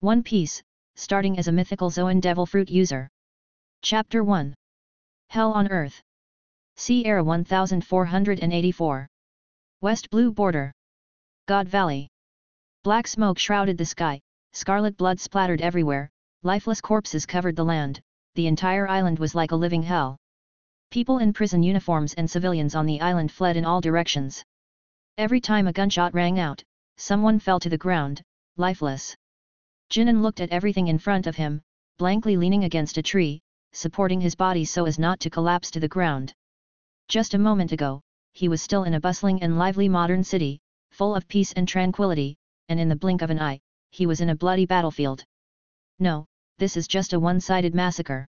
One Piece, starting as a Mythical Zoan Devil Fruit user. Chapter 1. Hell on Earth. Sea Era 1484. West Blue Border. God Valley. Black smoke shrouded the sky, scarlet blood splattered everywhere, lifeless corpses covered the land, the entire island was like a living hell. People in prison uniforms and civilians on the island fled in all directions. Every time a gunshot rang out, someone fell to the ground, lifeless. Jinan looked at everything in front of him, blankly leaning against a tree, supporting his body so as not to collapse to the ground. Just a moment ago, he was still in a bustling and lively modern city, full of peace and tranquility, and in the blink of an eye, he was in a bloody battlefield. No, this is just a one-sided massacre.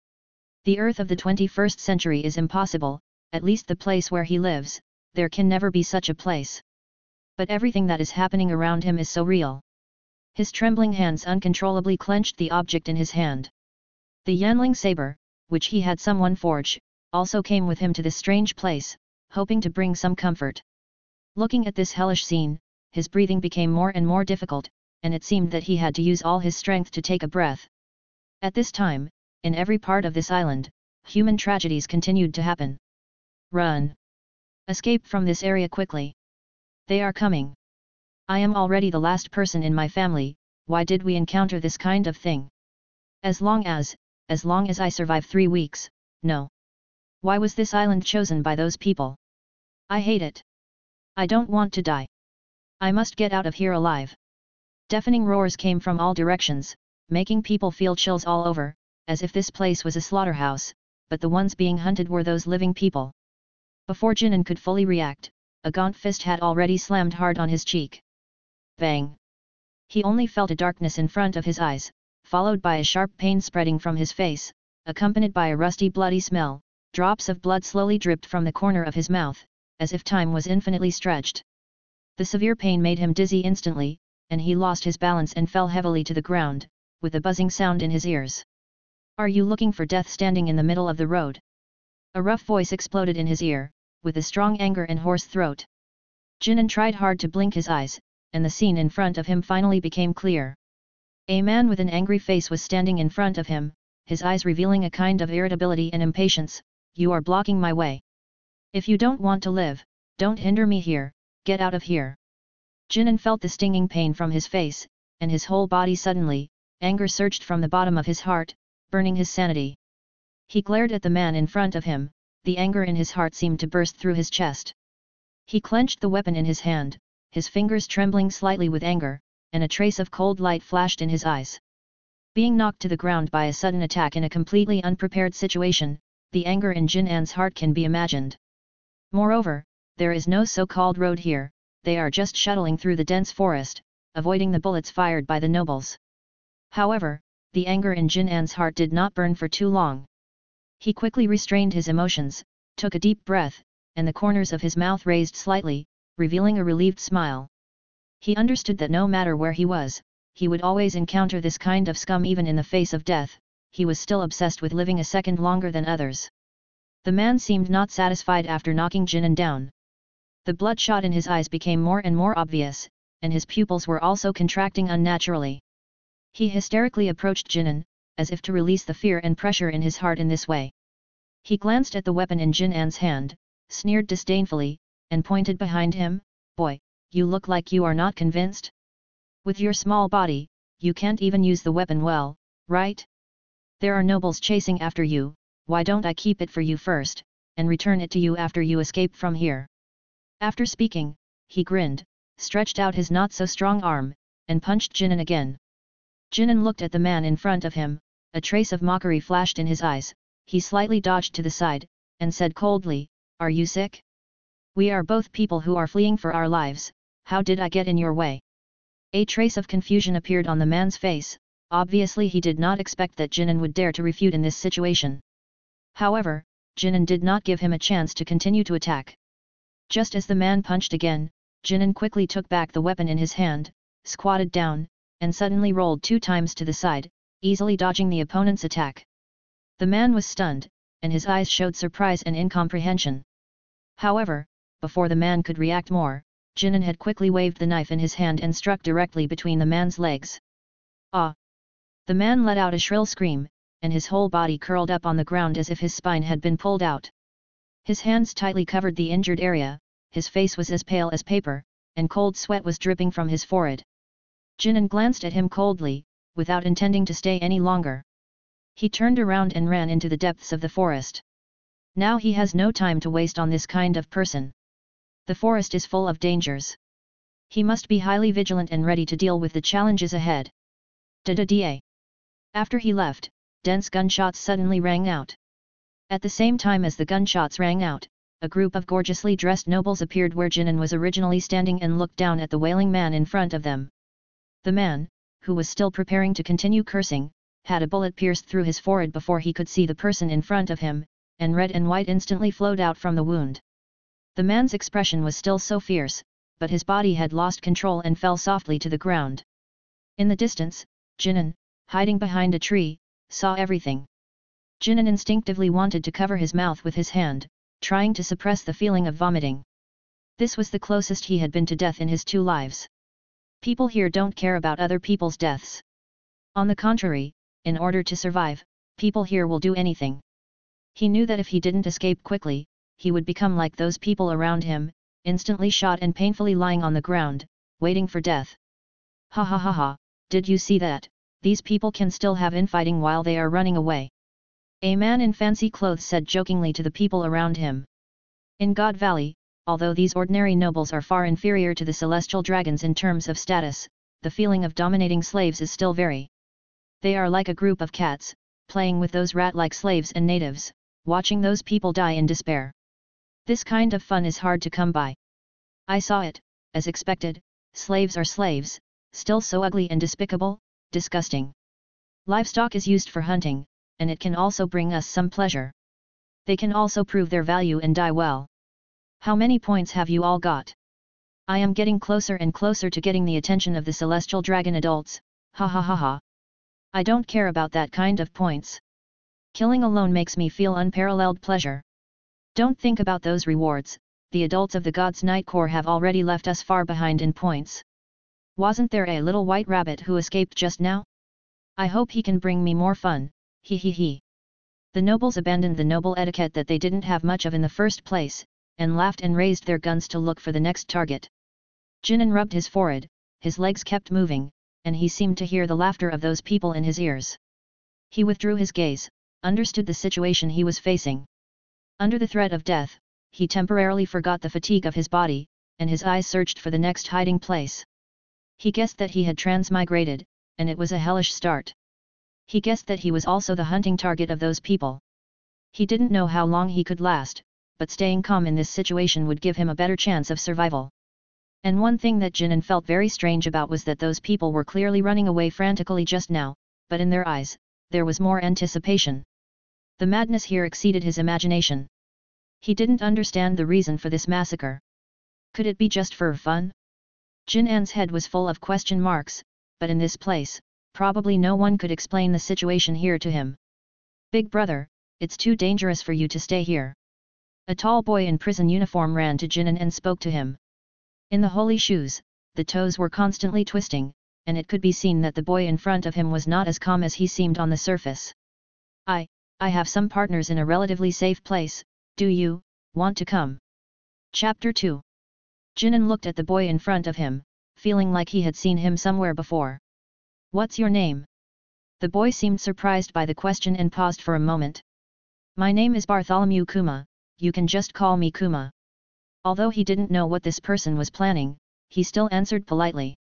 The Earth of the 21st century is impossible, at least the place where he lives, there can never be such a place. But everything that is happening around him is so real. His trembling hands uncontrollably clenched the object in his hand. The Yanling saber, which he had someone forge, also came with him to this strange place, hoping to bring some comfort. Looking at this hellish scene, his breathing became more and more difficult, and it seemed that he had to use all his strength to take a breath. At this time, in every part of this island, human tragedies continued to happen. Run! Escape from this area quickly. They are coming. I am already the last person in my family, why did we encounter this kind of thing? As long as I survive 3 weeks, no. Why was this island chosen by those people? I hate it. I don't want to die. I must get out of here alive. Deafening roars came from all directions, making people feel chills all over, as if this place was a slaughterhouse, but the ones being hunted were those living people. Before Jinan could fully react, a gaunt fist had already slammed hard on his cheek. Bang! He only felt a darkness in front of his eyes, followed by a sharp pain spreading from his face, accompanied by a rusty bloody smell. Drops of blood slowly dripped from the corner of his mouth, as if time was infinitely stretched. The severe pain made him dizzy instantly, and he lost his balance and fell heavily to the ground, with a buzzing sound in his ears. Are you looking for death standing in the middle of the road? A rough voice exploded in his ear, with a strong anger and hoarse throat. Jinan tried hard to blink his eyes, and the scene in front of him finally became clear. A man with an angry face was standing in front of him, his eyes revealing a kind of irritability and impatience. You are blocking my way. If you don't want to live, don't hinder me here, get out of here. Jinan felt the stinging pain from his face, and his whole body suddenly, anger surged from the bottom of his heart, burning his sanity. He glared at the man in front of him, the anger in his heart seemed to burst through his chest. He clenched the weapon in his hand, his fingers trembling slightly with anger, and a trace of cold light flashed in his eyes. Being knocked to the ground by a sudden attack in a completely unprepared situation, the anger in Jinan's heart can be imagined. Moreover, there is no so-called road here, they are just shuttling through the dense forest, avoiding the bullets fired by the nobles. However, the anger in Jinan's heart did not burn for too long. He quickly restrained his emotions, took a deep breath, and the corners of his mouth raised slightly, revealing a relieved smile. He understood that no matter where he was, he would always encounter this kind of scum even in the face of death. He was still obsessed with living a second longer than others. The man seemed not satisfied after knocking Jinan down. The bloodshot in his eyes became more and more obvious, and his pupils were also contracting unnaturally. He hysterically approached Jinan, as if to release the fear and pressure in his heart in this way. He glanced at the weapon in Jinan's hand, sneered disdainfully, and pointed behind him. Boy, you look like you are not convinced? With your small body, you can't even use the weapon well, right? There are nobles chasing after you, why don't I keep it for you first, and return it to you after you escape from here? After speaking, he grinned, stretched out his not-so-strong arm, and punched Jinan again. Jinan looked at the man in front of him, a trace of mockery flashed in his eyes, he slightly dodged to the side, and said coldly, Are you sick? We are both people who are fleeing for our lives, how did I get in your way? A trace of confusion appeared on the man's face. Obviously he did not expect that Jinan would dare to refute in this situation. However, Jinan did not give him a chance to continue to attack. Just as the man punched again, Jinan quickly took back the weapon in his hand, squatted down, and suddenly rolled 2 times to the side, easily dodging the opponent's attack. The man was stunned, and his eyes showed surprise and incomprehension. However, before the man could react more, Jinan had quickly waved the knife in his hand and struck directly between the man's legs. Ah! The man let out a shrill scream, and his whole body curled up on the ground as if his spine had been pulled out. His hands tightly covered the injured area, his face was as pale as paper, and cold sweat was dripping from his forehead. Jinan glanced at him coldly, without intending to stay any longer. He turned around and ran into the depths of the forest. Now he has no time to waste on this kind of person. The forest is full of dangers. He must be highly vigilant and ready to deal with the challenges ahead. Da-da-da. After he left, dense gunshots suddenly rang out. At the same time as the gunshots rang out, a group of gorgeously dressed nobles appeared where Jinan was originally standing and looked down at the wailing man in front of them. The man, who was still preparing to continue cursing, had a bullet pierced through his forehead before he could see the person in front of him, and red and white instantly flowed out from the wound. The man's expression was still so fierce, but his body had lost control and fell softly to the ground. In the distance, Jinan, hiding behind a tree, saw everything. Jinan instinctively wanted to cover his mouth with his hand, trying to suppress the feeling of vomiting. This was the closest he had been to death in his 2 lives. People here don't care about other people's deaths. On the contrary, in order to survive, people here will do anything. He knew that if he didn't escape quickly, he would become like those people around him, instantly shot and painfully lying on the ground, waiting for death. Ha ha ha ha, did you see that? These people can still have infighting while they are running away. A man in fancy clothes said jokingly to the people around him. In God Valley, although these ordinary nobles are far inferior to the celestial dragons in terms of status, the feeling of dominating slaves is still very. They are like a group of cats, playing with those rat-like slaves and natives, watching those people die in despair. This kind of fun is hard to come by. I saw it, as expected, slaves are slaves, still so ugly and despicable, disgusting. Livestock is used for hunting, and it can also bring us some pleasure. They can also prove their value and die well. How many points have you all got? I am getting closer and closer to getting the attention of the celestial dragon adults, ha ha ha ha. I don't care about that kind of points. Killing alone makes me feel unparalleled pleasure. Don't think about those rewards, the adults of the God's Night Corps have already left us far behind in points. Wasn't there a little white rabbit who escaped just now? I hope he can bring me more fun, he he he. The nobles abandoned the noble etiquette that they didn't have much of in the first place, and laughed and raised their guns to look for the next target. Jinan rubbed his forehead, his legs kept moving, and he seemed to hear the laughter of those people in his ears. He withdrew his gaze, understood the situation he was facing. Under the threat of death, he temporarily forgot the fatigue of his body, and his eyes searched for the next hiding place. He guessed that he had transmigrated, and it was a hellish start. He guessed that he was also the hunting target of those people. He didn't know how long he could last, but staying calm in this situation would give him a better chance of survival. And one thing that Jinan felt very strange about was that those people were clearly running away frantically just now, but in their eyes, there was more anticipation. The madness here exceeded his imagination. He didn't understand the reason for this massacre. Could it be just for fun? Jinan's head was full of question marks, but in this place, probably no one could explain the situation here to him. Big brother, it's too dangerous for you to stay here. A tall boy in prison uniform ran to Jinan and spoke to him. In the holy shoes, the toes were constantly twisting, and it could be seen that the boy in front of him was not as calm as he seemed on the surface. I have some partners in a relatively safe place, do you want to come? Chapter 2. Jinan looked at the boy in front of him, feeling like he had seen him somewhere before. What's your name? The boy seemed surprised by the question and paused for a moment. My name is Bartholomew Kuma, you can just call me Kuma. Although he didn't know what this person was planning, he still answered politely.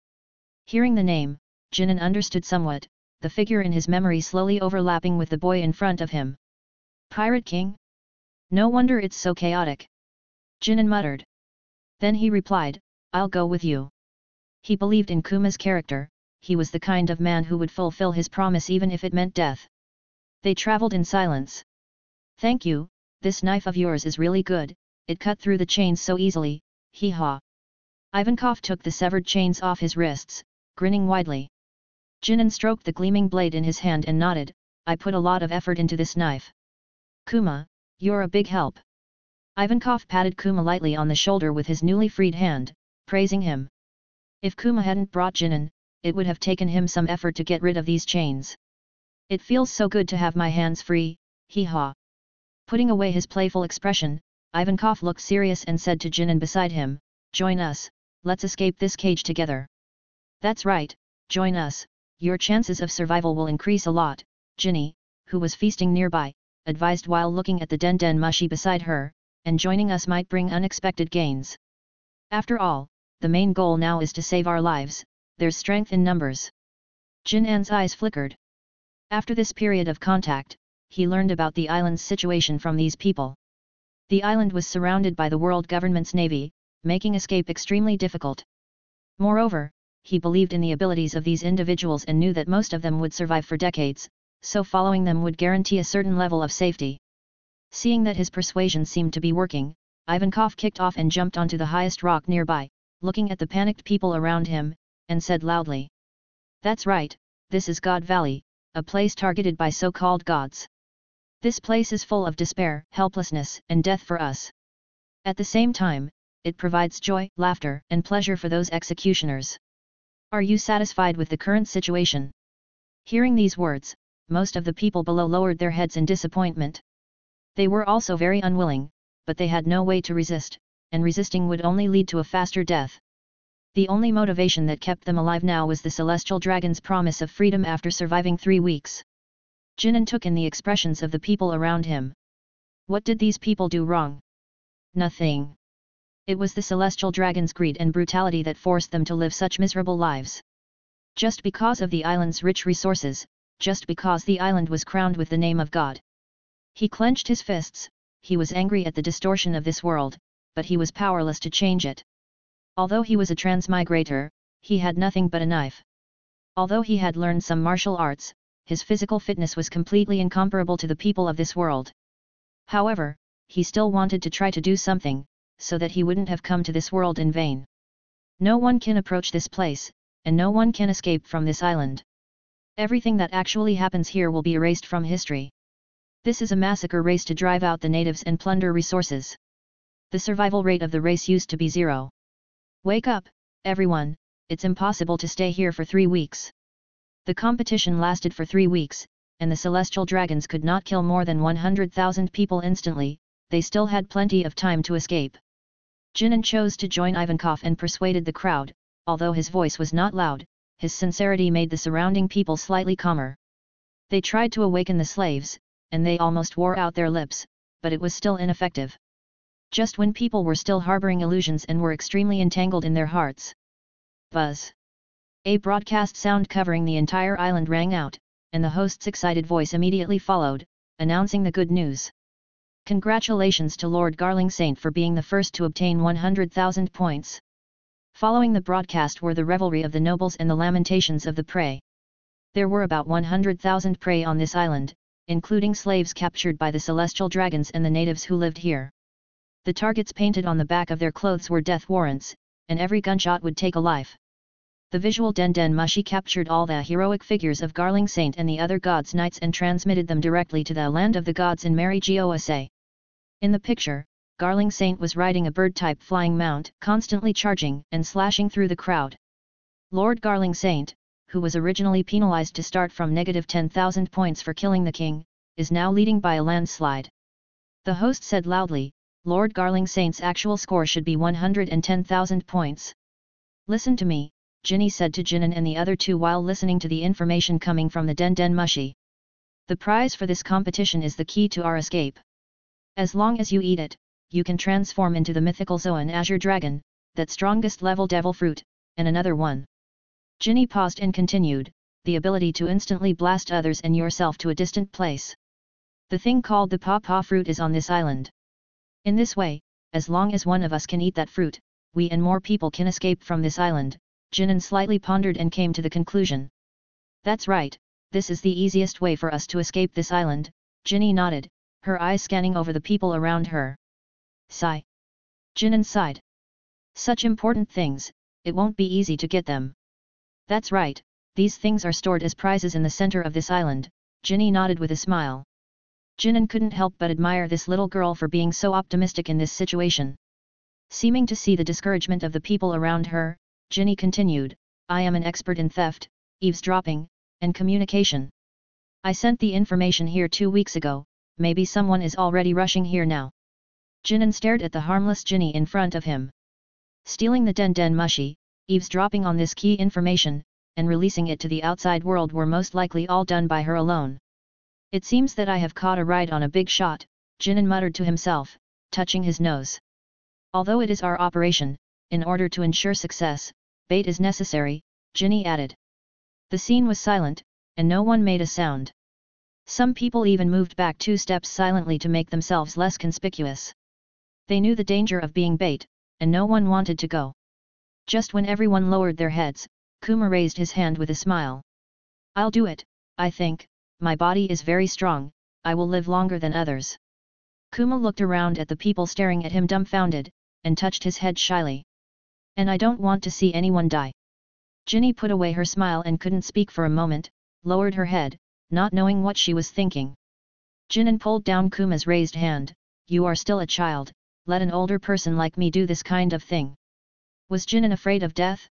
Hearing the name, Jinan understood somewhat, the figure in his memory slowly overlapping with the boy in front of him. Pirate King? No wonder it's so chaotic. Jinan muttered. Then he replied, I'll go with you. He believed in Kuma's character, he was the kind of man who would fulfill his promise even if it meant death. They traveled in silence. Thank you, this knife of yours is really good, it cut through the chains so easily, hee-haw. Ivankov took the severed chains off his wrists, grinning widely. Jinan stroked the gleaming blade in his hand and nodded, I put a lot of effort into this knife. Kuma, you're a big help. Ivankov patted Kuma lightly on the shoulder with his newly freed hand, praising him. If Kuma hadn't brought Jinan, it would have taken him some effort to get rid of these chains. It feels so good to have my hands free, hee-haw. Putting away his playful expression, Ivankov looked serious and said to Jinan beside him, "Join us, let's escape this cage together." "That's right, join us, your chances of survival will increase a lot," Ginny, who was feasting nearby, advised while looking at the den mushi beside her, "and joining us might bring unexpected gains. After all, the main goal now is to save our lives, there's strength in numbers." Jinan's eyes flickered. After this period of contact, he learned about the island's situation from these people. The island was surrounded by the world government's navy, making escape extremely difficult. Moreover, he believed in the abilities of these individuals and knew that most of them would survive for decades, so following them would guarantee a certain level of safety. Seeing that his persuasion seemed to be working, Ivankov kicked off and jumped onto the highest rock nearby, looking at the panicked people around him, and said loudly, "That's right, this is God Valley, a place targeted by so-called gods. This place is full of despair, helplessness, and death for us. At the same time, it provides joy, laughter, and pleasure for those executioners. Are you satisfied with the current situation?" Hearing these words, most of the people below lowered their heads in disappointment. They were also very unwilling, but they had no way to resist, and resisting would only lead to a faster death. The only motivation that kept them alive now was the celestial dragon's promise of freedom after surviving 3 weeks. Jinan took in the expressions of the people around him. What did these people do wrong? Nothing. It was the celestial dragon's greed and brutality that forced them to live such miserable lives. Just because of the island's rich resources, just because the island was crowned with the name of God. He clenched his fists, he was angry at the distortion of this world, but he was powerless to change it. Although he was a transmigrator, he had nothing but a knife. Although he had learned some martial arts, his physical fitness was completely incomparable to the people of this world. However, he still wanted to try to do something, so that he wouldn't have come to this world in vain. No one can approach this place, and no one can escape from this island. Everything that actually happens here will be erased from history. This is a massacre race to drive out the natives and plunder resources. The survival rate of the race used to be 0. Wake up, everyone, it's impossible to stay here for 3 weeks. The competition lasted for 3 weeks, and the celestial dragons could not kill more than 100,000 people instantly, they still had plenty of time to escape. Jinan chose to join Ivankov and persuaded the crowd, although his voice was not loud, his sincerity made the surrounding people slightly calmer. They tried to awaken the slaves, and they almost wore out their lips, but it was still ineffective. Just when people were still harboring illusions and were extremely entangled in their hearts. Buzz. A broadcast sound covering the entire island rang out, and the host's excited voice immediately followed, announcing the good news. Congratulations to Lord Garling Saint for being the first to obtain 100,000 points. Following the broadcast were the revelry of the nobles and the lamentations of the prey. There were about 100,000 prey on this island, including slaves captured by the celestial dragons and the natives who lived here. The targets painted on the back of their clothes were death warrants, and every gunshot would take a life. The visual den mushi captured all the heroic figures of Garling Saint and the other gods' knights and transmitted them directly to the land of the gods in Mary Gosa. In the picture, Garling Saint was riding a bird-type flying mount, constantly charging and slashing through the crowd. Lord Garling Saint, who was originally penalized to start from -10,000 points for killing the king, is now leading by a landslide. The host said loudly, Lord Garling Saint's actual score should be 110,000 points. Listen to me, Ginny said to Jinan and the other two while listening to the information coming from the den mushi. The prize for this competition is the key to our escape. As long as you eat it, you can transform into the mythical Zoan Azure Dragon, that strongest level devil fruit, and another one. Ginny paused and continued, the ability to instantly blast others and yourself to a distant place. The thing called the pawpaw fruit is on this island. In this way, as long as one of us can eat that fruit, we and more people can escape from this island. Jinan slightly pondered and came to the conclusion. That's right, this is the easiest way for us to escape this island, Ginny nodded, her eyes scanning over the people around her. Sigh. Jinan sighed. Such important things, it won't be easy to get them. That's right, these things are stored as prizes in the center of this island, Ginny nodded with a smile. Jinan couldn't help but admire this little girl for being so optimistic in this situation. Seeming to see the discouragement of the people around her, Ginny continued, I am an expert in theft, eavesdropping, and communication. I sent the information here 2 weeks ago, maybe someone is already rushing here now. Jinan stared at the harmless Jinny in front of him. Stealing the Den Mushi, eavesdropping on this key information, and releasing it to the outside world were most likely all done by her alone. It seems that I have caught a ride on a big shot, Jinan muttered to himself, touching his nose. Although it is our operation, in order to ensure success, bait is necessary, Jinny added. The scene was silent, and no one made a sound. Some people even moved back 2 steps silently to make themselves less conspicuous. They knew the danger of being bait, and no one wanted to go. Just when everyone lowered their heads, Kuma raised his hand with a smile. I'll do it, I think, my body is very strong, I will live longer than others. Kuma looked around at the people staring at him dumbfounded, and touched his head shyly. And I don't want to see anyone die. Jinny put away her smile and couldn't speak for a moment, lowered her head, not knowing what she was thinking. Jinan pulled down Kuma's raised hand. You are still a child, let an older person like me do this kind of thing. Was Jinan afraid of death?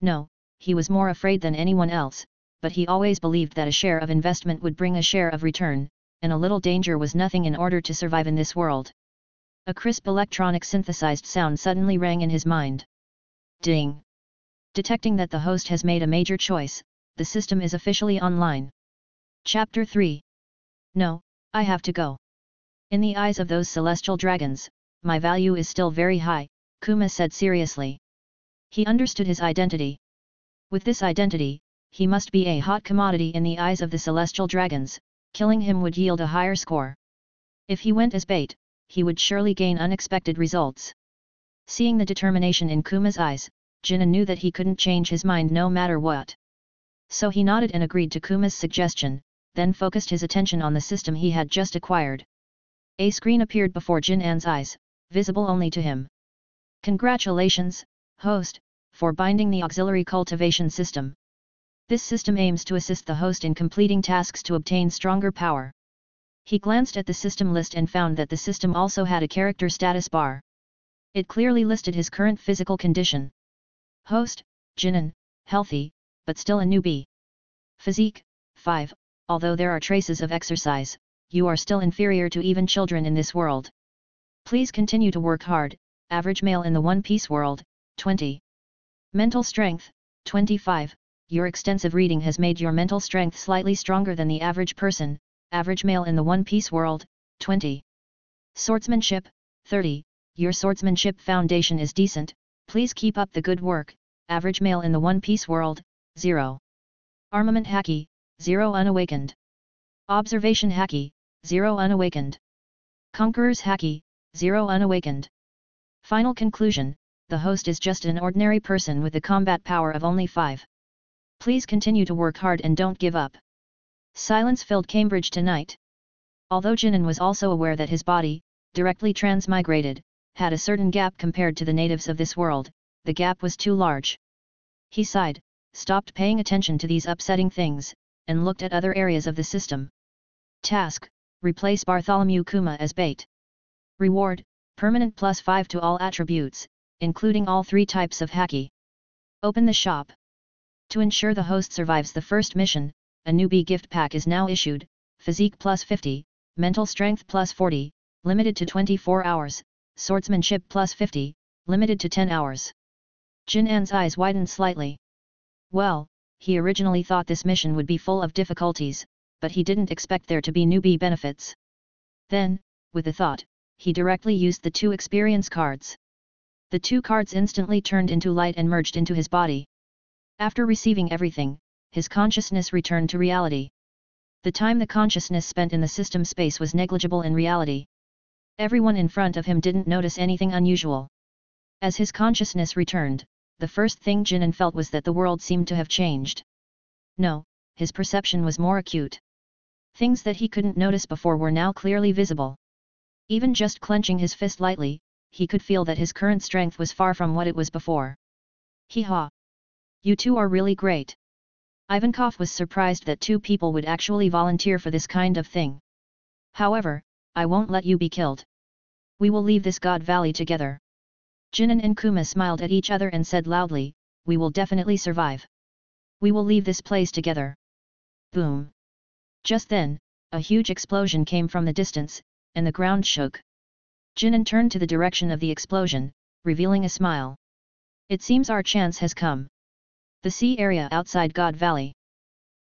No, he was more afraid than anyone else, but he always believed that a share of investment would bring a share of return, and a little danger was nothing in order to survive in this world. A crisp electronic synthesized sound suddenly rang in his mind. Ding! Detecting that the host has made a major choice, the system is officially online. Chapter 3. No, I have to go. In the eyes of those celestial dragons, my value is still very high, Kuma said seriously. He understood his identity. With this identity, he must be a hot commodity in the eyes of the celestial dragons, killing him would yield a higher score. If he went as bait, he would surely gain unexpected results. Seeing the determination in Kuma's eyes, Jinan knew that he couldn't change his mind no matter what. So he nodded and agreed to Kuma's suggestion, then focused his attention on the system he had just acquired. A screen appeared before Jinan's eyes, visible only to him. Congratulations, host, for binding the auxiliary cultivation system. This system aims to assist the host in completing tasks to obtain stronger power. He glanced at the system list and found that the system also had a character status bar. It clearly listed his current physical condition. Host, Jinan, healthy, but still a newbie. Physique, 5, although there are traces of exercise, you are still inferior to even children in this world. Please continue to work hard, average male in the One Piece world, 20. Mental strength, 25, your extensive reading has made your mental strength slightly stronger than the average person, average male in the One Piece world, 20. Swordsmanship, 30, your swordsmanship foundation is decent, please keep up the good work, average male in the One Piece world, 0. Armament haki, 0 unawakened. Observation haki, 0 unawakened. Conqueror's haki, 0 unawakened. Final conclusion, the host is just an ordinary person with a combat power of only 5. Please continue to work hard and don't give up. Silence filled Cambridge tonight. Although Jinan was also aware that his body, directly transmigrated, had a certain gap compared to the natives of this world, the gap was too large. He sighed, stopped paying attention to these upsetting things, and looked at other areas of the system. Task: replace Bartholomew Kuma as bait. Reward: permanent +5 to all attributes, including all 3 types of haki. Open the shop. To ensure the host survives the first mission, a newbie gift pack is now issued, physique +50, mental strength +40, limited to 24 hours, swordsmanship +50, limited to 10 hours. Jinan's eyes widened slightly. Well, he originally thought this mission would be full of difficulties, but he didn't expect there to be newbie benefits. Then, with a thought, he directly used the 2 experience cards. The 2 cards instantly turned into light and merged into his body. After receiving everything, his consciousness returned to reality. The time the consciousness spent in the system space was negligible in reality. Everyone in front of him didn't notice anything unusual. As his consciousness returned, the first thing Jinan felt was that the world seemed to have changed. No, his perception was more acute. Things that he couldn't notice before were now clearly visible. Even just clenching his fist lightly, he could feel that his current strength was far from what it was before. Hee-haw! You two are really great. Ivankov was surprised that 2 people would actually volunteer for this kind of thing. However, I won't let you be killed. We will leave this God Valley together. Jinan and Kuma smiled at each other and said loudly, we will definitely survive. We will leave this place together. Boom. Just then, a huge explosion came from the distance, and the ground shook. Jinan turned to the direction of the explosion, revealing a smile. It seems our chance has come. The sea area outside God Valley.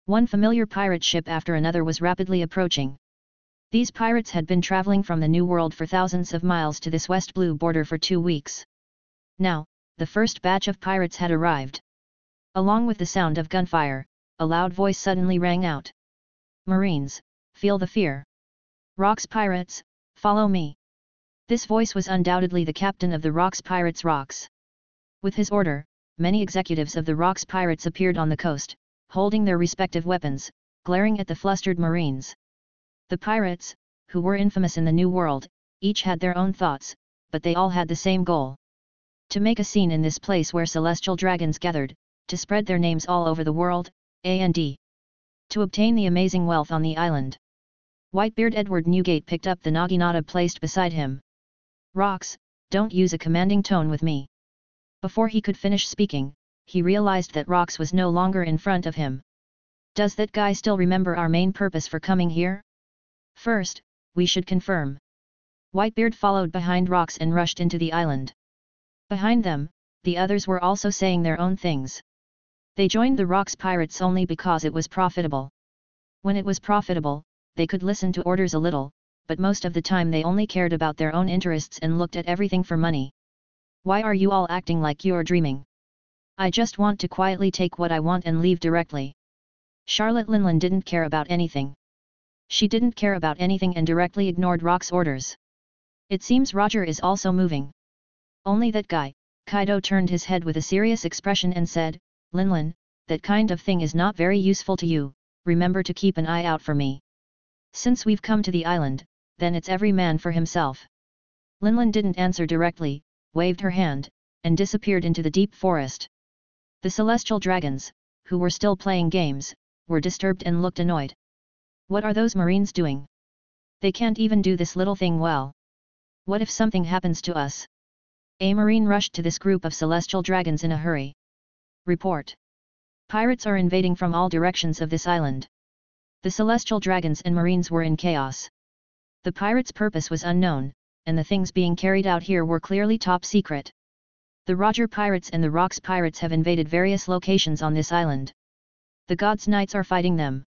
One familiar pirate ship after another was rapidly approaching. These pirates had been traveling from the New World for thousands of miles to this West Blue border for 2 weeks. Now, the first batch of pirates had arrived. Along with the sound of gunfire, a loud voice suddenly rang out. Marines, feel the fear. Rocks pirates, follow me. This voice was undoubtedly the captain of the Rocks Pirates Rocks. With his order, many executives of the Rocks Pirates appeared on the coast, holding their respective weapons, glaring at the flustered Marines. The pirates, who were infamous in the New World, each had their own thoughts, but they all had the same goal. To make a scene in this place where celestial dragons gathered, to spread their names all over the world, and to obtain the amazing wealth on the island. Whitebeard Edward Newgate picked up the naginata placed beside him. Rocks, don't use a commanding tone with me. Before he could finish speaking, he realized that Rocks was no longer in front of him. Does that guy still remember our main purpose for coming here? First, we should confirm. Whitebeard followed behind Rocks and rushed into the island. Behind them, the others were also saying their own things. They joined the Rocks Pirates only because it was profitable. When it was profitable, they could listen to orders a little, but most of the time they only cared about their own interests and looked at everything for money. Why are you all acting like you're dreaming? I just want to quietly take what I want and leave directly. Charlotte Linlin didn't care about anything. She didn't care about anything and directly ignored Rock's orders. It seems Roger is also moving. Only that guy. Kaido turned his head with a serious expression and said, Linlin, that kind of thing is not very useful to you, remember to keep an eye out for me. Since we've come to the island, then it's every man for himself. Linlin didn't answer directly, waved her hand, and disappeared into the deep forest. The celestial dragons, who were still playing games, were disturbed and looked annoyed. What are those Marines doing? They can't even do this little thing well. What if something happens to us? A Marine rushed to this group of celestial dragons in a hurry. Report. Pirates are invading from all directions of this island. The celestial dragons and Marines were in chaos. The pirates' purpose was unknown, and the things being carried out here were clearly top secret. The Roger Pirates and the Rocks Pirates have invaded various locations on this island. The God's Knights are fighting them.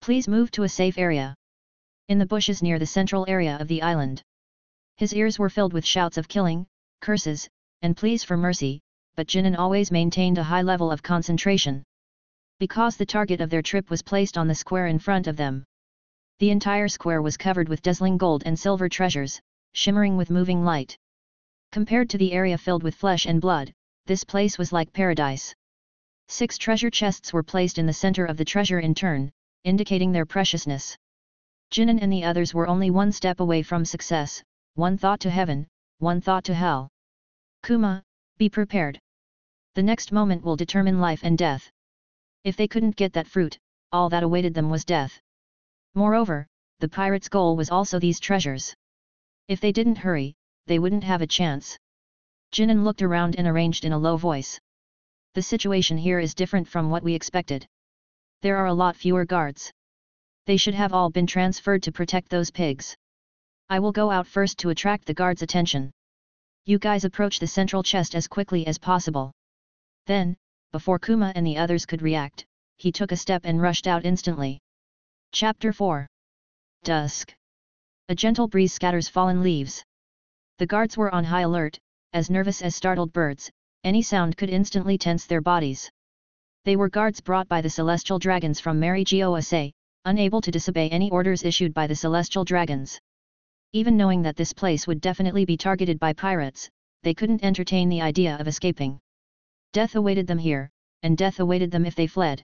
Please move to a safe area. In the bushes near the central area of the island. His ears were filled with shouts of killing, curses, and pleas for mercy, but Jinan always maintained a high level of concentration. Because the target of their trip was placed on the square in front of them. The entire square was covered with dazzling gold and silver treasures, shimmering with moving light. Compared to the area filled with flesh and blood, this place was like paradise. 6 treasure chests were placed in the center of the treasure in turn, indicating their preciousness. Jinan and the others were only one step away from success, one thought to heaven, one thought to hell. Kuma, be prepared. The next moment will determine life and death. If they couldn't get that fruit, all that awaited them was death. Moreover, the pirates' goal was also these treasures. If they didn't hurry, they wouldn't have a chance. Jinan looked around and arranged in a low voice. The situation here is different from what we expected. There are a lot fewer guards. They should have all been transferred to protect those pigs. I will go out first to attract the guards' attention. You guys approach the central chest as quickly as possible. Then, before Kuma and the others could react, he took a step and rushed out instantly. Chapter 4. Dusk. A gentle breeze scatters fallen leaves. The guards were on high alert, as nervous as startled birds, any sound could instantly tense their bodies. They were guards brought by the celestial dragons from Mary Gosa, unable to disobey any orders issued by the celestial dragons. Even knowing that this place would definitely be targeted by pirates, they couldn't entertain the idea of escaping. Death awaited them here, and death awaited them if they fled.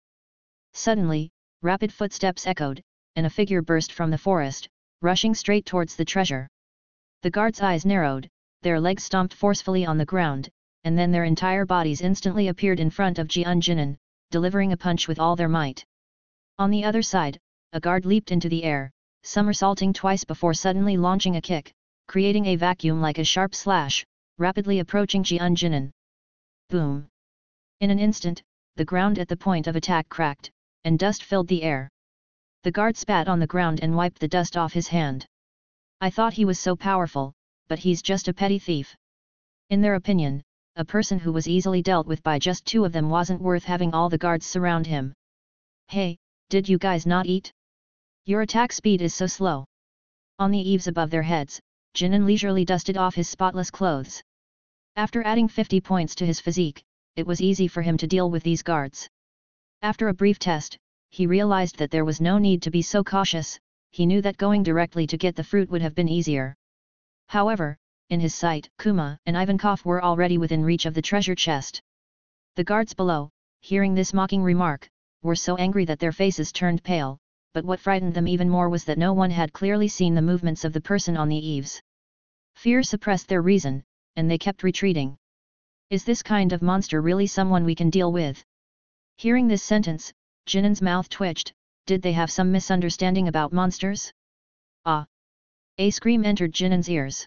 Suddenly, rapid footsteps echoed, and a figure burst from the forest, rushing straight towards the treasure. The guards' eyes narrowed, their legs stomped forcefully on the ground, and then their entire bodies instantly appeared in front of Jinan, delivering a punch with all their might. On the other side, a guard leaped into the air, somersaulting twice before suddenly launching a kick, creating a vacuum like a sharp slash, rapidly approaching Jinan. Boom! In an instant, the ground at the point of attack cracked, and dust filled the air. The guard spat on the ground and wiped the dust off his hand. I thought he was so powerful, but he's just a petty thief. In their opinion, a person who was easily dealt with by just 2 of them wasn't worth having all the guards surround him. Hey, did you guys not eat? Your attack speed is so slow. On the eaves above their heads, Jinan leisurely dusted off his spotless clothes. After adding 50 points to his physique, it was easy for him to deal with these guards. After a brief test, he realized that there was no need to be so cautious. He knew that going directly to get the fruit would have been easier. However, in his sight, Kuma and Ivankov were already within reach of the treasure chest. The guards below, hearing this mocking remark, were so angry that their faces turned pale, but what frightened them even more was that no one had clearly seen the movements of the person on the eaves. Fear suppressed their reason, and they kept retreating. Is this kind of monster really someone we can deal with? Hearing this sentence, Jinan's mouth twitched. Did they have some misunderstanding about monsters? Ah! A scream entered Jinan's ears.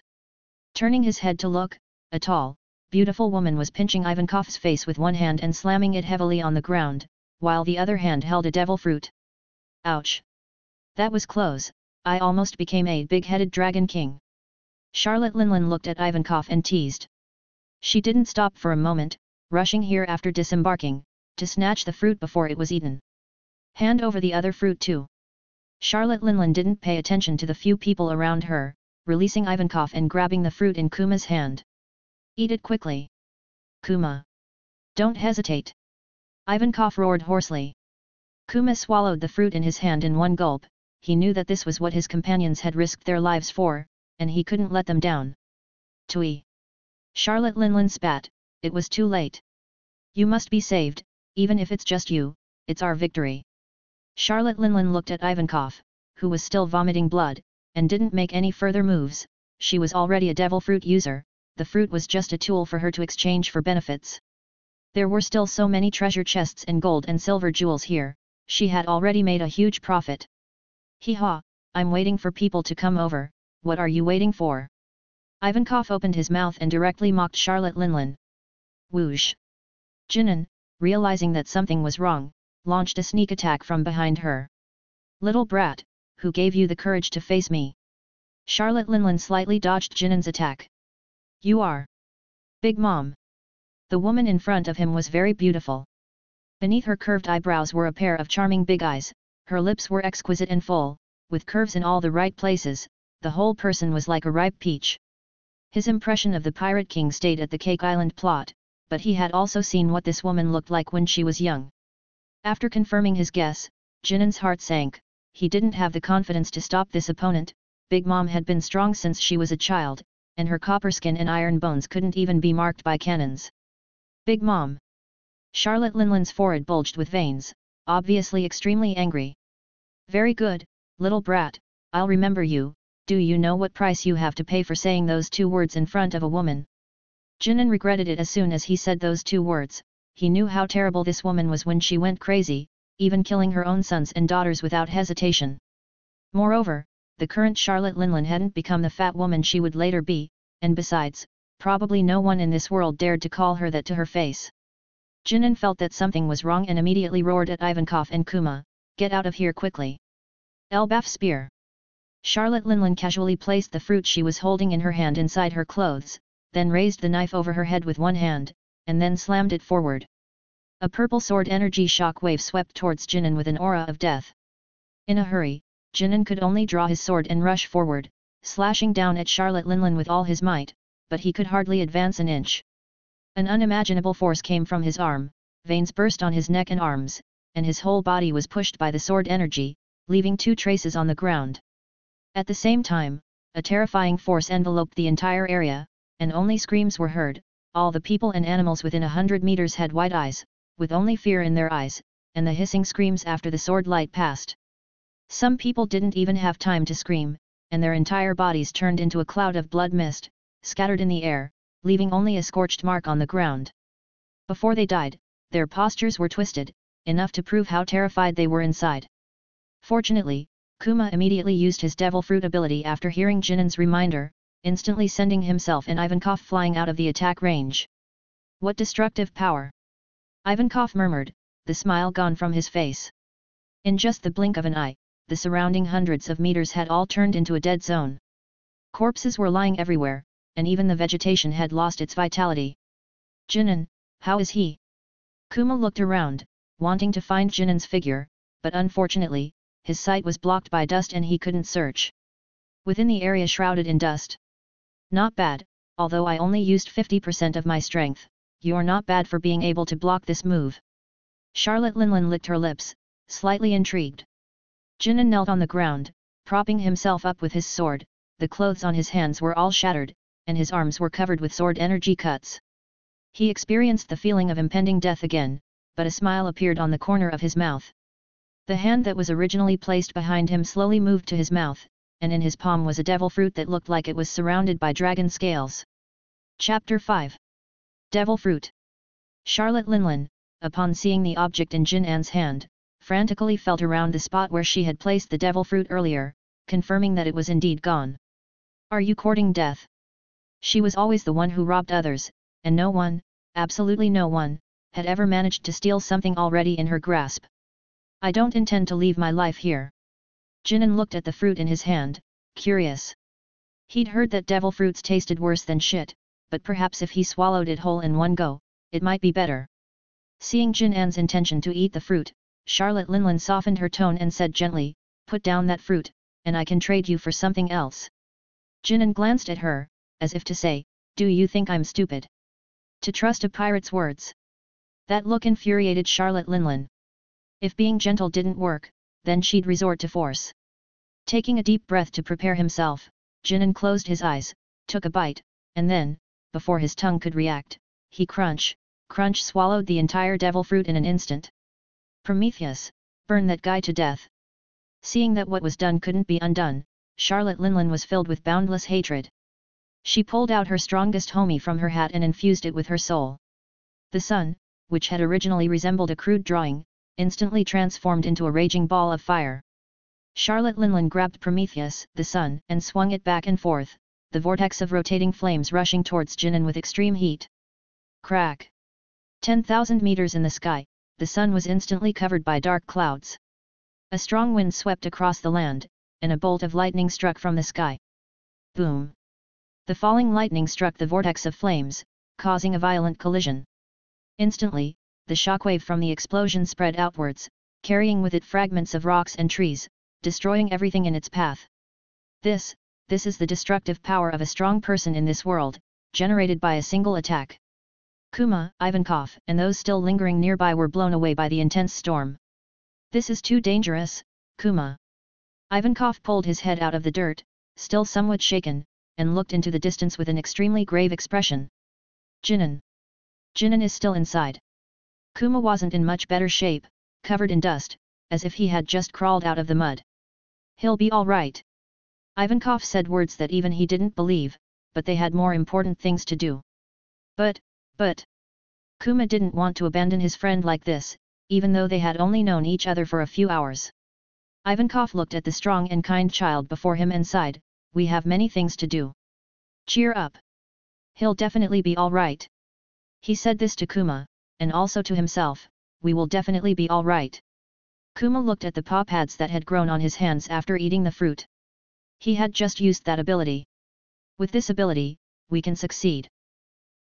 Turning his head to look, a tall, beautiful woman was pinching Ivankov's face with one hand and slamming it heavily on the ground, while the other hand held a devil fruit. Ouch! That was close. I almost became a big-headed dragon king. Charlotte Linlin looked at Ivankov and teased. She didn't stop for a moment, rushing here after disembarking, to snatch the fruit before it was eaten. Hand over the other fruit too. Charlotte Linlin didn't pay attention to the few people around her, releasing Ivankov and grabbing the fruit in Kuma's hand. Eat it quickly. Kuma! Don't hesitate! Ivankov roared hoarsely. Kuma swallowed the fruit in his hand in one gulp. He knew that this was what his companions had risked their lives for, and he couldn't let them down. Tui! Charlotte Linlin spat. It was too late. You must be saved, even if it's just you, it's our victory. Charlotte Linlin looked at Ivankov, who was still vomiting blood, and didn't make any further moves. She was already a devil fruit user, the fruit was just a tool for her to exchange for benefits. There were still so many treasure chests and gold and silver jewels here, she had already made a huge profit. Hee haw, I'm waiting for people to come over, what are you waiting for? Ivankov opened his mouth and directly mocked Charlotte Linlin. Whoosh! Jinan, realizing that something was wrong, launched a sneak attack from behind her. Little brat, who gave you the courage to face me? Charlotte Linlin slightly dodged Jinan's attack. You are Big Mom. The woman in front of him was very beautiful. Beneath her curved eyebrows were a pair of charming big eyes, her lips were exquisite and full, with curves in all the right places, the whole person was like a ripe peach. His impression of the Pirate King stayed at the Cake Island plot, but he had also seen what this woman looked like when she was young. After confirming his guess, Jinan's heart sank. He didn't have the confidence to stop this opponent. Big Mom had been strong since she was a child, and her copper skin and iron bones couldn't even be marked by cannons. Big Mom! Charlotte Linlin's forehead bulged with veins, obviously extremely angry. Very good, little brat, I'll remember you. Do you know what price you have to pay for saying those 2 words in front of a woman? Jinan regretted it as soon as he said those 2 words. He knew how terrible this woman was when she went crazy, even killing her own sons and daughters without hesitation. Moreover, the current Charlotte Linlin hadn't become the fat woman she would later be, and besides, probably no one in this world dared to call her that to her face. Jinan felt that something was wrong and immediately roared at Ivankov and Kuma, get out of here quickly. Elbaf spear. Charlotte Linlin casually placed the fruit she was holding in her hand inside her clothes, then raised the knife over her head with one hand, and then slammed it forward. A purple sword energy shock wave swept towards Jinan with an aura of death. In a hurry, Jinan could only draw his sword and rush forward, slashing down at Charlotte Linlin with all his might, but he could hardly advance an inch. An unimaginable force came from his arm, veins burst on his neck and arms, and his whole body was pushed by the sword energy, leaving 2 traces on the ground. At the same time, a terrifying force enveloped the entire area, and only screams were heard. All the people and animals within 100 meters had wide eyes, with only fear in their eyes, and the hissing screams after the sword light passed. Some people didn't even have time to scream, and their entire bodies turned into a cloud of blood mist, scattered in the air, leaving only a scorched mark on the ground. Before they died, their postures were twisted, enough to prove how terrified they were inside. Fortunately, Kuma immediately used his devil fruit ability after hearing Jinan's reminder, instantly sending himself and Ivankov flying out of the attack range. What destructive power! Ivankov murmured, the smile gone from his face. In just the blink of an eye, the surrounding hundreds of meters had all turned into a dead zone. Corpses were lying everywhere, and even the vegetation had lost its vitality. Jinan, how is he? Kuma looked around, wanting to find Jinan's figure, but unfortunately, his sight was blocked by dust and he couldn't search. Within the area shrouded in dust. Not bad, although I only used 50% of my strength, you're not bad for being able to block this move. Charlotte Linlin licked her lips, slightly intrigued. Jinan knelt on the ground, propping himself up with his sword, the clothes on his hands were all shattered, and his arms were covered with sword energy cuts. He experienced the feeling of impending death again, but a smile appeared on the corner of his mouth. The hand that was originally placed behind him slowly moved to his mouth, and in his palm was a devil fruit that looked like it was surrounded by dragon scales. Chapter 5. Devil Fruit. Charlotte Linlin, upon seeing the object in Jinan's hand, frantically felt around the spot where she had placed the devil fruit earlier, confirming that it was indeed gone. Are you courting death? She was always the one who robbed others, and no one, absolutely no one, had ever managed to steal something already in her grasp. I don't intend to leave my life here. Jinan looked at the fruit in his hand, curious. He'd heard that devil fruits tasted worse than shit, but perhaps if he swallowed it whole in one go, it might be better. Seeing Jinan's intention to eat the fruit, Charlotte Linlin softened her tone and said gently, put down that fruit, and I can trade you for something else. Jinan glanced at her, as if to say, do you think I'm stupid? To trust a pirate's words? That look infuriated Charlotte Linlin. If being gentle didn't work, then she'd resort to force. Taking a deep breath to prepare himself, Jinan closed his eyes, took a bite, and then, before his tongue could react, he crunch swallowed the entire devil fruit in an instant. Prometheus, burn that guy to death. Seeing that what was done couldn't be undone, Charlotte Linlin was filled with boundless hatred. She pulled out her strongest homie from her hat and infused it with her soul. The sun, which had originally resembled a crude drawing, instantly transformed into a raging ball of fire. Charlotte Linlin grabbed Prometheus, the sun, and swung it back and forth, the vortex of rotating flames rushing towards Jinan with extreme heat. Crack! 10,000 meters in the sky, the sun was instantly covered by dark clouds. A strong wind swept across the land, and a bolt of lightning struck from the sky. Boom! The falling lightning struck the vortex of flames, causing a violent collision. Instantly, the shockwave from the explosion spread outwards, carrying with it fragments of rocks and trees, destroying everything in its path. This is the destructive power of a strong person in this world, generated by a single attack. Kuma, Ivankov, and those still lingering nearby were blown away by the intense storm. This is too dangerous, Kuma. Ivankov pulled his head out of the dirt, still somewhat shaken, and looked into the distance with an extremely grave expression. Jinan. Jinan is still inside. Kuma wasn't in much better shape, covered in dust, as if he had just crawled out of the mud. He'll be all right. Ivankov said words that even he didn't believe, but they had more important things to do. But, Kuma didn't want to abandon his friend like this, even though they had only known each other for a few hours. Ivankov looked at the strong and kind child before him and sighed, we have many things to do. Cheer up. He'll definitely be all right. He said this to Kuma, and also to himself, we will definitely be all right. Kuma looked at the paw pads that had grown on his hands after eating the fruit. He had just used that ability. With this ability, we can succeed.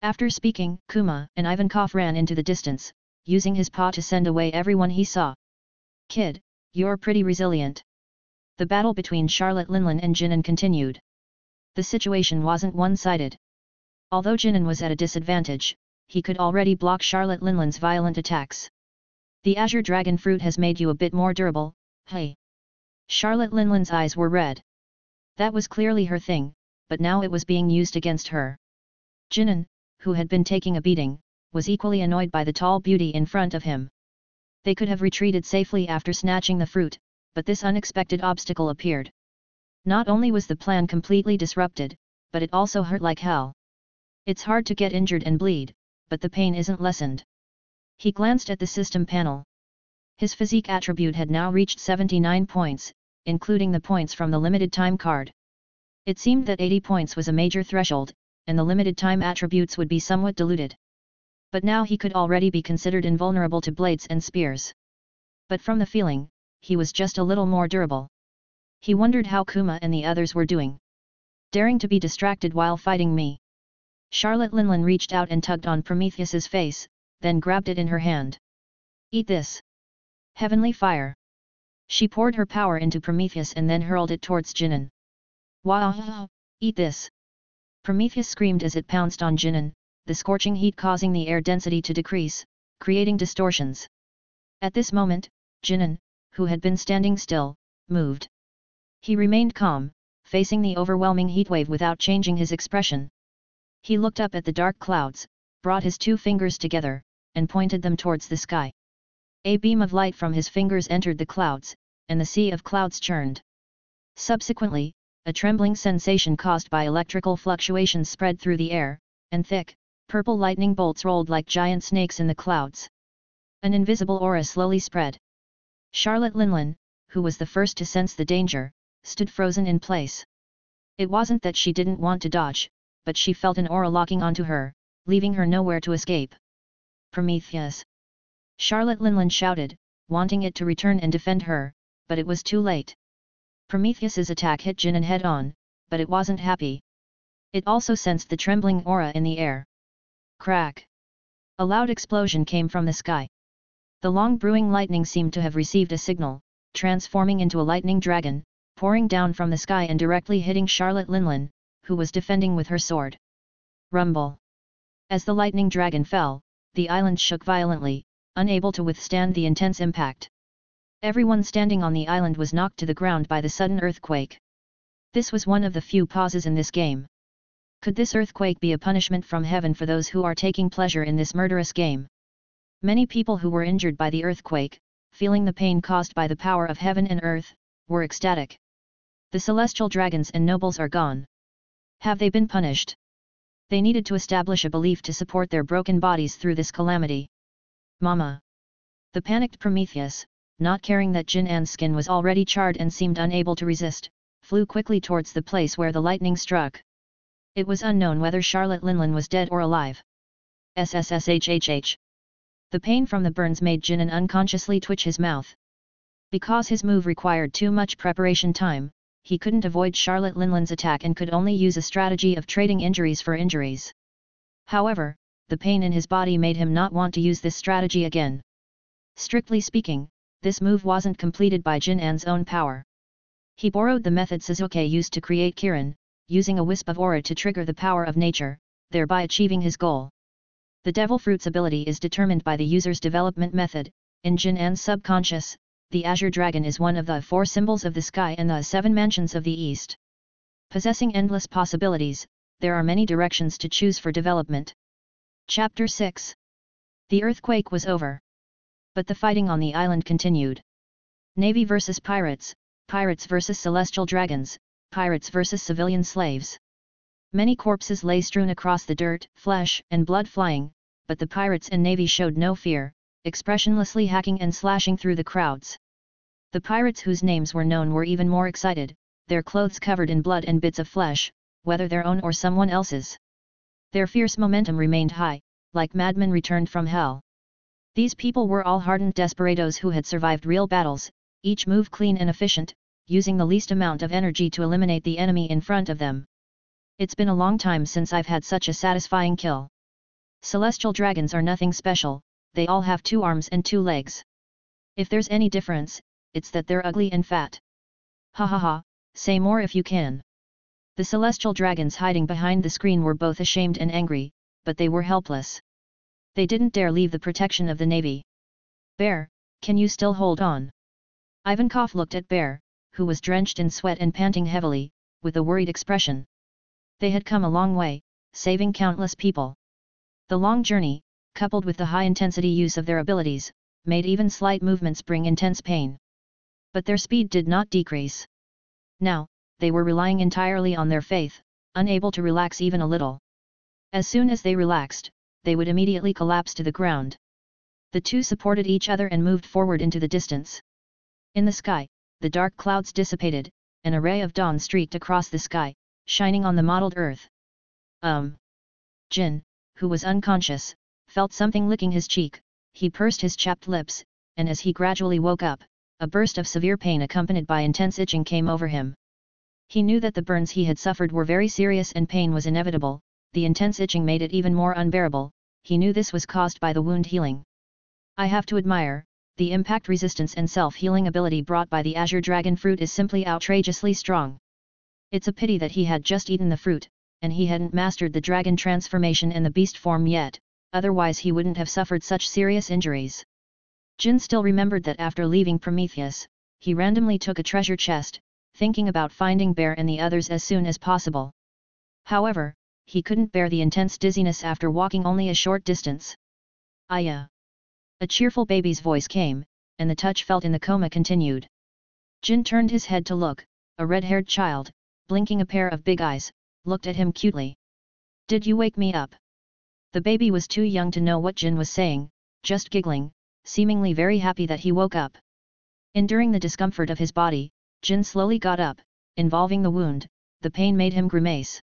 After speaking, Kuma and Ivankov ran into the distance, using his paw to send away everyone he saw. Kid, you're pretty resilient. The battle between Charlotte Linlin and Jinan continued. The situation wasn't one-sided. Although Jinan was at a disadvantage, he could already block Charlotte Linlin's violent attacks. The Azure Dragon Fruit has made you a bit more durable, hey. Charlotte Linlin's eyes were red. That was clearly her thing, but now it was being used against her. Jinan, who had been taking a beating, was equally annoyed by the tall beauty in front of him. They could have retreated safely after snatching the fruit, but this unexpected obstacle appeared. Not only was the plan completely disrupted, but it also hurt like hell. It's hard to get injured and bleed, but the pain isn't lessened. He glanced at the system panel. His physique attribute had now reached 79 points, including the points from the limited time card. It seemed that 80 points was a major threshold, and the limited time attributes would be somewhat diluted. But now he could already be considered invulnerable to blades and spears. But from the feeling, he was just a little more durable. He wondered how Kuma and the others were doing. Daring to be distracted while fighting me. Charlotte Linlin reached out and tugged on Prometheus's face, then grabbed it in her hand. Eat this. Heavenly fire. She poured her power into Prometheus and then hurled it towards Jinan. Wow! Eat this. Prometheus screamed as it pounced on Jinan, the scorching heat causing the air density to decrease, creating distortions. At this moment, Jinan, who had been standing still, moved. He remained calm, facing the overwhelming heatwave without changing his expression. He looked up at the dark clouds, brought his two fingers together, and pointed them towards the sky. A beam of light from his fingers entered the clouds, and the sea of clouds churned. Subsequently, a trembling sensation caused by electrical fluctuations spread through the air, and thick, purple lightning bolts rolled like giant snakes in the clouds. An invisible aura slowly spread. Charlotte Linlin, who was the first to sense the danger, stood frozen in place. It wasn't that she didn't want to dodge, but she felt an aura locking onto her, leaving her nowhere to escape. Prometheus! Charlotte Linlin shouted, wanting it to return and defend her, but it was too late. Prometheus's attack hit Jinan head-on, but it wasn't happy. It also sensed the trembling aura in the air. Crack! A loud explosion came from the sky. The long brewing lightning seemed to have received a signal, transforming into a lightning dragon, pouring down from the sky and directly hitting Charlotte Linlin, who was defending with her sword. Rumble! As the lightning dragon fell, the island shook violently, unable to withstand the intense impact. Everyone standing on the island was knocked to the ground by the sudden earthquake. This was one of the few pauses in this game. Could this earthquake be a punishment from heaven for those who are taking pleasure in this murderous game? Many people who were injured by the earthquake, feeling the pain caused by the power of heaven and earth, were ecstatic. The celestial dragons and nobles are gone. Have they been punished? They needed to establish a belief to support their broken bodies through this calamity. Mama! The panicked Prometheus, not caring that Jinan's skin was already charred and seemed unable to resist, flew quickly towards the place where the lightning struck. It was unknown whether Charlotte Linlin was dead or alive. SSSHHH. The pain from the burns made Jinan unconsciously twitch his mouth. Because his move required too much preparation time, he couldn't avoid Charlotte Linlin's attack and could only use a strategy of trading injuries for injuries. However, the pain in his body made him not want to use this strategy again. Strictly speaking, this move wasn't completed by Jinan's own power. He borrowed the method Suzuki used to create Kirin, using a wisp of aura to trigger the power of nature, thereby achieving his goal. The Devil Fruit's ability is determined by the user's development method. In Jinan's subconscious, the Azure Dragon is one of the 4 symbols of the sky and the 7 mansions of the East. Possessing endless possibilities, there are many directions to choose for development. Chapter 6. The earthquake was over. But the fighting on the island continued. Navy versus pirates, pirates versus celestial dragons, pirates versus civilian slaves. Many corpses lay strewn across the dirt, flesh and blood flying, but the pirates and navy showed no fear, expressionlessly hacking and slashing through the crowds. The pirates whose names were known were even more excited, their clothes covered in blood and bits of flesh, whether their own or someone else's. Their fierce momentum remained high, like madmen returned from hell. These people were all hardened desperados who had survived real battles, each move clean and efficient, using the least amount of energy to eliminate the enemy in front of them. It's been a long time since I've had such a satisfying kill. Celestial dragons are nothing special, they all have 2 arms and 2 legs. If there's any difference, it's that they're ugly and fat. Ha ha ha, say more if you can. The celestial dragons hiding behind the screen were both ashamed and angry, but they were helpless. They didn't dare leave the protection of the navy. Bear, can you still hold on? Ivankov looked at Bear, who was drenched in sweat and panting heavily, with a worried expression. They had come a long way, saving countless people. The long journey, coupled with the high-intensity use of their abilities, made even slight movements bring intense pain. But their speed did not decrease. Now, they were relying entirely on their faith, unable to relax even a little. As soon as they relaxed, they would immediately collapse to the ground. The two supported each other and moved forward into the distance. In the sky, the dark clouds dissipated, an ray of dawn streaked across the sky, shining on the mottled earth. Jin, who was unconscious, felt something licking his cheek, he pursed his chapped lips, and as he gradually woke up, a burst of severe pain accompanied by intense itching came over him. He knew that the burns he had suffered were very serious and pain was inevitable. The intense itching made it even more unbearable. He knew this was caused by the wound healing. I have to admire, the impact resistance and self-healing ability brought by the azure dragon fruit is simply outrageously strong. It's a pity that he had just eaten the fruit, and he hadn't mastered the dragon transformation and the beast form yet, otherwise he wouldn't have suffered such serious injuries. Jin still remembered that after leaving Prometheus, he randomly took a treasure chest, thinking about finding Bear and the others as soon as possible. However, he couldn't bear the intense dizziness after walking only a short distance. Aya! A cheerful baby's voice came, and the touch felt in the coma continued. Jin turned his head to look. A red-haired child, blinking a pair of big eyes, looked at him cutely. Did you wake me up? The baby was too young to know what Jin was saying, just giggling, seemingly very happy that he woke up. Enduring the discomfort of his body, Jin slowly got up, involving the wound. The pain made him grimace.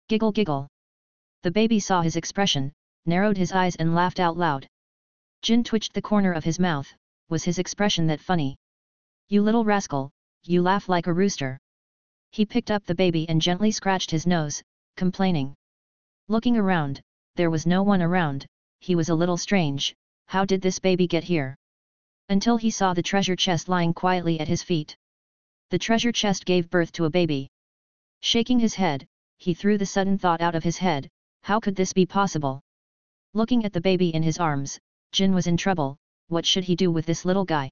Giggle giggle. The baby saw his expression, narrowed his eyes and laughed out loud. Jin twitched the corner of his mouth. Was his expression that funny? You little rascal, you laugh like a rooster. He picked up the baby and gently scratched his nose, complaining. Looking around, there was no one around. He was a little strange. How did this baby get here? Until he saw the treasure chest lying quietly at his feet. The treasure chest gave birth to a baby. Shaking his head, he threw the sudden thought out of his head. How could this be possible? Looking at the baby in his arms, Jin was in trouble. What should he do with this little guy?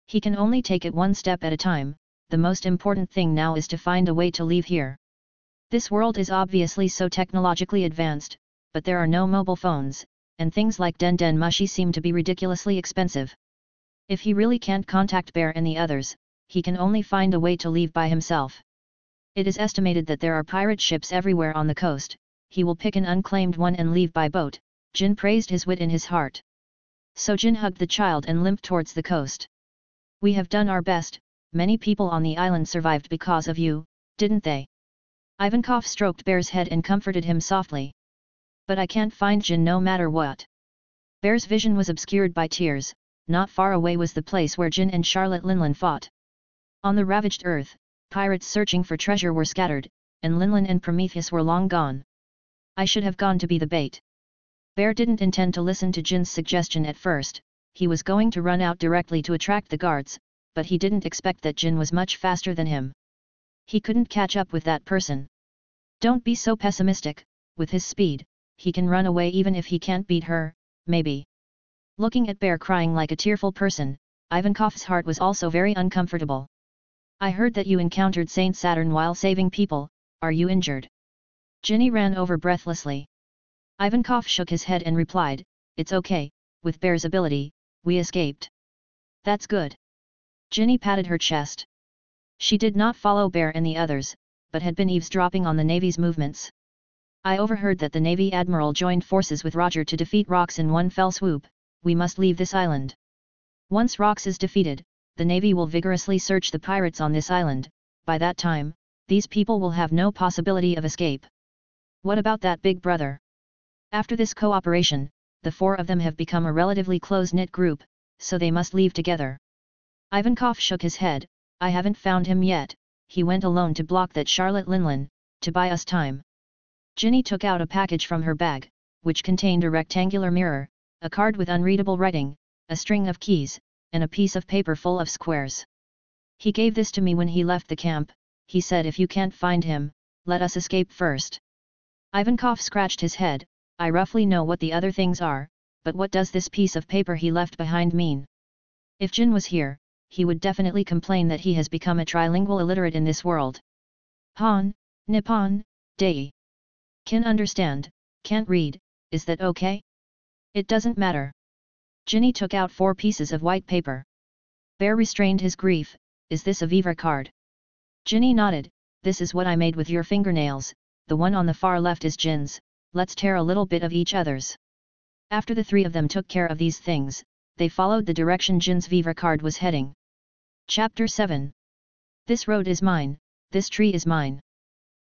He can only take it one step at a time. The most important thing now is to find a way to leave here. This world is obviously so technologically advanced, but there are no mobile phones, and things like Den Den Mushi seem to be ridiculously expensive. If he really can't contact Bear and the others, he can only find a way to leave by himself. It is estimated that there are pirate ships everywhere on the coast. He will pick an unclaimed one and leave by boat. Jin praised his wit in his heart. So Jin hugged the child and limped towards the coast. We have done our best. Many people on the island survived because of you, didn't they? Ivankov stroked Bear's head and comforted him softly. But I can't find Jin no matter what. Bear's vision was obscured by tears. Not far away was the place where Jin and Charlotte Linlin fought. On the ravaged earth, pirates searching for treasure were scattered, and Linlin and Prometheus were long gone. I should have gone to be the bait. Bear didn't intend to listen to Jin's suggestion at first. He was going to run out directly to attract the guards, but he didn't expect that Jin was much faster than him. He couldn't catch up with that person. Don't be so pessimistic. With his speed, he can run away even if he can't beat her, maybe. Looking at Bear crying like a tearful person, Ivankov's heart was also very uncomfortable. I heard that you encountered Saint Saturn while saving people. Are you injured? Ginny ran over breathlessly. Ivankov shook his head and replied, it's okay, with Bear's ability, we escaped. That's good. Ginny patted her chest. She did not follow Bear and the others, but had been eavesdropping on the Navy's movements. I overheard that the Navy Admiral joined forces with Roger to defeat Rox in one fell swoop. We must leave this island. Once Rox is defeated, the Navy will vigorously search the pirates on this island. By that time, these people will have no possibility of escape. What about that big brother? After this cooperation, the four of them have become a relatively close-knit group, so they must leave together. Ivankov shook his head. I haven't found him yet. He went alone to block that Charlotte Linlin, to buy us time. Ginny took out a package from her bag, which contained a rectangular mirror, a card with unreadable writing, a string of keys, and a piece of paper full of squares. He gave this to me when he left the camp. He said if you can't find him, let us escape first. Ivankov scratched his head. I roughly know what the other things are, but what does this piece of paper he left behind mean? If Jin was here, he would definitely complain that he has become a trilingual illiterate in this world. Han, Nippon, Dei. Can understand, can't read, is that okay? It doesn't matter. Ginny took out 4 pieces of white paper. Bear restrained his grief. Is this a Viva card? Ginny nodded. This is what I made with your fingernails. The one on the far left is Jin's. Let's tear a little bit of each other's. After the 3 of them took care of these things, they followed the direction Jin's Viva card was heading. Chapter 7. This road is mine, this tree is mine.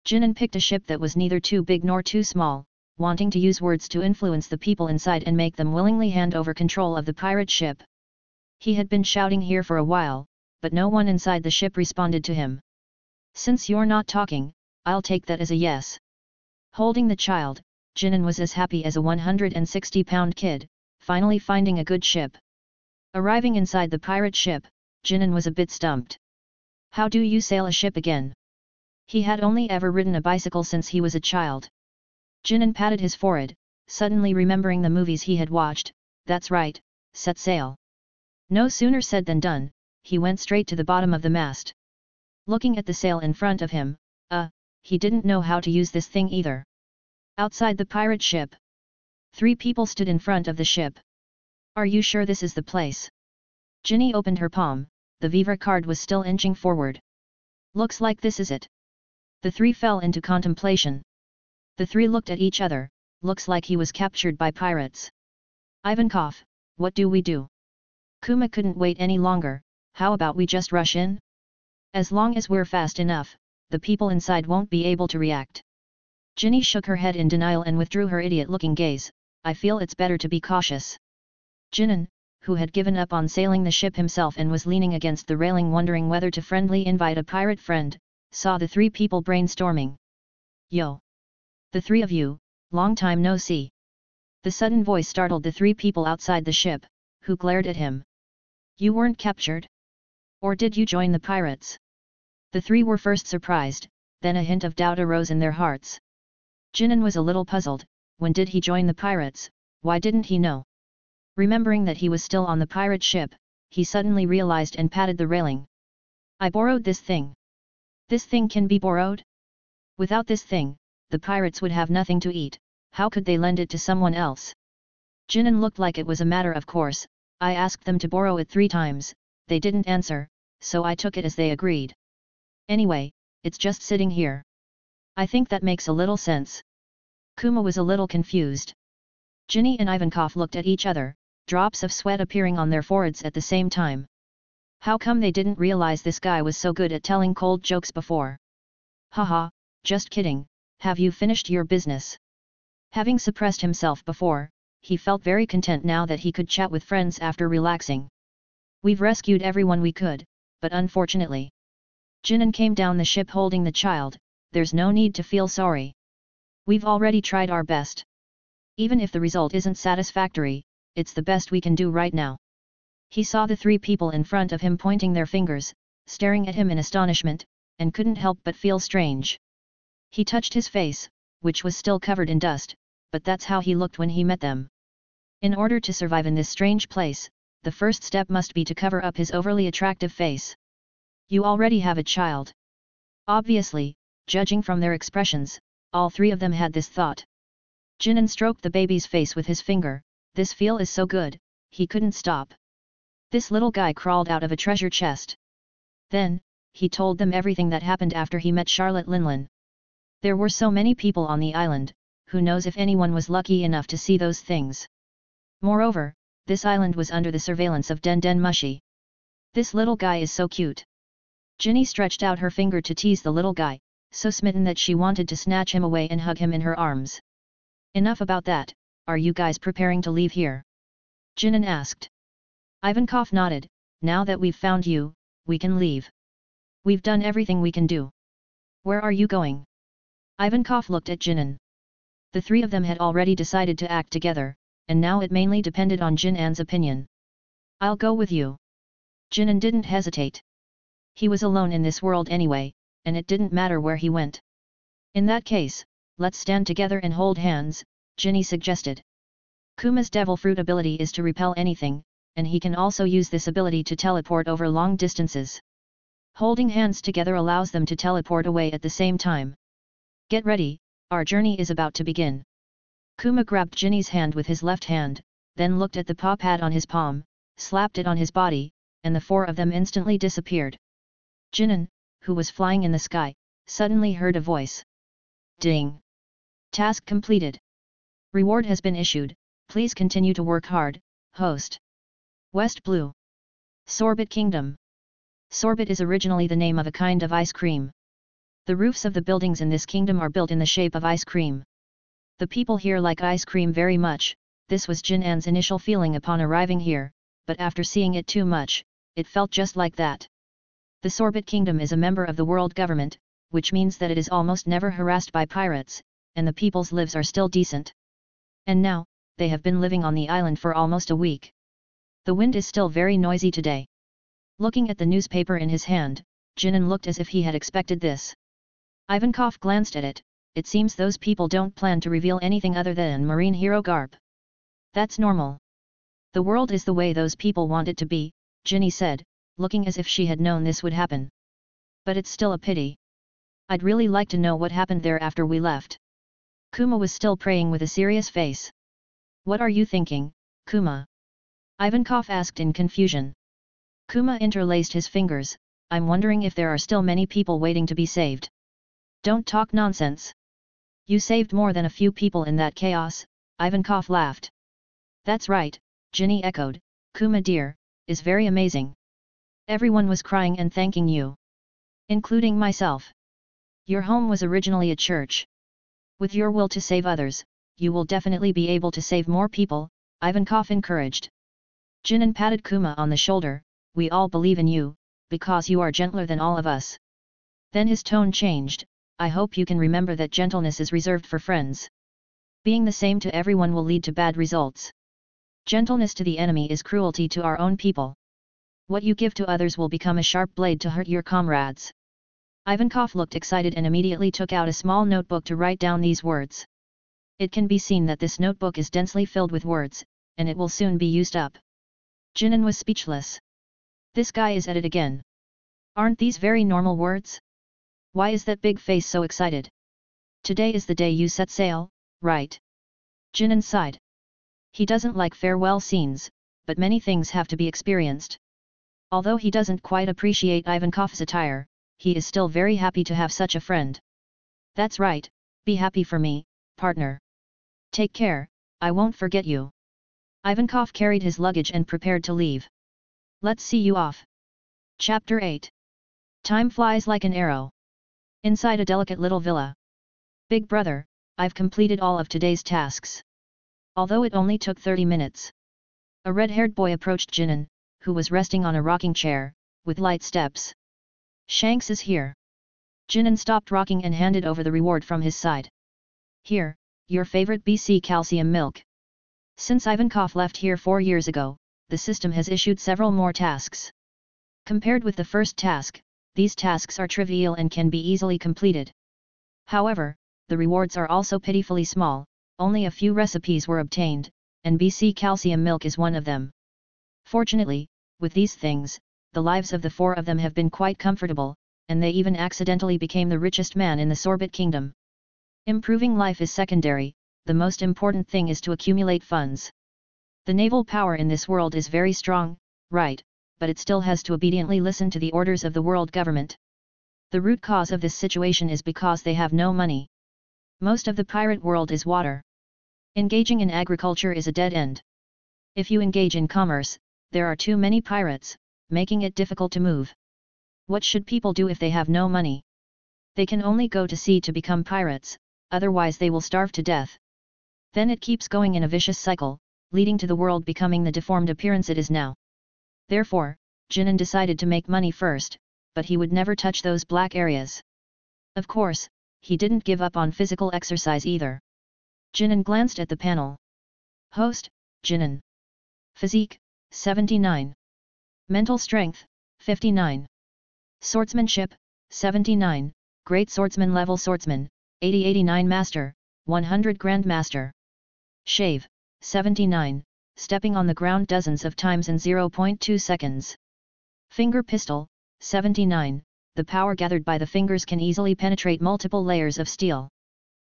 Jinan picked a ship that was neither too big nor too small, wanting to use words to influence the people inside and make them willingly hand over control of the pirate ship. He had been shouting here for a while, but no one inside the ship responded to him. Since you're not talking, I'll take that as a yes. Holding the child, Jinan was as happy as a 160-pound kid, finally finding a good ship. Arriving inside the pirate ship, Jinan was a bit stumped. How do you sail a ship again? He had only ever ridden a bicycle since he was a child. Jinan patted his forehead, suddenly remembering the movies he had watched. That's right, set sail. No sooner said than done, he went straight to the bottom of the mast. Looking at the sail in front of him, he didn't know how to use this thing either. Outside the pirate ship, 3 people stood in front of the ship. Are you sure this is the place? Ginny opened her palm, the Vivre card was still inching forward. Looks like this is it. The 3 fell into contemplation. The 3 looked at each other, looks like he was captured by pirates. Ivankov, what do we do? Kuma couldn't wait any longer, how about we just rush in? As long as we're fast enough, the people inside won't be able to react. Ginny shook her head in denial and withdrew her idiot-looking gaze. I feel it's better to be cautious. Jinan, who had given up on sailing the ship himself and was leaning against the railing wondering whether to friendly invite a pirate friend, saw the 3 people brainstorming. Yo! The 3 of you, long time no see. The sudden voice startled the 3 people outside the ship, who glared at him. You weren't captured? Or did you join the pirates? The 3 were first surprised, then a hint of doubt arose in their hearts. Jinan was a little puzzled. When did he join the pirates? Why didn't he know? Remembering that he was still on the pirate ship, he suddenly realized and patted the railing. I borrowed this thing. This thing can be borrowed? Without this thing, the pirates would have nothing to eat. How could they lend it to someone else? Jinan looked like it was a matter of course. I asked them to borrow it 3 times, they didn't answer, so I took it as they agreed. Anyway, it's just sitting here. I think that makes a little sense. Kuma was a little confused. Ginny and Ivankov looked at each other, drops of sweat appearing on their foreheads at the same time. How come they didn't realize this guy was so good at telling cold jokes before? Haha, just kidding, have you finished your business? Having suppressed himself before, he felt very content now that he could chat with friends after relaxing. We've rescued everyone we could, but unfortunately, Jinan came down the ship holding the child. There's no need to feel sorry. We've already tried our best. Even if the result isn't satisfactory, it's the best we can do right now. He saw the 3 people in front of him pointing their fingers, staring at him in astonishment, and couldn't help but feel strange. He touched his face, which was still covered in dust, but that's how he looked when he met them. In order to survive in this strange place, the first step must be to cover up his overly attractive face. You already have a child. Obviously, judging from their expressions, all 3 of them had this thought. Jinan stroked the baby's face with his finger. This feel is so good, he couldn't stop. This little guy crawled out of a treasure chest. Then, he told them everything that happened after he met Charlotte Linlin. There were so many people on the island, who knows if anyone was lucky enough to see those things. Moreover, this island was under the surveillance of Den Den Mushi. This little guy is so cute. Ginny stretched out her finger to tease the little guy, so smitten that she wanted to snatch him away and hug him in her arms. Enough about that, are you guys preparing to leave here? Jinan asked. Ivankov nodded. Now that we've found you, we can leave. We've done everything we can do. Where are you going? Ivankov looked at Jinan. The 3 of them had already decided to act together, and now it mainly depended on Jinan's opinion. I'll go with you. Jinan didn't hesitate. He was alone in this world anyway, and it didn't matter where he went. In that case, let's stand together and hold hands, Ginny suggested. Kuma's devil fruit ability is to repel anything, and he can also use this ability to teleport over long distances. Holding hands together allows them to teleport away at the same time. Get ready, our journey is about to begin. Kuma grabbed Ginny's hand with his left hand, then looked at the paw pad on his palm, slapped it on his body, and the 4 of them instantly disappeared. Jinan, who was flying in the sky, suddenly heard a voice. Ding! Task completed. Reward has been issued, please continue to work hard, host. West Blue. Sorbet Kingdom. Sorbet is originally the name of a kind of ice cream. The roofs of the buildings in this kingdom are built in the shape of ice cream. The people here like ice cream very much. This was Jinan's initial feeling upon arriving here, but after seeing it too much, it felt just like that. The Sorbet Kingdom is a member of the world government, which means that it is almost never harassed by pirates, and the people's lives are still decent. And now, they have been living on the island for almost a week. The wind is still very noisy today. Looking at the newspaper in his hand, Jinan looked as if he had expected this. Ivankov glanced at it. It seems those people don't plan to reveal anything other than marine hero garb. That's normal. The world is the way those people want it to be, Ginny said, looking as if she had known this would happen. But it's still a pity. I'd really like to know what happened there after we left. Kuma was still praying with a serious face. What are you thinking, Kuma? Ivankov asked in confusion. Kuma interlaced his fingers. I'm wondering if there are still many people waiting to be saved. Don't talk nonsense. You saved more than a few people in that chaos, Ivankov laughed. That's right, Ginny echoed, Kuma dear, is very amazing. Everyone was crying and thanking you. Including myself. Your home was originally a church. With your will to save others, you will definitely be able to save more people, Ivankov encouraged. Jinan patted Kuma on the shoulder, we all believe in you, because you are gentler than all of us. Then his tone changed, I hope you can remember that gentleness is reserved for friends. Being the same to everyone will lead to bad results. Gentleness to the enemy is cruelty to our own people. What you give to others will become a sharp blade to hurt your comrades. Ivankov looked excited and immediately took out a small notebook to write down these words. It can be seen that this notebook is densely filled with words, and it will soon be used up. Jinan was speechless. This guy is at it again. Aren't these very normal words? Why is that big face so excited? Today is the day you set sail, right? Jinan sighed. He doesn't like farewell scenes, but many things have to be experienced. Although he doesn't quite appreciate Ivankov's attire, he is still very happy to have such a friend. That's right, be happy for me, partner. Take care, I won't forget you. Ivankov carried his luggage and prepared to leave. Let's see you off. Chapter 8. Time flies like an arrow. Inside a delicate little villa. Big brother, I've completed all of today's tasks. Although it only took 30 minutes. A red-haired boy approached Jinan, who was resting on a rocking chair, with light steps. Shanks is here. Jinan stopped rocking and handed over the reward from his side. Here, your favorite BC calcium milk. Since Ivankov left here 4 years ago, the system has issued several more tasks. Compared with the first task, these tasks are trivial and can be easily completed. However, the rewards are also pitifully small, only a few recipes were obtained, and BC calcium milk is one of them. Fortunately, with these things, the lives of the 4 of them have been quite comfortable, and they even accidentally became the richest man in the Sorbet Kingdom. Improving life is secondary, the most important thing is to accumulate funds. The naval power in this world is very strong, right, but it still has to obediently listen to the orders of the world government. The root cause of this situation is because they have no money. Most of the pirate world is water. Engaging in agriculture is a dead end. If you engage in commerce, there are too many pirates, making it difficult to move. What should people do if they have no money? They can only go to sea to become pirates, otherwise they will starve to death. Then it keeps going in a vicious cycle, leading to the world becoming the deformed appearance it is now. Therefore, Jinan decided to make money first, but he would never touch those black areas. Of course, he didn't give up on physical exercise either. Jinan glanced at the panel. Host, Jinan. Physique, 79. Mental strength, 59. Swordsmanship, 79, Great Swordsman level Swordsman, 80-89 Master, 100 Grandmaster. Shave, 79, stepping on the ground dozens of times in 0.2 seconds. Finger pistol, 79, the power gathered by the fingers can easily penetrate multiple layers of steel.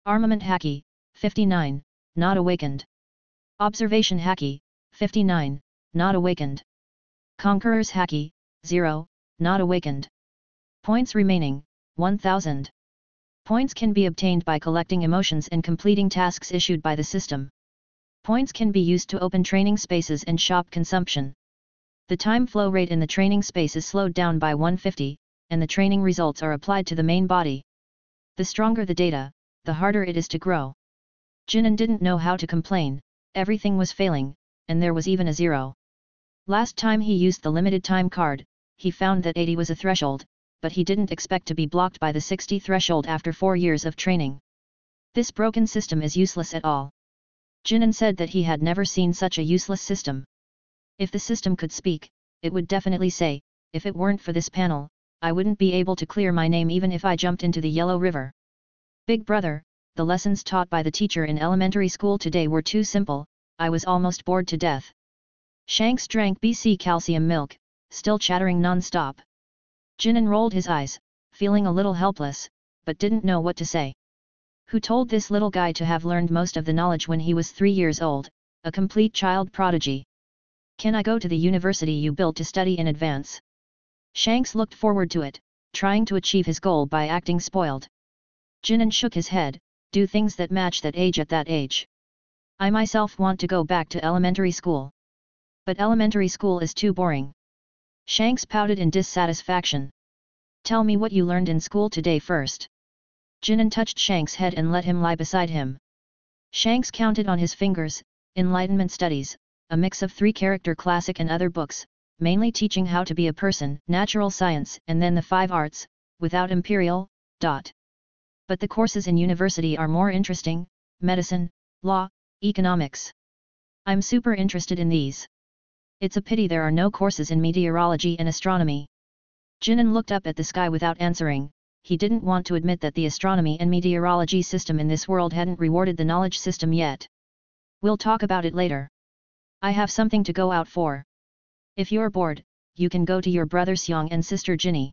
Armament Haki, 59, not awakened. Observation Haki, 59, not awakened. Conqueror's Haki, 0, not awakened. Points remaining, 1000. Points can be obtained by collecting emotions and completing tasks issued by the system. Points can be used to open training spaces and shop consumption. The time flow rate in the training space is slowed down by 150, and the training results are applied to the main body. The stronger the data, the harder it is to grow. Jinan didn't know how to complain, everything was failing, and there was even a 0. Last time he used the limited time card, he found that 80 was a threshold, but he didn't expect to be blocked by the 60 threshold after 4 years of training. This broken system is useless at all. Jinan said that he had never seen such a useless system. If the system could speak, it would definitely say, if it weren't for this panel, I wouldn't be able to clear my name even if I jumped into the Yellow River. Big brother, the lessons taught by the teacher in elementary school today were too simple, I was almost bored to death. Shanks drank BC calcium milk, still chattering non-stop. Jinan rolled his eyes, feeling a little helpless, but didn't know what to say. Who told this little guy to have learned most of the knowledge when he was 3 years old, a complete child prodigy? Can I go to the university you built to study in advance? Shanks looked forward to it, trying to achieve his goal by acting spoiled. Jinan shook his head, do things that match that age at that age. I myself want to go back to elementary school. But elementary school is too boring. Shanks pouted in dissatisfaction. Tell me what you learned in school today first. Jinan touched Shanks' head and let him lie beside him. Shanks counted on his fingers, Enlightenment Studies, a mix of 3-character classic and other books, mainly teaching how to be a person, natural science, and then the 5 arts, without imperial. But the courses in university are more interesting, medicine, law, economics. I'm super interested in these. It's a pity there are no courses in meteorology and astronomy. Jinan looked up at the sky without answering. He didn't want to admit that the astronomy and meteorology system in this world hadn't rewarded the knowledge system yet. We'll talk about it later. I have something to go out for. If you're bored, you can go to your brother Xiang and sister Jinny.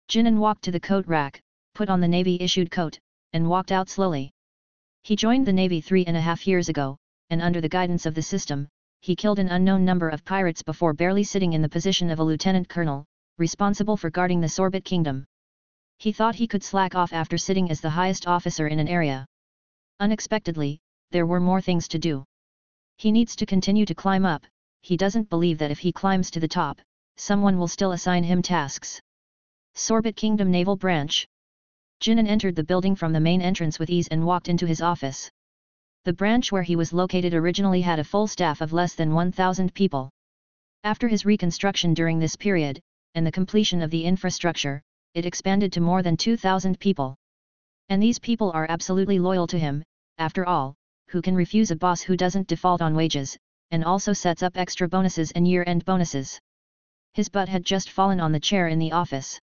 Jinan walked to the coat rack, put on the Navy-issued coat, and walked out slowly. He joined the Navy 3.5 years ago, and under the guidance of the system, he killed an unknown number of pirates before barely sitting in the position of a lieutenant colonel, responsible for guarding the Sorbet Kingdom. He thought he could slack off after sitting as the highest officer in an area. Unexpectedly, there were more things to do. He needs to continue to climb up. He doesn't believe that if he climbs to the top, someone will still assign him tasks. Sorbet Kingdom Naval Branch. Jinan entered the building from the main entrance with ease and walked into his office. The branch where he was located originally had a full staff of less than 1,000 people. After his reconstruction during this period, and the completion of the infrastructure, it expanded to more than 2,000 people. And these people are absolutely loyal to him. After all, who can refuse a boss who doesn't default on wages, and also sets up extra bonuses and year-end bonuses? His butt had just fallen on the chair in the office.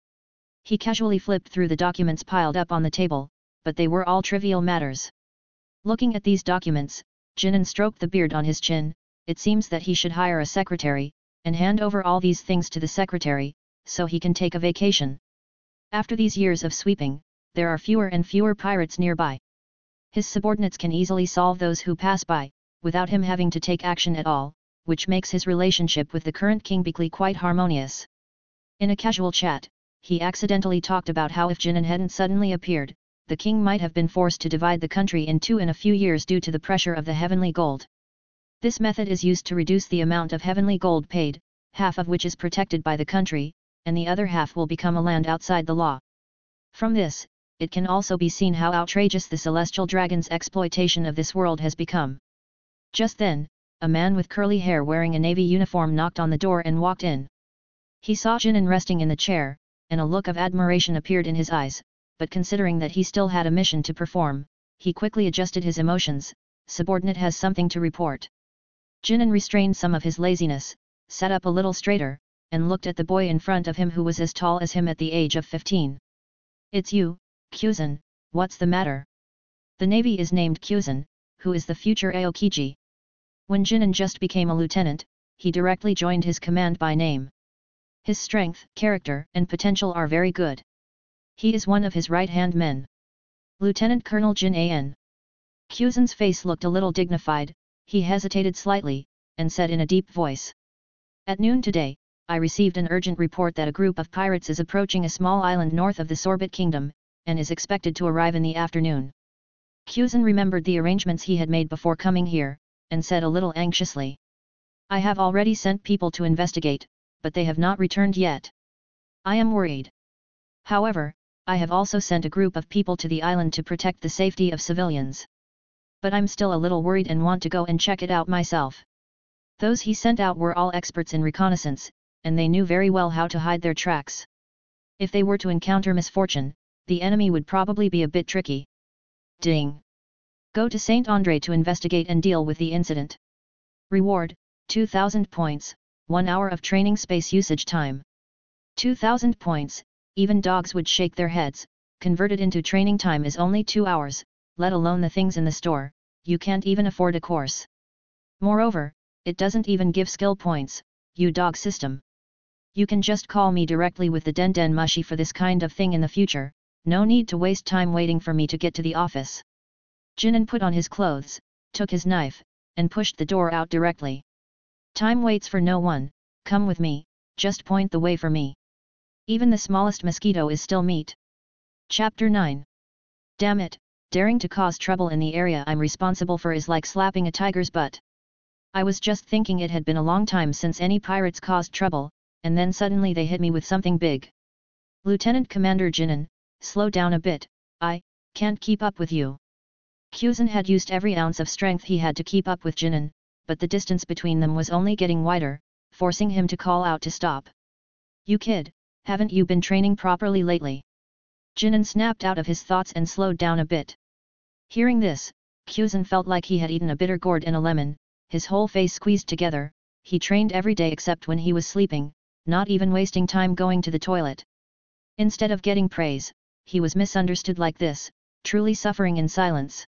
He casually flipped through the documents piled up on the table, but they were all trivial matters. Looking at these documents, Jinan stroked the beard on his chin. It seems that he should hire a secretary, and hand over all these things to the secretary, so he can take a vacation. After these years of sweeping, there are fewer and fewer pirates nearby. His subordinates can easily solve those who pass by, without him having to take action at all, which makes his relationship with the current King Bikli quite harmonious. In a casual chat, he accidentally talked about how if Jinan hadn't suddenly appeared, the king might have been forced to divide the country in two in a few years due to the pressure of the heavenly gold. This method is used to reduce the amount of heavenly gold paid, half of which is protected by the country, and the other half will become a land outside the law. From this, it can also be seen how outrageous the celestial dragon's exploitation of this world has become. Just then, a man with curly hair wearing a navy uniform knocked on the door and walked in. He saw Jinan resting in the chair, and a look of admiration appeared in his eyes, but considering that he still had a mission to perform, he quickly adjusted his emotions. Subordinate has something to report. Jinan restrained some of his laziness, sat up a little straighter, and looked at the boy in front of him who was as tall as him at the age of 15. It's you, Kyuzan, what's the matter? The Navy is named Kyuzan, who is the future Aokiji. When Jinan just became a lieutenant, he directly joined his command by name. His strength, character, and potential are very good. He is one of his right-hand men. Lieutenant Colonel Jin An. Kyuzan's face looked a little dignified. He hesitated slightly, and said in a deep voice. At noon today, I received an urgent report that a group of pirates is approaching a small island north of the Sorbet Kingdom, and is expected to arrive in the afternoon. Kyuzan remembered the arrangements he had made before coming here, and said a little anxiously. I have already sent people to investigate, but they have not returned yet. I am worried. However, I have also sent a group of people to the island to protect the safety of civilians. But I'm still a little worried and want to go and check it out myself. Those he sent out were all experts in reconnaissance, and they knew very well how to hide their tracks. If they were to encounter misfortune, the enemy would probably be a bit tricky. Ding! Go to Saint Andre to investigate and deal with the incident. Reward, 2000 points, 1 hour of training space usage time. 2000 points, even dogs would shake their heads, converted into training time is only 2 hours, let alone the things in the store, you can't even afford a course. Moreover, it doesn't even give skill points, you dog system. You can just call me directly with the Den Den Mushi for this kind of thing in the future, no need to waste time waiting for me to get to the office. Jinan put on his clothes, took his knife, and pushed the door out directly. Time waits for no one, come with me, just point the way for me. Even the smallest mosquito is still meat. Chapter 9. Damn it, daring to cause trouble in the area I'm responsible for is like slapping a tiger's butt. I was just thinking it had been a long time since any pirates caused trouble, and then suddenly they hit me with something big. Lieutenant Commander Jinan, slow down a bit, I can't keep up with you. Kuzan had used every ounce of strength he had to keep up with Jinan, but the distance between them was only getting wider, forcing him to call out to stop. You kid, haven't you been training properly lately? Jinan snapped out of his thoughts and slowed down a bit. Hearing this, Kuzan felt like he had eaten a bitter gourd and a lemon, his whole face squeezed together. He trained every day except when he was sleeping, not even wasting time going to the toilet. Instead of getting praise, he was misunderstood like this, truly suffering in silence.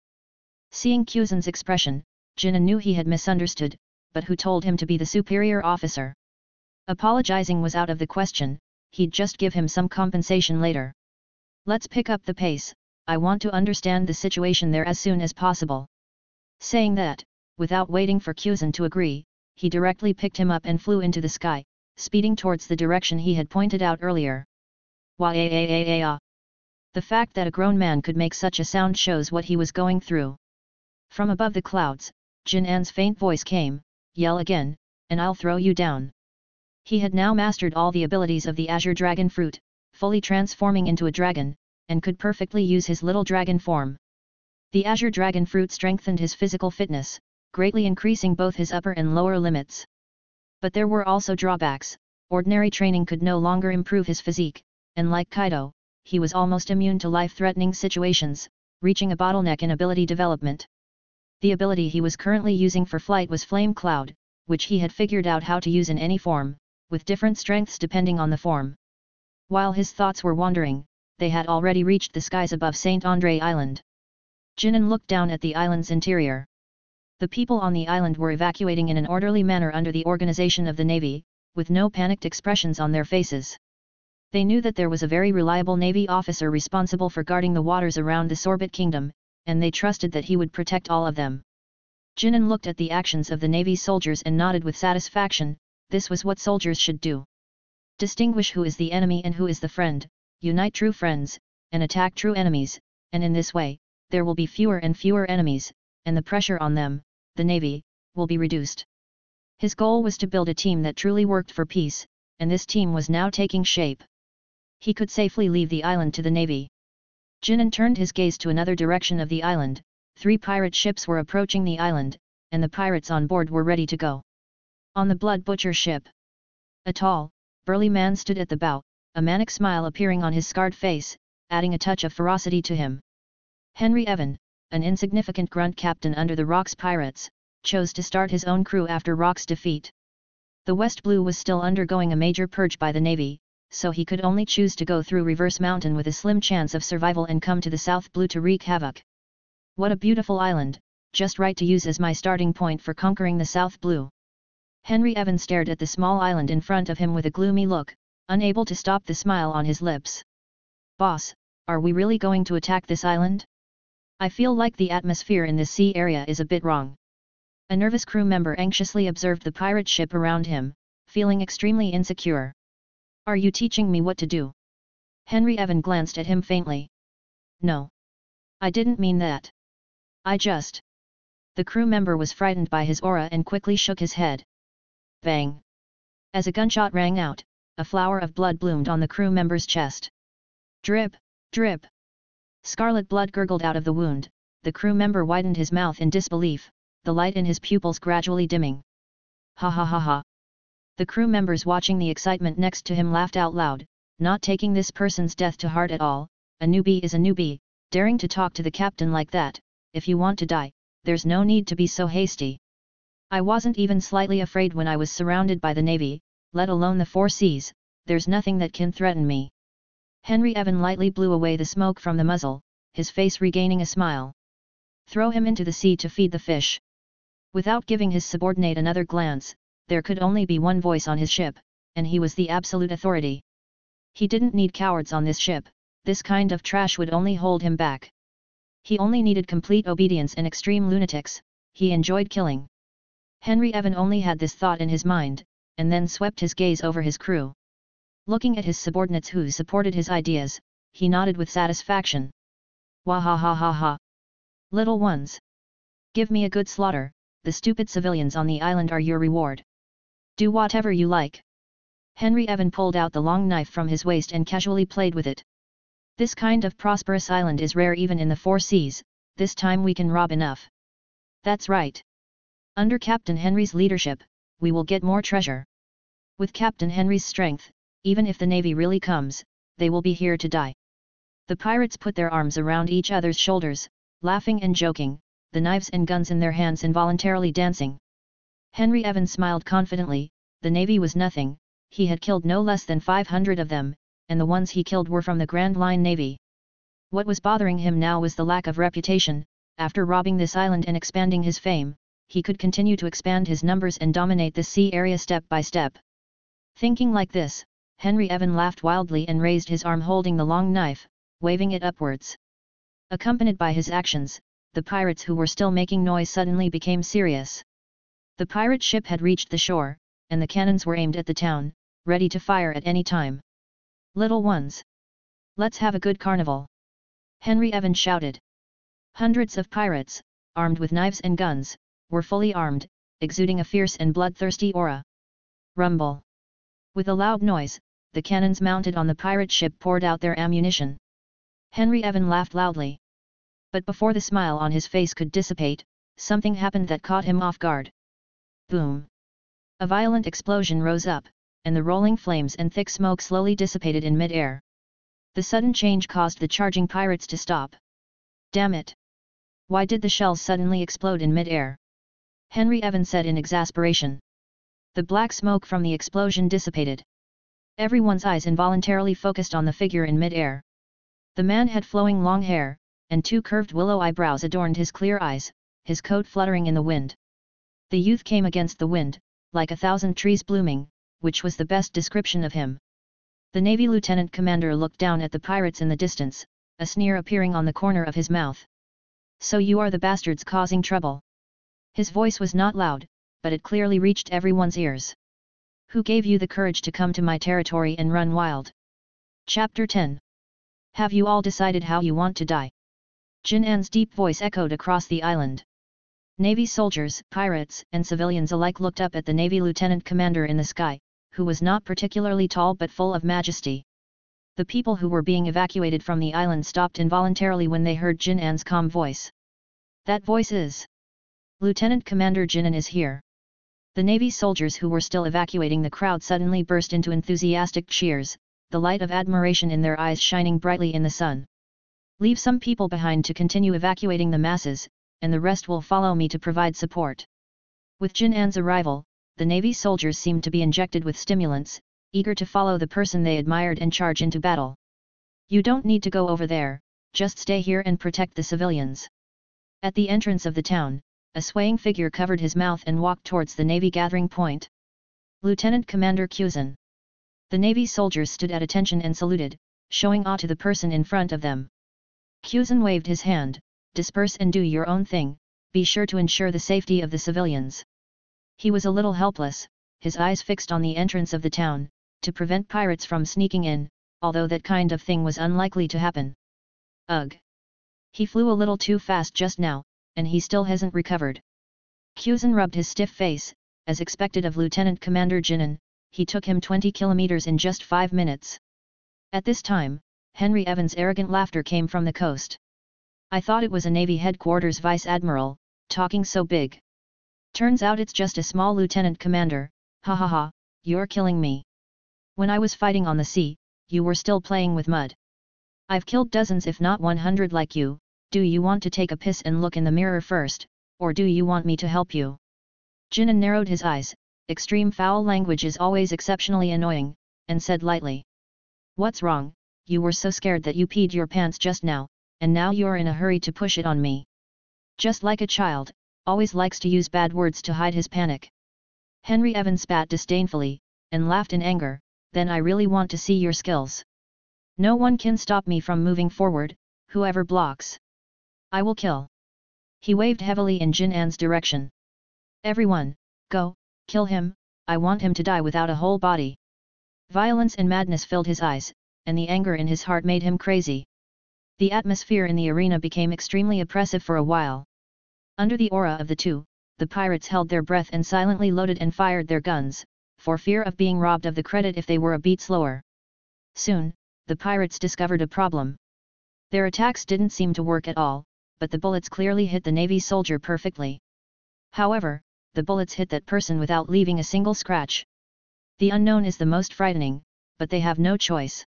Seeing Kuzan's expression, Jinan knew he had misunderstood, but who told him to be the superior officer? Apologizing was out of the question, he'd just give him some compensation later. Let's pick up the pace, I want to understand the situation there as soon as possible. Saying that, without waiting for Kuzan to agree, he directly picked him up and flew into the sky, speeding towards the direction he had pointed out earlier. Wah-ah-ah-ah-ah. The fact that a grown man could make such a sound shows what he was going through. From above the clouds, Jinan's faint voice came, yell again, and I'll throw you down. He had now mastered all the abilities of the Azure Dragon Fruit, fully transforming into a dragon, and could perfectly use his little dragon form. The Azure Dragon Fruit strengthened his physical fitness, greatly increasing both his upper and lower limits. But there were also drawbacks, ordinary training could no longer improve his physique, and like Kaido, he was almost immune to life-threatening situations, reaching a bottleneck in ability development. The ability he was currently using for flight was Flame Cloud, which he had figured out how to use in any form, with different strengths depending on the form. While his thoughts were wandering, they had already reached the skies above Saint Andre Island. Jinan looked down at the island's interior. The people on the island were evacuating in an orderly manner under the organization of the Navy, with no panicked expressions on their faces. They knew that there was a very reliable Navy officer responsible for guarding the waters around the Sorbet Kingdom, and they trusted that he would protect all of them. Jinan looked at the actions of the Navy soldiers and nodded with satisfaction. This was what soldiers should do. Distinguish who is the enemy and who is the friend, unite true friends, and attack true enemies, and in this way, there will be fewer and fewer enemies, and the pressure on them, the Navy, will be reduced. His goal was to build a team that truly worked for peace, and this team was now taking shape. He could safely leave the island to the Navy. Jinan turned his gaze to another direction of the island. 3 pirate ships were approaching the island, and the pirates on board were ready to go. On the Blood Butcher ship, a tall, burly man stood at the bow, a manic smile appearing on his scarred face, adding a touch of ferocity to him. Henry Evan, an insignificant grunt captain under the Rock's pirates, chose to start his own crew after Rock's defeat. The West Blue was still undergoing a major purge by the Navy, so he could only choose to go through Reverse Mountain with a slim chance of survival and come to the South Blue to wreak havoc. What a beautiful island, just right to use as my starting point for conquering the South Blue. Henry Evan stared at the small island in front of him with a gloomy look, unable to stop the smile on his lips. Boss, are we really going to attack this island? I feel like the atmosphere in this sea area is a bit wrong. A nervous crew member anxiously observed the pirate ship around him, feeling extremely insecure. Are you teaching me what to do? Henry Evan glanced at him faintly. No. I didn't mean that. I just... The crew member was frightened by his aura and quickly shook his head. Bang! As a gunshot rang out, a flower of blood bloomed on the crew member's chest. Drip, drip. Scarlet blood gurgled out of the wound. The crew member widened his mouth in disbelief, the light in his pupils gradually dimming. Ha ha ha ha. The crew members watching the excitement next to him laughed out loud, not taking this person's death to heart at all. A newbie is a newbie, daring to talk to the captain like that. If you want to die, there's no need to be so hasty. I wasn't even slightly afraid when I was surrounded by the Navy, let alone the 4 seas, there's nothing that can threaten me. Henry Evan lightly blew away the smoke from the muzzle, his face regaining a smile. Throw him into the sea to feed the fish. Without giving his subordinate another glance, there could only be one voice on his ship, and he was the absolute authority. He didn't need cowards on this ship, this kind of trash would only hold him back. He only needed complete obedience and extreme lunatics, he enjoyed killing. Henry Evan only had this thought in his mind, and then swept his gaze over his crew. Looking at his subordinates who supported his ideas, he nodded with satisfaction. Wah ha ha ha ha. Little ones. Give me a good slaughter, the stupid civilians on the island are your reward. Do whatever you like. Henry Evan pulled out the long knife from his waist and casually played with it. This kind of prosperous island is rare even in the 4 seas, this time we can rob enough. That's right. Under Captain Henry's leadership, we will get more treasure. With Captain Henry's strength, even if the Navy really comes, they will be here to die. The pirates put their arms around each other's shoulders, laughing and joking, the knives and guns in their hands involuntarily dancing. Henry Evan smiled confidently, the Navy was nothing, he had killed no less than 500 of them, and the ones he killed were from the Grand Line Navy. What was bothering him now was the lack of reputation. After robbing this island and expanding his fame, he could continue to expand his numbers and dominate the sea area step by step. Thinking like this, Henry Evan laughed wildly and raised his arm holding the long knife, waving it upwards. Accompanied by his actions, the pirates who were still making noise suddenly became serious. The pirate ship had reached the shore, and the cannons were aimed at the town, ready to fire at any time. Little ones. Let's have a good carnival. Henry Evan shouted. Hundreds of pirates, armed with knives and guns, were fully armed, exuding a fierce and bloodthirsty aura. Rumble. With a loud noise, the cannons mounted on the pirate ship poured out their ammunition. Henry Evan laughed loudly. But before the smile on his face could dissipate, something happened that caught him off guard. Boom! A violent explosion rose up, and the rolling flames and thick smoke slowly dissipated in mid-air. The sudden change caused the charging pirates to stop. Damn it! Why did the shells suddenly explode in mid-air? Henry Evan said in exasperation. The black smoke from the explosion dissipated. Everyone's eyes involuntarily focused on the figure in mid-air. The man had flowing long hair, and 2 curved willow eyebrows adorned his clear eyes, his coat fluttering in the wind. The youth came against the wind, like 1,000 trees blooming, which was the best description of him. The Navy Lieutenant Commander looked down at the pirates in the distance, a sneer appearing on the corner of his mouth. So you are the bastards causing trouble. His voice was not loud, but it clearly reached everyone's ears. Who gave you the courage to come to my territory and run wild? Chapter 10. Have you all decided how you want to die? Jin An's deep voice echoed across the island. Navy soldiers, pirates, and civilians alike looked up at the Navy Lieutenant Commander in the sky, who was not particularly tall but full of majesty. The people who were being evacuated from the island stopped involuntarily when they heard Jin An's calm voice. That voice is... Lieutenant Commander Jin An is here. The Navy soldiers who were still evacuating the crowd suddenly burst into enthusiastic cheers, the light of admiration in their eyes shining brightly in the sun. Leave some people behind to continue evacuating the masses, and the rest will follow me to provide support. With Jin An's arrival, the Navy soldiers seemed to be injected with stimulants, eager to follow the person they admired and charge into battle. You don't need to go over there, just stay here and protect the civilians. At the entrance of the town, a swaying figure covered his mouth and walked towards the Navy gathering point. Lieutenant Commander Kuzan. The Navy soldiers stood at attention and saluted, showing awe to the person in front of them. Kuzan waved his hand, disperse and do your own thing, be sure to ensure the safety of the civilians. He was a little helpless, his eyes fixed on the entrance of the town, to prevent pirates from sneaking in, although that kind of thing was unlikely to happen. Ugh! He flew a little too fast just now, and he still hasn't recovered. Kuzan rubbed his stiff face, as expected of Lieutenant Commander Jin An, he took him 20 kilometers in just 5 minutes. At this time, Henry Evan's arrogant laughter came from the coast. I thought it was a Navy headquarters vice admiral, talking so big. Turns out it's just a small lieutenant commander, ha ha ha, you're killing me. When I was fighting on the sea, you were still playing with mud. I've killed dozens if not 100 like you. Do you want to take a piss and look in the mirror first, or do you want me to help you? Jinan narrowed his eyes. Extreme foul language is always exceptionally annoying, and said lightly. What's wrong? You were so scared that you peed your pants just now, and now you're in a hurry to push it on me. Just like a child, always likes to use bad words to hide his panic. Henry Evans spat disdainfully, and laughed in anger. Then I really want to see your skills. No one can stop me from moving forward, whoever blocks. I will kill. He waved heavily in Jin An's direction. Everyone, go, kill him, I want him to die without a whole body. Violence and madness filled his eyes, and the anger in his heart made him crazy. The atmosphere in the arena became extremely oppressive for a while. Under the aura of the two, the pirates held their breath and silently loaded and fired their guns, for fear of being robbed of the credit if they were a beat slower. Soon, the pirates discovered a problem. Their attacks didn't seem to work at all, but the bullets clearly hit the Navy soldier perfectly. However, the bullets hit that person without leaving a single scratch. The unknown is the most frightening, but they have no choice.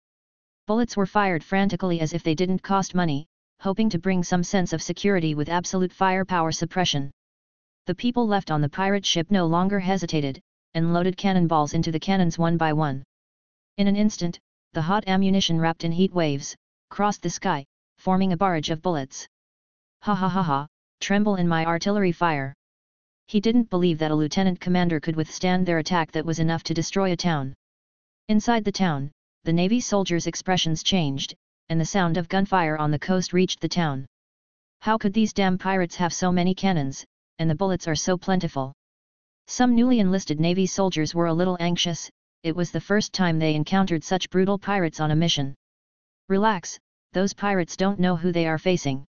Bullets were fired frantically as if they didn't cost money, hoping to bring some sense of security with absolute firepower suppression. The people left on the pirate ship no longer hesitated, and loaded cannonballs into the cannons one by one. In an instant, the hot ammunition wrapped in heat waves, crossed the sky, forming a barrage of bullets. Ha ha ha ha, tremble in my artillery fire. He didn't believe that a lieutenant commander could withstand their attack that was enough to destroy a town. Inside the town, the Navy soldiers' expressions changed, and the sound of gunfire on the coast reached the town. How could these damn pirates have so many cannons, and the bullets are so plentiful? Some newly enlisted Navy soldiers were a little anxious. It was the first time they encountered such brutal pirates on a mission. Relax, those pirates don't know who they are facing.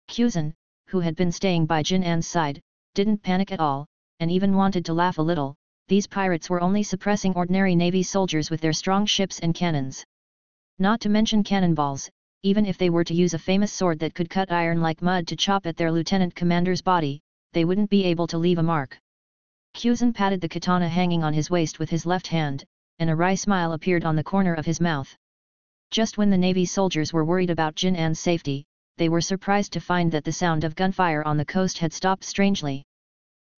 Kuzan, who had been staying by Jin An's side, didn't panic at all, and even wanted to laugh a little. These pirates were only suppressing ordinary Navy soldiers with their strong ships and cannons. Not to mention cannonballs, even if they were to use a famous sword that could cut iron like mud to chop at their lieutenant commander's body, they wouldn't be able to leave a mark. Kuzan patted the katana hanging on his waist with his left hand, and a wry smile appeared on the corner of his mouth. Just when the Navy soldiers were worried about Jin An's safety, they were surprised to find that the sound of gunfire on the coast had stopped strangely.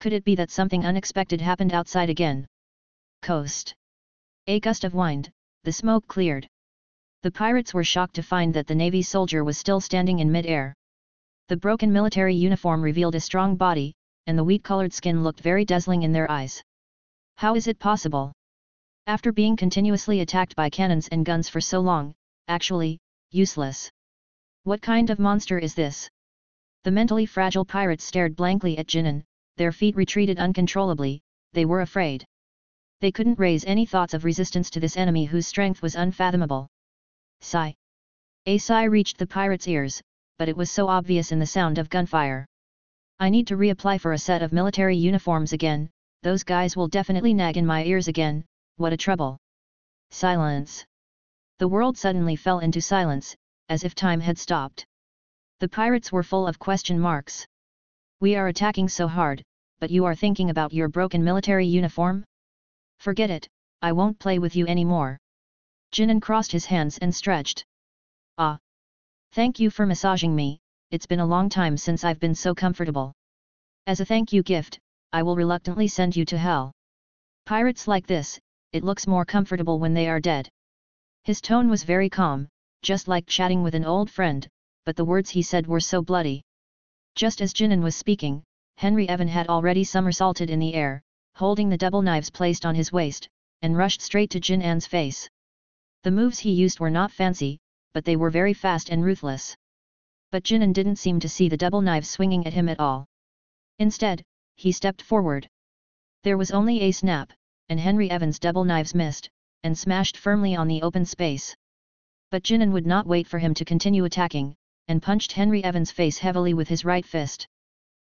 Could it be that something unexpected happened outside again? Coast. A gust of wind, the smoke cleared. The pirates were shocked to find that the Navy soldier was still standing in mid-air. The broken military uniform revealed a strong body, and the wheat-colored skin looked very dazzling in their eyes. How is it possible? After being continuously attacked by cannons and guns for so long, actually, useless. What kind of monster is this? The mentally fragile pirates stared blankly at Jinan, their feet retreated uncontrollably, they were afraid. They couldn't raise any thoughts of resistance to this enemy whose strength was unfathomable. Sigh. A sigh reached the pirates' ears, but it was so obvious in the sound of gunfire. I need to reapply for a set of military uniforms again, those guys will definitely nag in my ears again, what a trouble. Silence. The world suddenly fell into silence, as if time had stopped. The pirates were full of question marks. We are attacking so hard, but you are thinking about your broken military uniform? Forget it, I won't play with you anymore. Jinan crossed his hands and stretched. Ah! Thank you for massaging me, it's been a long time since I've been so comfortable. As a thank you gift, I will reluctantly send you to hell. Pirates like this, it looks more comfortable when they are dead. His tone was very calm, just like chatting with an old friend, but the words he said were so bloody. Just as Jinan was speaking, Henry Evan had already somersaulted in the air, holding the double knives placed on his waist, and rushed straight to Jin An's face. The moves he used were not fancy, but they were very fast and ruthless. But Jinan didn't seem to see the double knives swinging at him at all. Instead, he stepped forward. There was only a snap, and Henry Evan's double knives missed, and smashed firmly on the open space. But Jinan would not wait for him to continue attacking, and punched Henry Evan's face heavily with his right fist.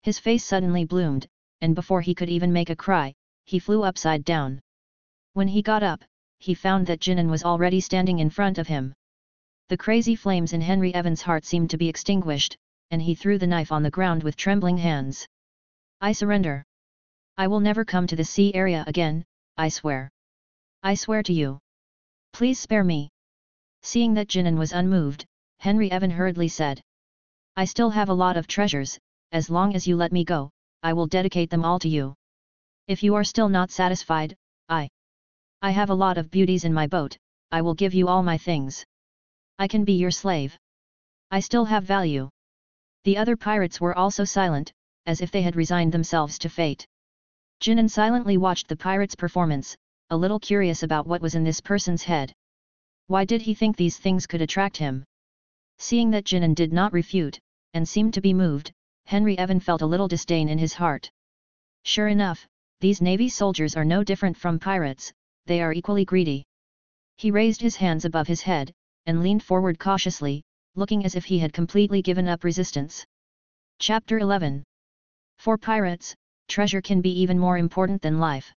His face suddenly bloomed, and before he could even make a cry, he flew upside down. When he got up, he found that Jinan was already standing in front of him. The crazy flames in Henry Evan's heart seemed to be extinguished, and he threw the knife on the ground with trembling hands. I surrender. I will never come to the sea area again, I swear. I swear to you. Please spare me. Seeing that Jinan was unmoved, Henry Evan hurriedly said. I still have a lot of treasures, as long as you let me go, I will dedicate them all to you. If you are still not satisfied, I have a lot of beauties in my boat, I will give you all my things. I can be your slave. I still have value. The other pirates were also silent, as if they had resigned themselves to fate. Jinan silently watched the pirate's performance, a little curious about what was in this person's head. Why did he think these things could attract him? Seeing that Jinan did not refute, and seemed to be moved, Henry Evan felt a little disdain in his heart. Sure enough, these navy soldiers are no different from pirates, they are equally greedy. He raised his hands above his head, and leaned forward cautiously, looking as if he had completely given up resistance. Chapter 11. For pirates, treasure can be even more important than life.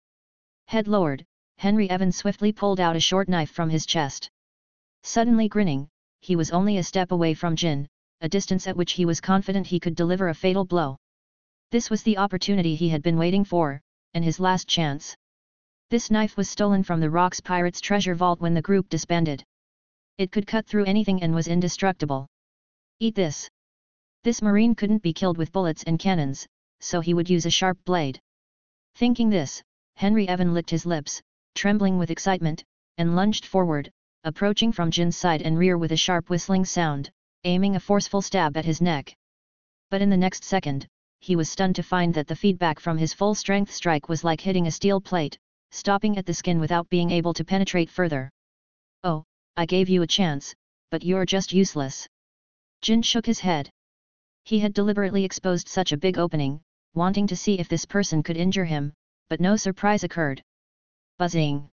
Head lowered, Henry Evan swiftly pulled out a short knife from his chest. Suddenly grinning, he was only a step away from Jin, a distance at which he was confident he could deliver a fatal blow. This was the opportunity he had been waiting for, and his last chance. This knife was stolen from the Rocks Pirates' treasure vault when the group disbanded. It could cut through anything and was indestructible. Eat this. This marine couldn't be killed with bullets and cannons, so he would use a sharp blade. Thinking this, Henry Evan licked his lips, trembling with excitement, and lunged forward, approaching from Jin's side and rear with a sharp whistling sound, aiming a forceful stab at his neck. But in the next second, he was stunned to find that the feedback from his full-strength strike was like hitting a steel plate, stopping at the skin without being able to penetrate further. Oh, I gave you a chance, but you're just useless. Jin shook his head. He had deliberately exposed such a big opening, wanting to see if this person could injure him, but no surprise occurred. Buzzing.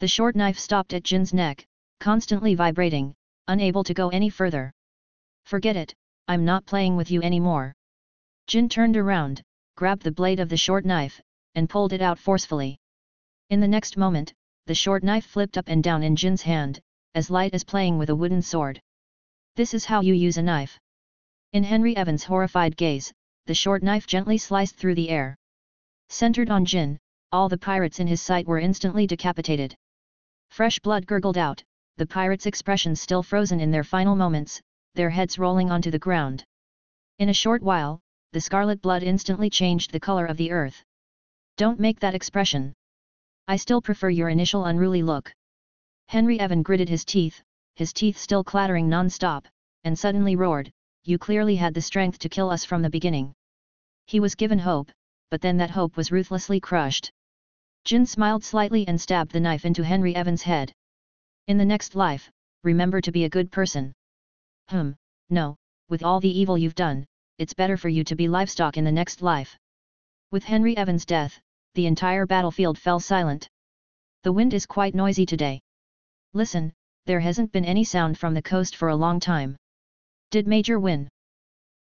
The short knife stopped at Jin's neck, constantly vibrating, unable to go any further. Forget it, I'm not playing with you anymore. Jin turned around, grabbed the blade of the short knife, and pulled it out forcefully. In the next moment, the short knife flipped up and down in Jin's hand, as light as playing with a wooden sword. This is how you use a knife. In Henry Evan's horrified gaze, the short knife gently sliced through the air. Centered on Jin, all the pirates in his sight were instantly decapitated. Fresh blood gurgled out, the pirates' expressions still frozen in their final moments, their heads rolling onto the ground. In a short while, the scarlet blood instantly changed the color of the earth. Don't make that expression. I still prefer your initial unruly look. Henry Evan gritted his teeth still clattering non-stop, and suddenly roared, you clearly had the strength to kill us from the beginning. He was given hope, but then that hope was ruthlessly crushed. Jin smiled slightly and stabbed the knife into Henry Evan's head. In the next life, remember to be a good person. No, with all the evil you've done, it's better for you to be livestock in the next life. With Henry Evan's death, the entire battlefield fell silent. The wind is quite noisy today. Listen, there hasn't been any sound from the coast for a long time. Did Major win?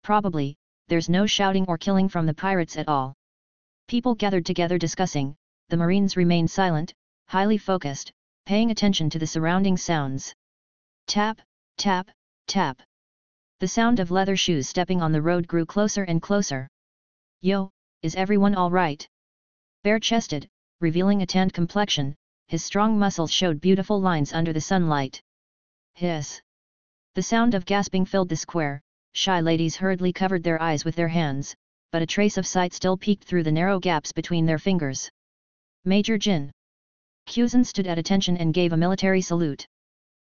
Probably, there's no shouting or killing from the pirates at all. People gathered together discussing, the Marines remained silent, highly focused, paying attention to the surrounding sounds. Tap, tap, tap. The sound of leather shoes stepping on the road grew closer and closer. Yo, is everyone all right? Bare-chested, revealing a tanned complexion, his strong muscles showed beautiful lines under the sunlight. Hiss. The sound of gasping filled the square, shy ladies hurriedly covered their eyes with their hands, but a trace of sight still peeked through the narrow gaps between their fingers. Major Jin. Kuzan stood at attention and gave a military salute.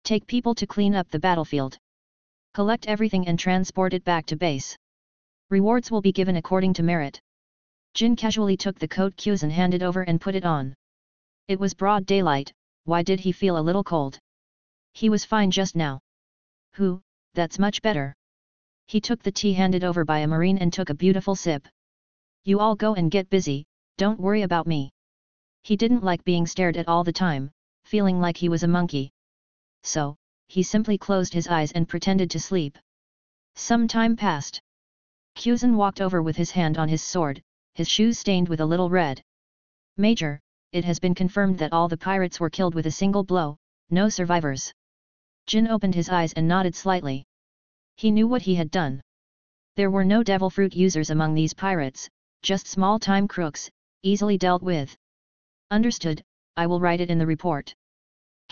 Take people to clean up the battlefield. Collect everything and transport it back to base. Rewards will be given according to merit. Jin casually took the coat Kuzan handed over and put it on. It was broad daylight, why did he feel a little cold? He was fine just now. That's much better. He took the tea handed over by a marine and took a beautiful sip. You all go and get busy, don't worry about me. He didn't like being stared at all the time, feeling like he was a monkey. So, he simply closed his eyes and pretended to sleep. Some time passed. Kuzan walked over with his hand on his sword, his shoes stained with a little red. Major, it has been confirmed that all the pirates were killed with a single blow, no survivors. Jin opened his eyes and nodded slightly. He knew what he had done. There were no devil fruit users among these pirates, just small-time crooks, easily dealt with. Understood, I will write it in the report.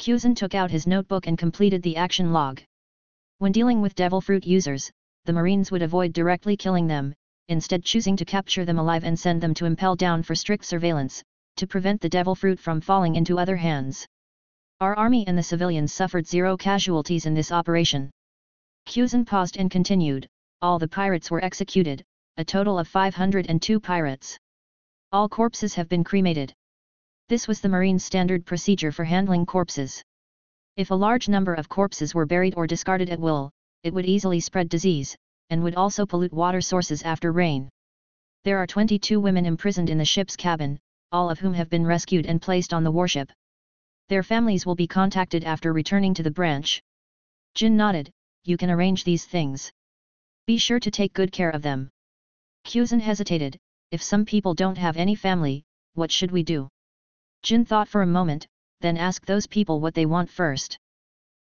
Zoan took out his notebook and completed the action log. When dealing with devil fruit users, the Marines would avoid directly killing them, instead choosing to capture them alive and send them to Impel Down for strict surveillance, to prevent the devil fruit from falling into other hands. Our army and the civilians suffered 0 casualties in this operation. Zoan paused and continued, all the pirates were executed, a total of 502 pirates. All corpses have been cremated. This was the Marines' standard procedure for handling corpses. If a large number of corpses were buried or discarded at will, it would easily spread disease, and would also pollute water sources after rain. There are 22 women imprisoned in the ship's cabin, all of whom have been rescued and placed on the warship. Their families will be contacted after returning to the branch. Jin nodded, you can arrange these things. Be sure to take good care of them. Zoan hesitated, if some people don't have any family, what should we do? Jin thought for a moment, then asked those people what they want first.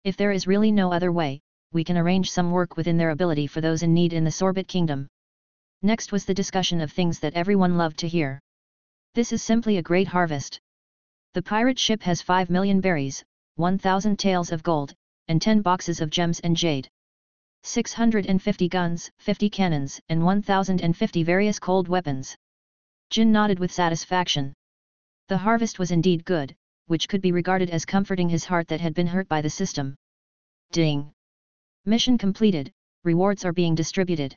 If there is really no other way, we can arrange some work within their ability for those in need in the Sorbet Kingdom. Next was the discussion of things that everyone loved to hear. This is simply a great harvest. The pirate ship has 5 million berries, 1,000 taels of gold, and 10 boxes of gems and jade. 650 guns, 50 cannons, and 1,050 various cold weapons. Jin nodded with satisfaction. The harvest was indeed good, which could be regarded as comforting his heart that had been hurt by the system. Ding! Mission completed, rewards are being distributed.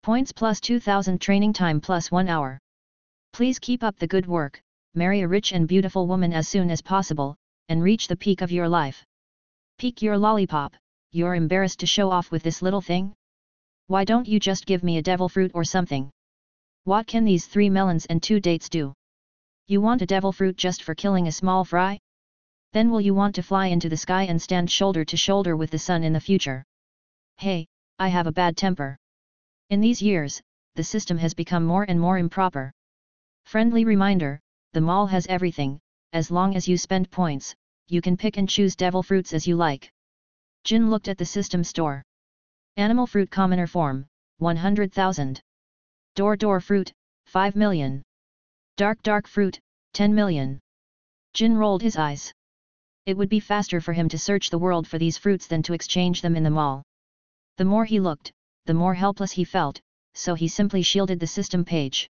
Points plus 2,000 training time plus 1 hour. Please keep up the good work, marry a rich and beautiful woman as soon as possible, and reach the peak of your life. Peak your lollipop, you're embarrassed to show off with this little thing? Why don't you just give me a devil fruit or something? What can these 3 melons and 2 dates do? You want a devil fruit just for killing a small fry? Then will you want to fly into the sky and stand shoulder to shoulder with the sun in the future? Hey, I have a bad temper. In these years, the system has become more and more improper. Friendly reminder, the mall has everything, as long as you spend points, you can pick and choose devil fruits as you like. Jin looked at the system store. Animal fruit commoner form, 100,000. Door fruit, 5 million. Dark fruit, 10 million. Jin rolled his eyes. It would be faster for him to search the world for these fruits than to exchange them in the mall. The more he looked, the more helpless he felt, so he simply shielded the system page.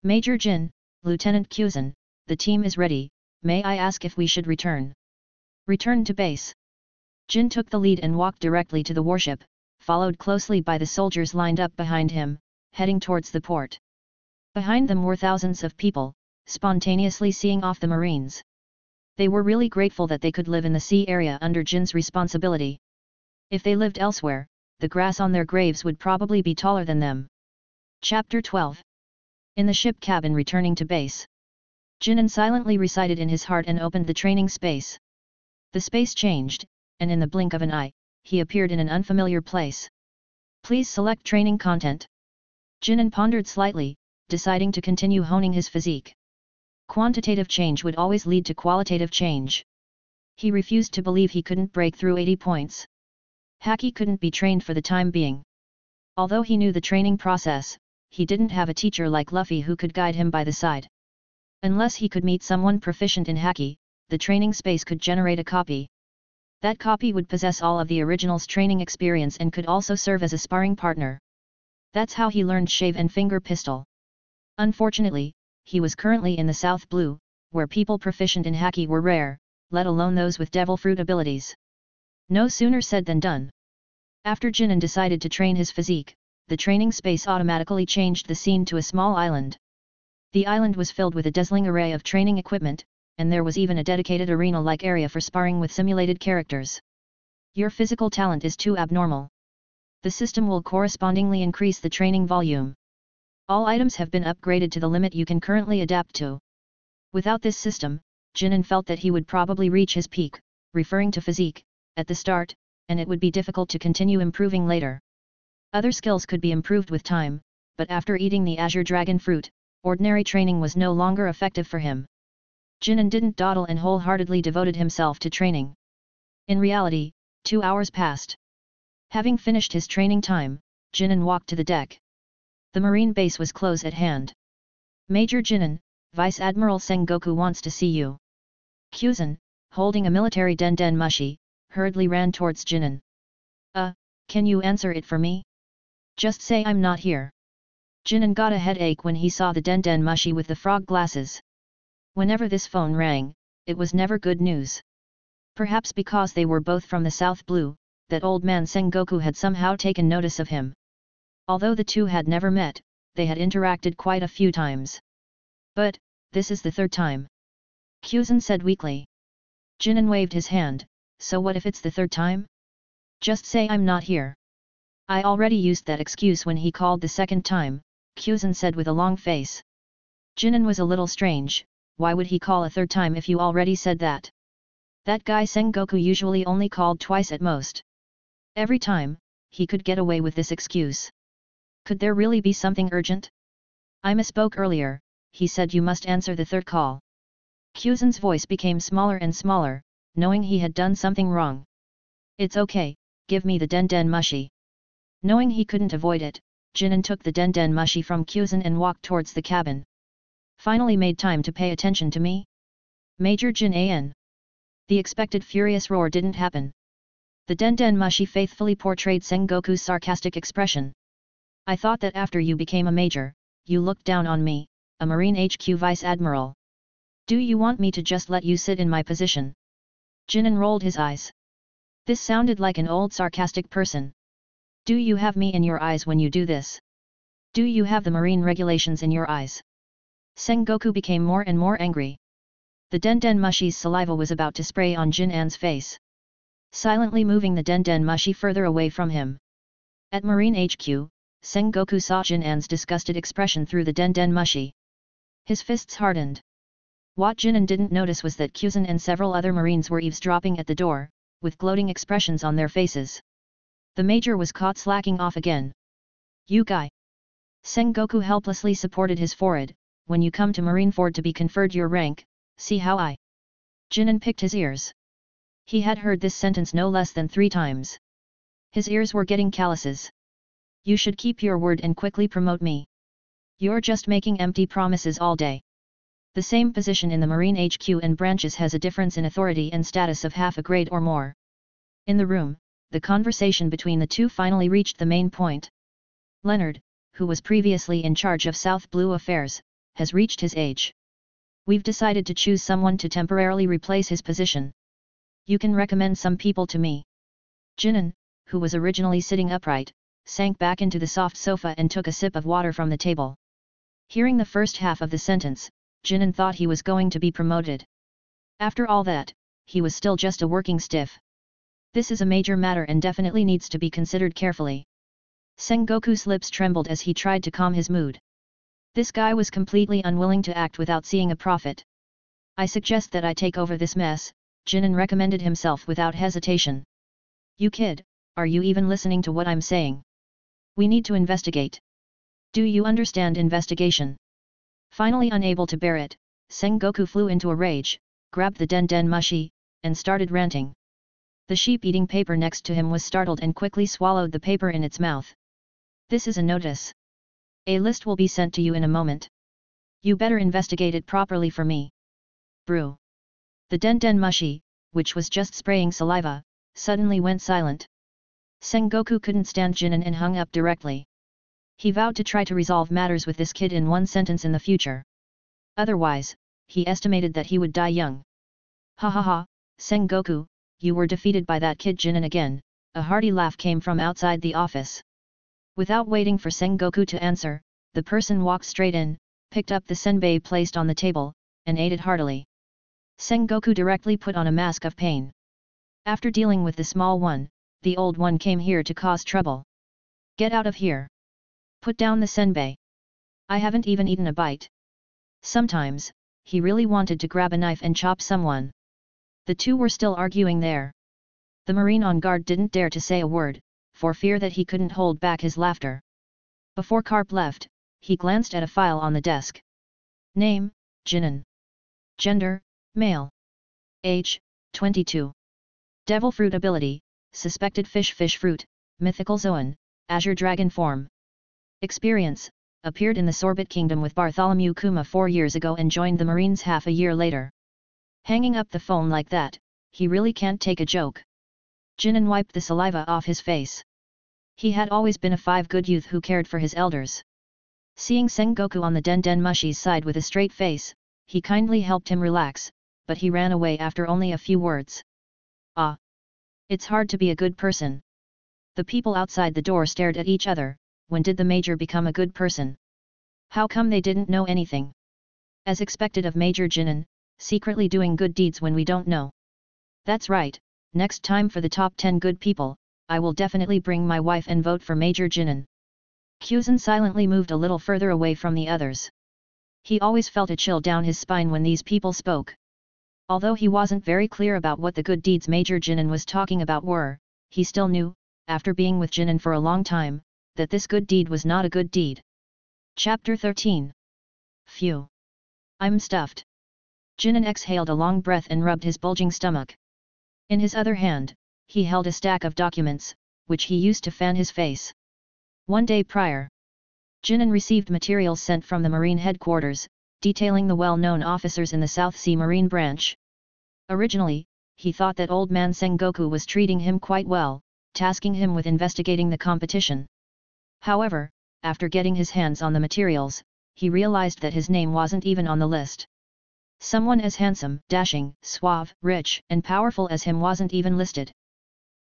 Major Jin, Lieutenant Zoan, the team is ready, may I ask if we should return? Return to base. Jin took the lead and walked directly to the warship, followed closely by the soldiers lined up behind him, heading towards the port. Behind them were thousands of people, spontaneously seeing off the Marines. They were really grateful that they could live in the sea area under Jin's responsibility. If they lived elsewhere, the grass on their graves would probably be taller than them. Chapter 12. In the ship cabin returning to base. Jin silently recited in his heart and opened the training space. The space changed, and in the blink of an eye, he appeared in an unfamiliar place. Please select training content. Jin pondered slightly, deciding to continue honing his physique. Quantitative change would always lead to qualitative change. He refused to believe he couldn't break through 80 points. Haki couldn't be trained for the time being. Although he knew the training process, he didn't have a teacher like Luffy who could guide him by the side. Unless he could meet someone proficient in Haki, the training space could generate a copy. That copy would possess all of the original's training experience and could also serve as a sparring partner. That's how he learned shave and finger pistol. Unfortunately, he was currently in the South Blue, where people proficient in Haki were rare, let alone those with devil fruit abilities. No sooner said than done. After Jin decided to train his physique, the training space automatically changed the scene to a small island. The island was filled with a dazzling array of training equipment, and there was even a dedicated arena-like area for sparring with simulated characters. Your physical talent is too abnormal. The system will correspondingly increase the training volume. All items have been upgraded to the limit you can currently adapt to. Without this system, Jin felt that he would probably reach his peak, referring to physique, at the start, and it would be difficult to continue improving later. Other skills could be improved with time, but after eating the Azure Dragon fruit, ordinary training was no longer effective for him. Jin didn't dawdle and wholeheartedly devoted himself to training. In reality, 2 hours passed. Having finished his training time, Jin walked to the deck. The marine base was close at hand. Major Jin, Vice Admiral Sengoku wants to see you. Kyuzan, holding a military den mushi, hurriedly ran towards Jinan. Can you answer it for me? Just say I'm not here. Jinan got a headache when he saw the den mushi with the frog glasses. Whenever this phone rang, it was never good news. Perhaps because they were both from the South Blue, that old man Sengoku had somehow taken notice of him. Although the two had never met, they had interacted quite a few times. But, this is the third time. Kyuzan said weakly. Jinan waved his hand, so what if it's the third time? Just say I'm not here. I already used that excuse when he called the second time, Kyuzan said with a long face. Jinan was a little strange, why would he call a third time if you already said that? That guy Sengoku usually only called twice at most. Every time, he could get away with this excuse. Could there really be something urgent? I misspoke earlier, he said you must answer the third call. Kyuzan's voice became smaller and smaller, knowing he had done something wrong. It's okay, give me the den mushi. Knowing he couldn't avoid it, Jinan took the den mushi from Kyuzan and walked towards the cabin. Finally made time to pay attention to me? Major Jin An. The expected furious roar didn't happen. The den mushi faithfully portrayed Sengoku's sarcastic expression. I thought that after you became a major, you looked down on me, a Marine HQ Vice Admiral. Do you want me to just let you sit in my position? Jinan rolled his eyes. This sounded like an old sarcastic person. Do you have me in your eyes when you do this? Do you have the marine regulations in your eyes? Sengoku became more and more angry. The den mushi's saliva was about to spray on Jinan's face. Silently moving the den mushi further away from him. At Marine HQ, Sengoku saw Jinan's disgusted expression through the den mushi. His fists hardened. What Jinan didn't notice was that Kyuzan and several other marines were eavesdropping at the door, with gloating expressions on their faces. The major was caught slacking off again. You guy! Sengoku helplessly supported his forehead. When you come to Marineford to be conferred your rank, see how I... Jinan picked his ears. He had heard this sentence no less than 3 times. His ears were getting calluses. You should keep your word and quickly promote me. You're just making empty promises all day. The same position in the Marine HQ and branches has a difference in authority and status of half a grade or more. In the room, the conversation between the two finally reached the main point. Leonard, who was previously in charge of South Blue affairs, has reached his age. We've decided to choose someone to temporarily replace his position. You can recommend some people to me. Jinan, who was originally sitting upright, sank back into the soft sofa and took a sip of water from the table. Hearing the first half of the sentence, Jinan thought he was going to be promoted. After all that, he was still just a working stiff. This is a major matter and definitely needs to be considered carefully. Sengoku's lips trembled as he tried to calm his mood. This guy was completely unwilling to act without seeing a profit. I suggest that I take over this mess, Jinan recommended himself without hesitation. You kid, are you even listening to what I'm saying? We need to investigate. Do you understand investigation? Finally unable to bear it, Sengoku flew into a rage, grabbed the den mushi, and started ranting. The sheep eating paper next to him was startled and quickly swallowed the paper in its mouth. This is a notice. A list will be sent to you in a moment. You better investigate it properly for me. Brew. The den mushi, which was just spraying saliva, suddenly went silent. Sengoku couldn't stand Jinan and hung up directly. He vowed to try to resolve matters with this kid in one sentence in the future. Otherwise, he estimated that he would die young. Ha ha ha, Sengoku, you were defeated by that kid Jinan again, a hearty laugh came from outside the office. Without waiting for Sengoku to answer, the person walked straight in, picked up the senbei placed on the table, and ate it heartily. Sengoku directly put on a mask of pain. After dealing with the small one, the old one came here to cause trouble. Get out of here. Put down the senbei. I haven't even eaten a bite. Sometimes, he really wanted to grab a knife and chop someone. The two were still arguing there. The marine on guard didn't dare to say a word, for fear that he couldn't hold back his laughter. Before Karp left, he glanced at a file on the desk. Name, Jinan. Gender, male. Age, 22. Devil fruit ability, suspected fish fruit, mythical Zoan, azure dragon form. Experience, appeared in the Sorbet Kingdom with Bartholomew Kuma 4 years ago and joined the Marines half a year later. Hanging up the phone like that, he really can't take a joke. Jinan wiped the saliva off his face. He had always been a 5 good youth who cared for his elders. Seeing Sengoku on the Den Mushi's side with a straight face, he kindly helped him relax, but he ran away after only a few words. Ah! It's hard to be a good person. The people outside the door stared at each other. When did the Major become a good person? How come they didn't know anything? As expected of Major Jinan, secretly doing good deeds when we don't know. That's right, next time for the top 10 good people, I will definitely bring my wife and vote for Major Jinan. Kuzan silently moved a little further away from the others. He always felt a chill down his spine when these people spoke. Although he wasn't very clear about what the good deeds Major Jinan was talking about were, he still knew, after being with Jinan for a long time, that this good deed was not a good deed. Chapter 13. Phew! I'm stuffed. Jinan exhaled a long breath and rubbed his bulging stomach. In his other hand, he held a stack of documents, which he used to fan his face. One day prior, Jinan received materials sent from the Marine headquarters, detailing the well-known officers in the South Sea Marine branch. Originally, he thought that old man Sengoku was treating him quite well, tasking him with investigating the competition. However, after getting his hands on the materials, he realized that his name wasn't even on the list. Someone as handsome, dashing, suave, rich, and powerful as him wasn't even listed.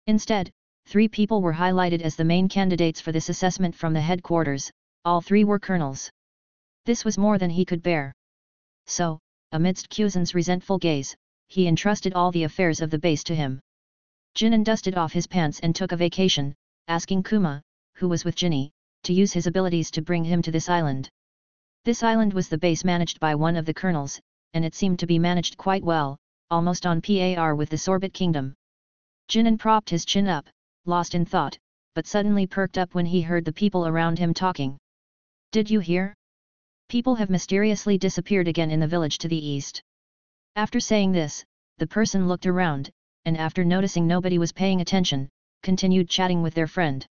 Instead, 3 people were highlighted as the main candidates for this assessment from the headquarters. All 3 were colonels. This was more than he could bear. So, amidst Kuzan's resentful gaze, he entrusted all the affairs of the base to him. Jinan dusted off his pants and took a vacation, asking Kuma, who was with Jinny, to use his abilities to bring him to this island. This island was the base managed by one of the colonels, and it seemed to be managed quite well, almost on par with the Sorbet Kingdom. Jinan propped his chin up, lost in thought, but suddenly perked up when he heard the people around him talking. Did you hear? People have mysteriously disappeared again in the village to the east. After saying this, the person looked around, and after noticing nobody was paying attention, continued chatting with their friend.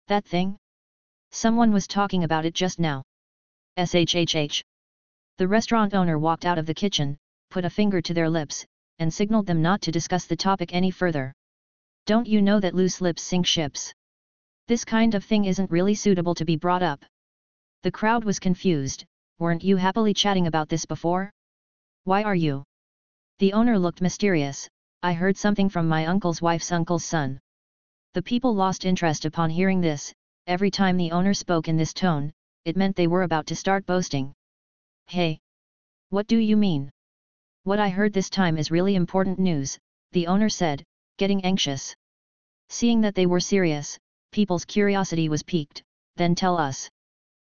That thing? Someone was talking about it just now. SHHH. The restaurant owner walked out of the kitchen, put a finger to their lips, and signaled them not to discuss the topic any further. Don't you know that loose lips sink ships? This kind of thing isn't really suitable to be brought up. The crowd was confused. Weren't you happily chatting about this before? Why are you? The owner looked mysterious. I heard something from my uncle's wife's uncle's son. The people lost interest upon hearing this. Every time the owner spoke in this tone, it meant they were about to start boasting. Hey! What do you mean? What I heard this time is really important news, the owner said, getting anxious. Seeing that they were serious, people's curiosity was piqued. Then tell us.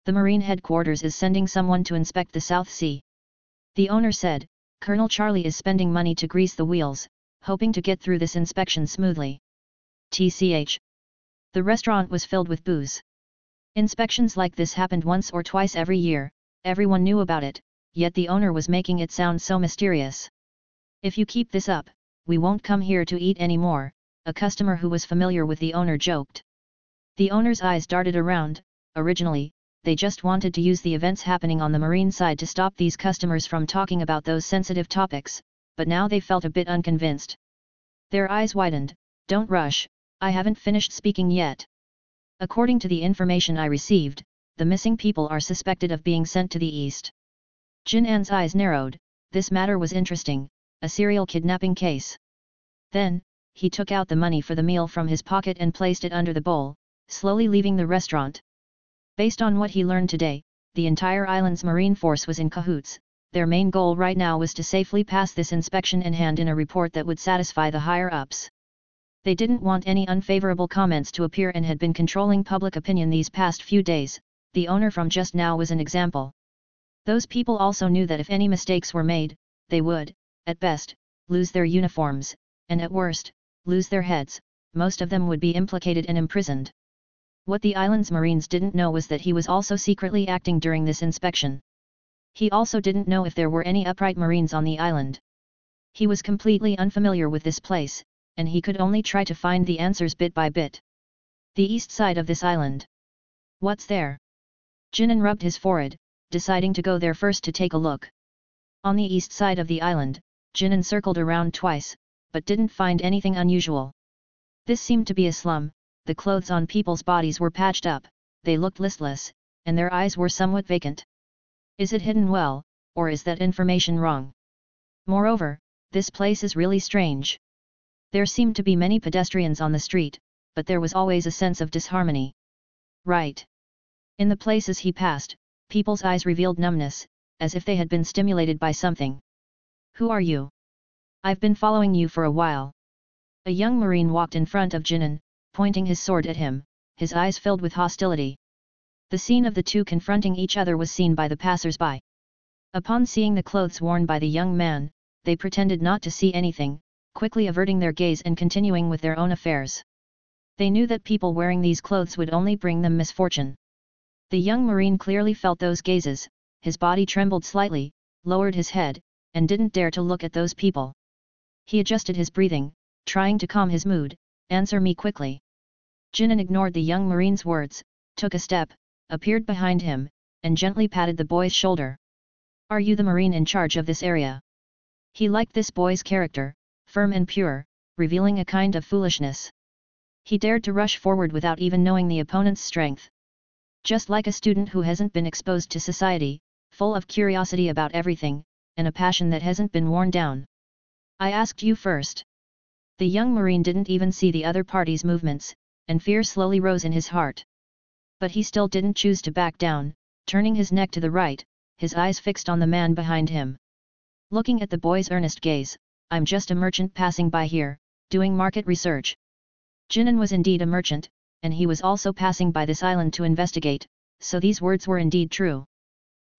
The Marine headquarters is sending someone to inspect the South Sea. The owner said, Colonel Charlie is spending money to grease the wheels, hoping to get through this inspection smoothly. TCH. The restaurant was filled with booze. Inspections like this happened once or twice every year, everyone knew about it, yet the owner was making it sound so mysterious. If you keep this up, we won't come here to eat anymore, a customer who was familiar with the owner joked. The owner's eyes darted around. Originally, they just wanted to use the events happening on the Marine side to stop these customers from talking about those sensitive topics, but now they felt a bit unconvinced. Their eyes widened. Don't rush, I haven't finished speaking yet. According to the information I received, the missing people are suspected of being sent to the east. Jin An's eyes narrowed. This matter was interesting, a serial kidnapping case. Then, he took out the money for the meal from his pocket and placed it under the bowl, slowly leaving the restaurant. Based on what he learned today, the entire island's marine force was in cahoots. Their main goal right now was to safely pass this inspection and hand in a report that would satisfy the higher-ups. They didn't want any unfavorable comments to appear and had been controlling public opinion these past few days. The owner from just now was an example. Those people also knew that if any mistakes were made, they would, at best, lose their uniforms, and at worst, lose their heads. Most of them would be implicated and imprisoned. What the island's Marines didn't know was that he was also secretly acting during this inspection. He also didn't know if there were any upright Marines on the island. He was completely unfamiliar with this place, and he could only try to find the answers bit by bit. The east side of this island. What's there? Jinan rubbed his forehead, deciding to go there first to take a look. On the east side of the island, Jinan circled around twice, but didn't find anything unusual. This seemed to be a slum. The clothes on people's bodies were patched up, they looked listless, and their eyes were somewhat vacant. Is it hidden well, or is that information wrong? Moreover, this place is really strange. There seemed to be many pedestrians on the street, but there was always a sense of disharmony. Right. In the places he passed, people's eyes revealed numbness, as if they had been stimulated by something. Who are you? I've been following you for a while. A young marine walked in front of Jinan, pointing his sword at him, his eyes filled with hostility. The scene of the two confronting each other was seen by the passers-by. Upon seeing the clothes worn by the young man, they pretended not to see anything, quickly averting their gaze and continuing with their own affairs. They knew that people wearing these clothes would only bring them misfortune. The young marine clearly felt those gazes, his body trembled slightly, lowered his head, and didn't dare to look at those people. He adjusted his breathing, trying to calm his mood. Answer me quickly. Jinan ignored the young marine's words, took a step, appeared behind him, and gently patted the boy's shoulder. Are you the marine in charge of this area? He liked this boy's character, firm and pure, revealing a kind of foolishness. He dared to rush forward without even knowing the opponent's strength. Just like a student who hasn't been exposed to society, full of curiosity about everything, and a passion that hasn't been worn down. I asked you first. The young marine didn't even see the other party's movements, and fear slowly rose in his heart. But he still didn't choose to back down, turning his neck to the right, his eyes fixed on the man behind him. Looking at the boy's earnest gaze, I'm just a merchant passing by here, doing market research. Jinan was indeed a merchant, and he was also passing by this island to investigate, so these words were indeed true.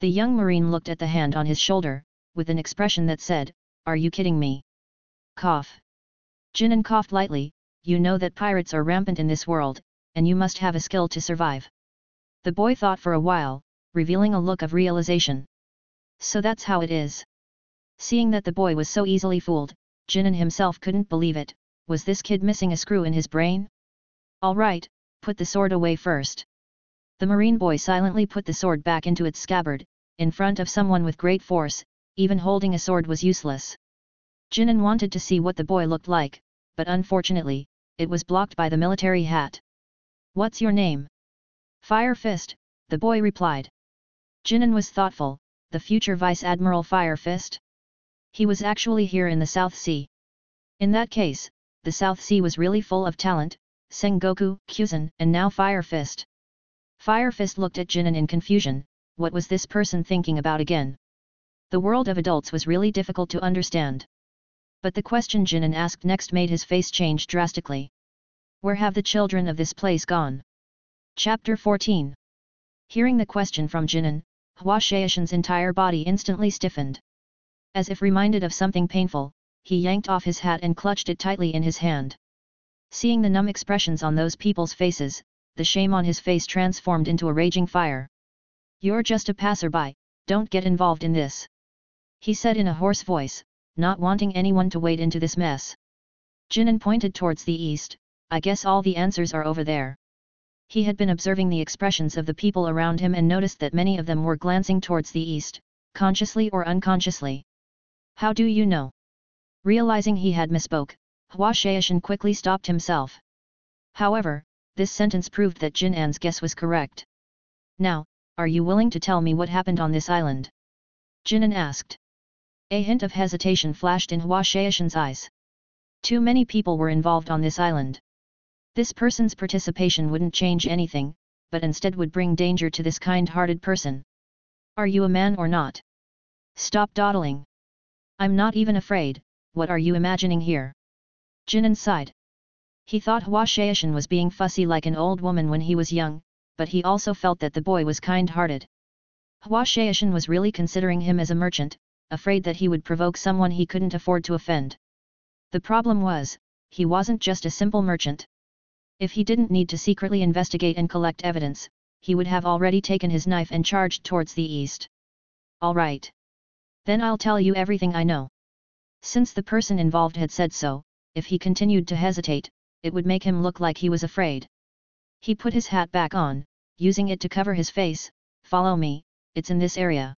The young marine looked at the hand on his shoulder, with an expression that said, Are you kidding me? Cough. Jinan coughed lightly. You know that pirates are rampant in this world, and you must have a skill to survive. The boy thought for a while, revealing a look of realization. So that's how it is. Seeing that the boy was so easily fooled, Jinan himself couldn't believe it. Was this kid missing a screw in his brain? All right, put the sword away first. The marine boy silently put the sword back into its scabbard, in front of someone with great force. Even holding a sword was useless. Jinan wanted to see what the boy looked like, but unfortunately, it was blocked by the military hat. What's your name? Fire Fist, the boy replied. Jinan was thoughtful. The future Vice Admiral Fire Fist? He was actually here in the South Sea. In that case, the South Sea was really full of talent, Sengoku, Kyuzen, and now Fire Fist. Fire Fist looked at Jinan in confusion. What was this person thinking about again? The world of adults was really difficult to understand. But the question Jinan asked next made his face change drastically. Where have the children of this place gone? Chapter 14. Hearing the question from Jinan, Hua Shaishan's entire body instantly stiffened. As if reminded of something painful, he yanked off his hat and clutched it tightly in his hand. Seeing the numb expressions on those people's faces, the shame on his face transformed into a raging fire. You're just a passerby, don't get involved in this. He said in a hoarse voice, not wanting anyone to wade into this mess. Jinan pointed towards the east. I guess all the answers are over there. He had been observing the expressions of the people around him and noticed that many of them were glancing towards the east, consciously or unconsciously. How do you know? Realizing he had misspoke, Hua Shaishan quickly stopped himself. However, this sentence proved that Jinan's guess was correct. Now, are you willing to tell me what happened on this island? Jinan asked. A hint of hesitation flashed in Hua Shaishan's eyes. Too many people were involved on this island. This person's participation wouldn't change anything, but instead would bring danger to this kind-hearted person. Are you a man or not? Stop dawdling. I'm not even afraid. What are you imagining here? Jinan sighed. He thought Hua Shaishan was being fussy like an old woman when he was young, but he also felt that the boy was kind-hearted. Hua Shaishan was really considering him as a merchant, afraid that he would provoke someone he couldn't afford to offend. The problem was, he wasn't just a simple merchant. If he didn't need to secretly investigate and collect evidence, he would have already taken his knife and charged towards the east. All right. Then I'll tell you everything I know. Since the person involved had said so, if he continued to hesitate, it would make him look like he was afraid. He put his hat back on, using it to cover his face, Follow me, it's in this area.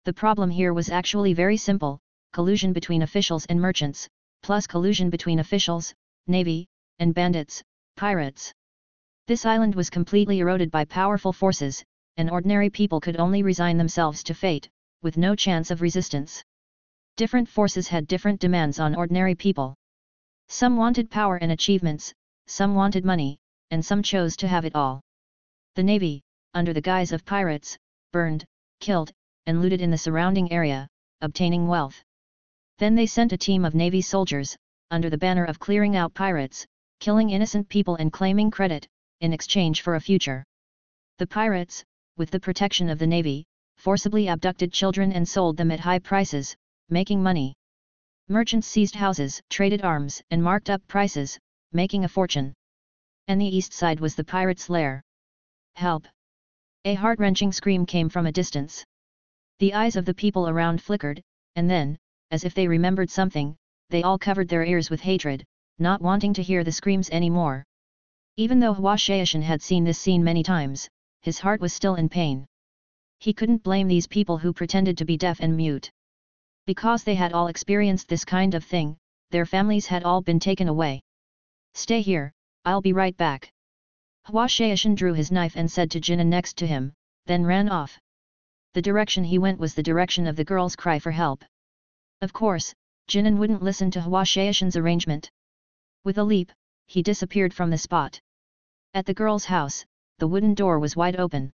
The problem here was actually very simple, collusion between officials and merchants, plus collusion between officials, navy, and bandits, pirates. This island was completely eroded by powerful forces, and ordinary people could only resign themselves to fate, with no chance of resistance. Different forces had different demands on ordinary people. Some wanted power and achievements, some wanted money, and some chose to have it all. The navy, under the guise of pirates, burned, killed, and looted in the surrounding area, obtaining wealth. Then they sent a team of navy soldiers, under the banner of clearing out pirates, killing innocent people and claiming credit, in exchange for a future. The pirates, with the protection of the navy, forcibly abducted children and sold them at high prices, making money. Merchants seized houses, traded arms, and marked up prices, making a fortune. And the east side was the pirates' lair. Help! A heart-wrenching scream came from a distance. The eyes of the people around flickered, and then, as if they remembered something, they all covered their ears with hatred, not wanting to hear the screams anymore. Even though Hua Shaishan had seen this scene many times, his heart was still in pain. He couldn't blame these people who pretended to be deaf and mute. Because they had all experienced this kind of thing, their families had all been taken away. Stay here, I'll be right back. Hua Shaishan drew his knife and said to Jinan next to him, then ran off. The direction he went was the direction of the girl's cry for help. Of course, Jinan wouldn't listen to Hua Shaishan's arrangement. With a leap, he disappeared from the spot. At the girl's house, the wooden door was wide open.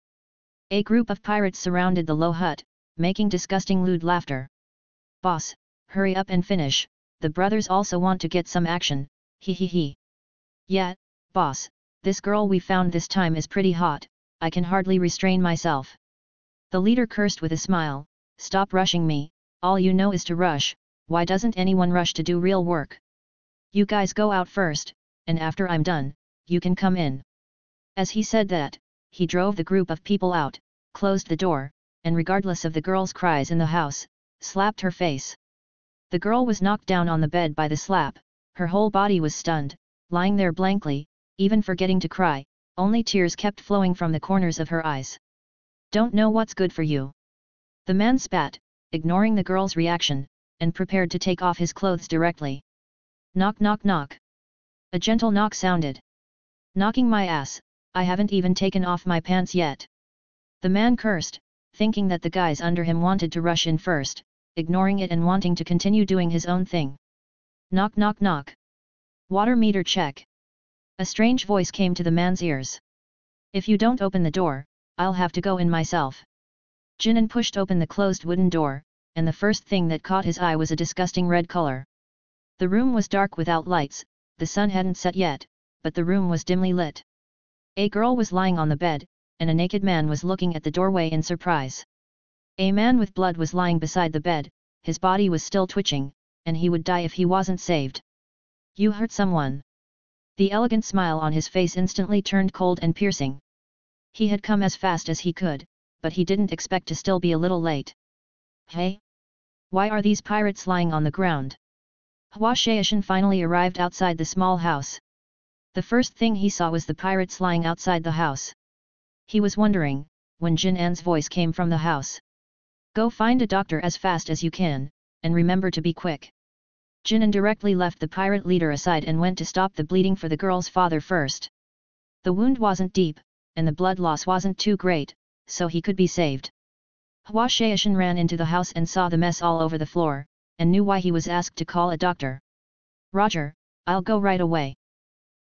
A group of pirates surrounded the low hut, making disgusting lewd laughter. Boss, hurry up and finish, the brothers also want to get some action, hee hee hee. Yeah, boss, this girl we found this time is pretty hot, I can hardly restrain myself. The leader cursed with a smile, stop rushing me, all you know is to rush, why doesn't anyone rush to do real work? You guys go out first, and after I'm done, you can come in. As he said that, he drove the group of people out, closed the door, and regardless of the girl's cries in the house, slapped her face. The girl was knocked down on the bed by the slap, her whole body was stunned, lying there blankly, even forgetting to cry, only tears kept flowing from the corners of her eyes. Don't know what's good for you. The man spat, ignoring the girl's reaction, and prepared to take off his clothes directly. Knock knock knock. A gentle knock sounded. Knocking my ass, I haven't even taken off my pants yet. The man cursed, thinking that the guys under him wanted to rush in first, ignoring it and wanting to continue doing his own thing. Knock knock knock. Water meter check. A strange voice came to the man's ears. If you don't open the door, I'll have to go in myself. Jinan pushed open the closed wooden door, and the first thing that caught his eye was a disgusting red color. The room was dark without lights, the sun hadn't set yet, but the room was dimly lit. A girl was lying on the bed, and a naked man was looking at the doorway in surprise. A man with blood was lying beside the bed, his body was still twitching, and he would die if he wasn't saved. You hurt someone. The elegant smile on his face instantly turned cold and piercing. He had come as fast as he could, but he didn't expect to still be a little late. Hey? Why are these pirates lying on the ground? Hua Shaishan finally arrived outside the small house. The first thing he saw was the pirates lying outside the house. He was wondering, when Jin An's voice came from the house. Go find a doctor as fast as you can, and remember to be quick. Jin An directly left the pirate leader aside and went to stop the bleeding for the girl's father first. The wound wasn't deep, and the blood loss wasn't too great, so he could be saved. Hua Shaishan ran into the house and saw the mess all over the floor, and knew why he was asked to call a doctor. Roger, I'll go right away.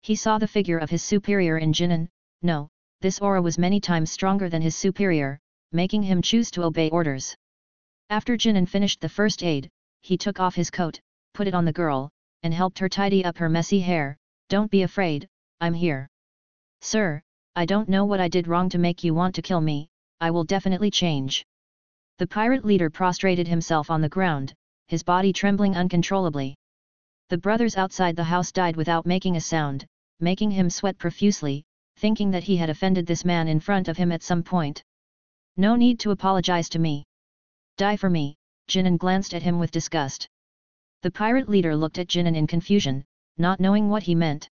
He saw the figure of his superior in Jinan. No, this aura was many times stronger than his superior, making him choose to obey orders. After Jinan finished the first aid, he took off his coat, put it on the girl, and helped her tidy up her messy hair. Don't be afraid, I'm here. Sir, I don't know what I did wrong to make you want to kill me, I will definitely change. The pirate leader prostrated himself on the ground, his body trembling uncontrollably. The brothers outside the house died without making a sound, making him sweat profusely, thinking that he had offended this man in front of him at some point. No need to apologize to me. Die for me, Jinan glanced at him with disgust. The pirate leader looked at Jinan in confusion, not knowing what he meant.